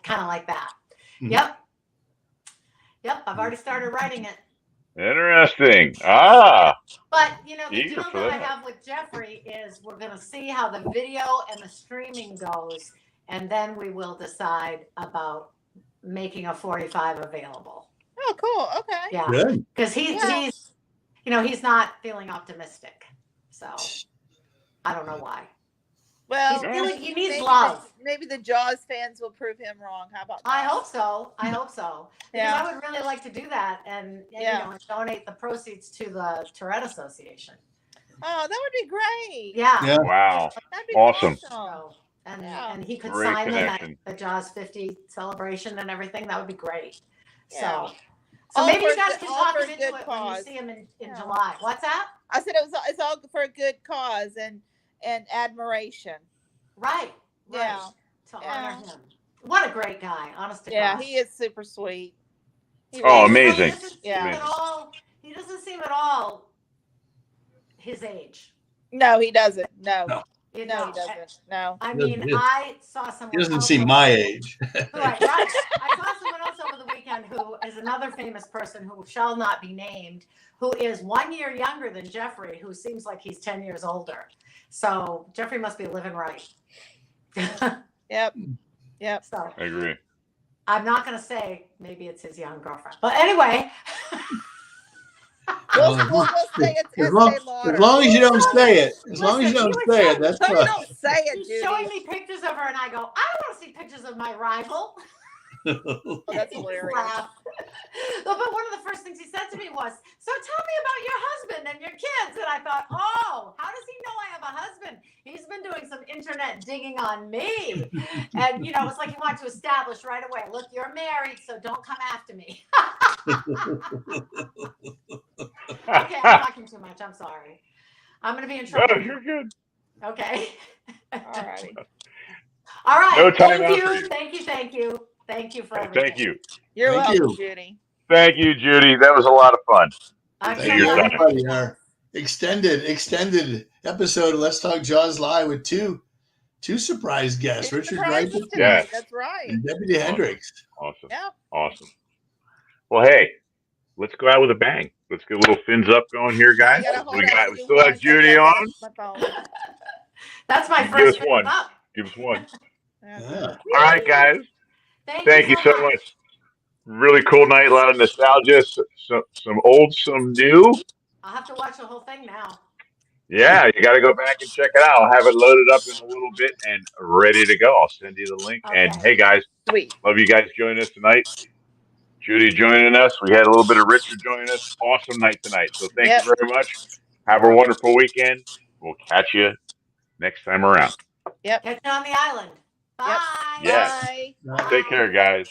kind of like that. Mm-hmm. Yep. Yep, I've already started writing it. Interesting. Ah, But the eager deal for that I that. have with Jeffrey is we're going to see how the video and the streaming goes, and then we will decide about making a 45 available. Oh, cool. Okay. Yeah, Good. because Yeah. he's not feeling optimistic, so I don't know why. Well, He's feeling he needs maybe love. maybe the Jaws fans will prove him wrong. How about that? I hope so. Because Yeah. I would really like to do that and and donate the proceeds to the Tourette Association. Oh, that would be great. Yeah. Wow. That'd be Awesome. So, and Yeah. and he could Great sign them at connection. the Jaws 50 celebration and everything. That would be great. Yeah. So All maybe for you guys a can all talk for him a into good it when you cause. see him in Yeah. July. What's that? I said it's all for a good cause and admiration. Right. Yeah. To honor him. What a great guy, honest to Yeah, God. he is super sweet. He Oh, really is. amazing. He doesn't seem at all his age. No, he doesn't. No. No. He doesn't. No. I He doesn't- mean, I saw someone. He doesn't else seem over my the- age. Right. I saw someone else over the weekend who is another famous person who shall not be named, who is 1 year younger than Jeffrey, who seems like he's 10 years older. So Jeffrey must be living right. Yep. So I agree. I'm not going to say maybe it's his young girlfriend, but anyway. We'll say it's As long, Estee Lauder. as long as you don't say it. As long as you Listen, don't he was say it, so- that's Don't fine. say it, He's Judy. showing me pictures of her, and I go, I don't want to see pictures of my rival. Oh, that's He hilarious. laughed. But one of the first things he said to me was, so tell me about your husband and your kids. And I thought, oh, how does he know I have a husband? He's been doing some internet digging on me. And, it's like he wanted to establish right away, look, you're married, so don't come after me. Okay, I'm talking too much. I'm sorry. I'm going to be in trouble. No, you're good. Okay. All righty. All right. No time Thank out you. for you. Thank you. Thank you. Thank you for everything. Thank you. You're Thank welcome, you. Judy. Thank you, Judy. That was a lot of fun. I'm Thank so you, your glad. time. everybody. Our extended episode of Let's Talk Jaws Live with two surprise guests, Two Richard surprises Dreyfuss tonight. Yes. That's right. and Deputy Hendricks. Awesome. Yeah. Awesome. Well, hey, let's go out with a bang. Let's get a little fins up going here, guys. I gotta hold We on. still have Judy on. My phone. That's my Give first us one. one. Up. Give us one. Yeah. All right, guys. Thank you so much. Really cool night. A lot of nostalgia. Some old, some new. I'll have to watch the whole thing now. Yeah, you got to go back and check it out. I'll have it loaded up in a little bit and ready to go. I'll send you the link. Okay. And hey, guys, Sweet. love you guys joining us tonight. Judy joining us. We had a little bit of Richard joining us. Awesome night tonight. So thank you very much. Have a wonderful weekend. We'll catch you next time around. Yep. Catch you on the island. Bye. Yes. Bye. Bye. Take care, guys.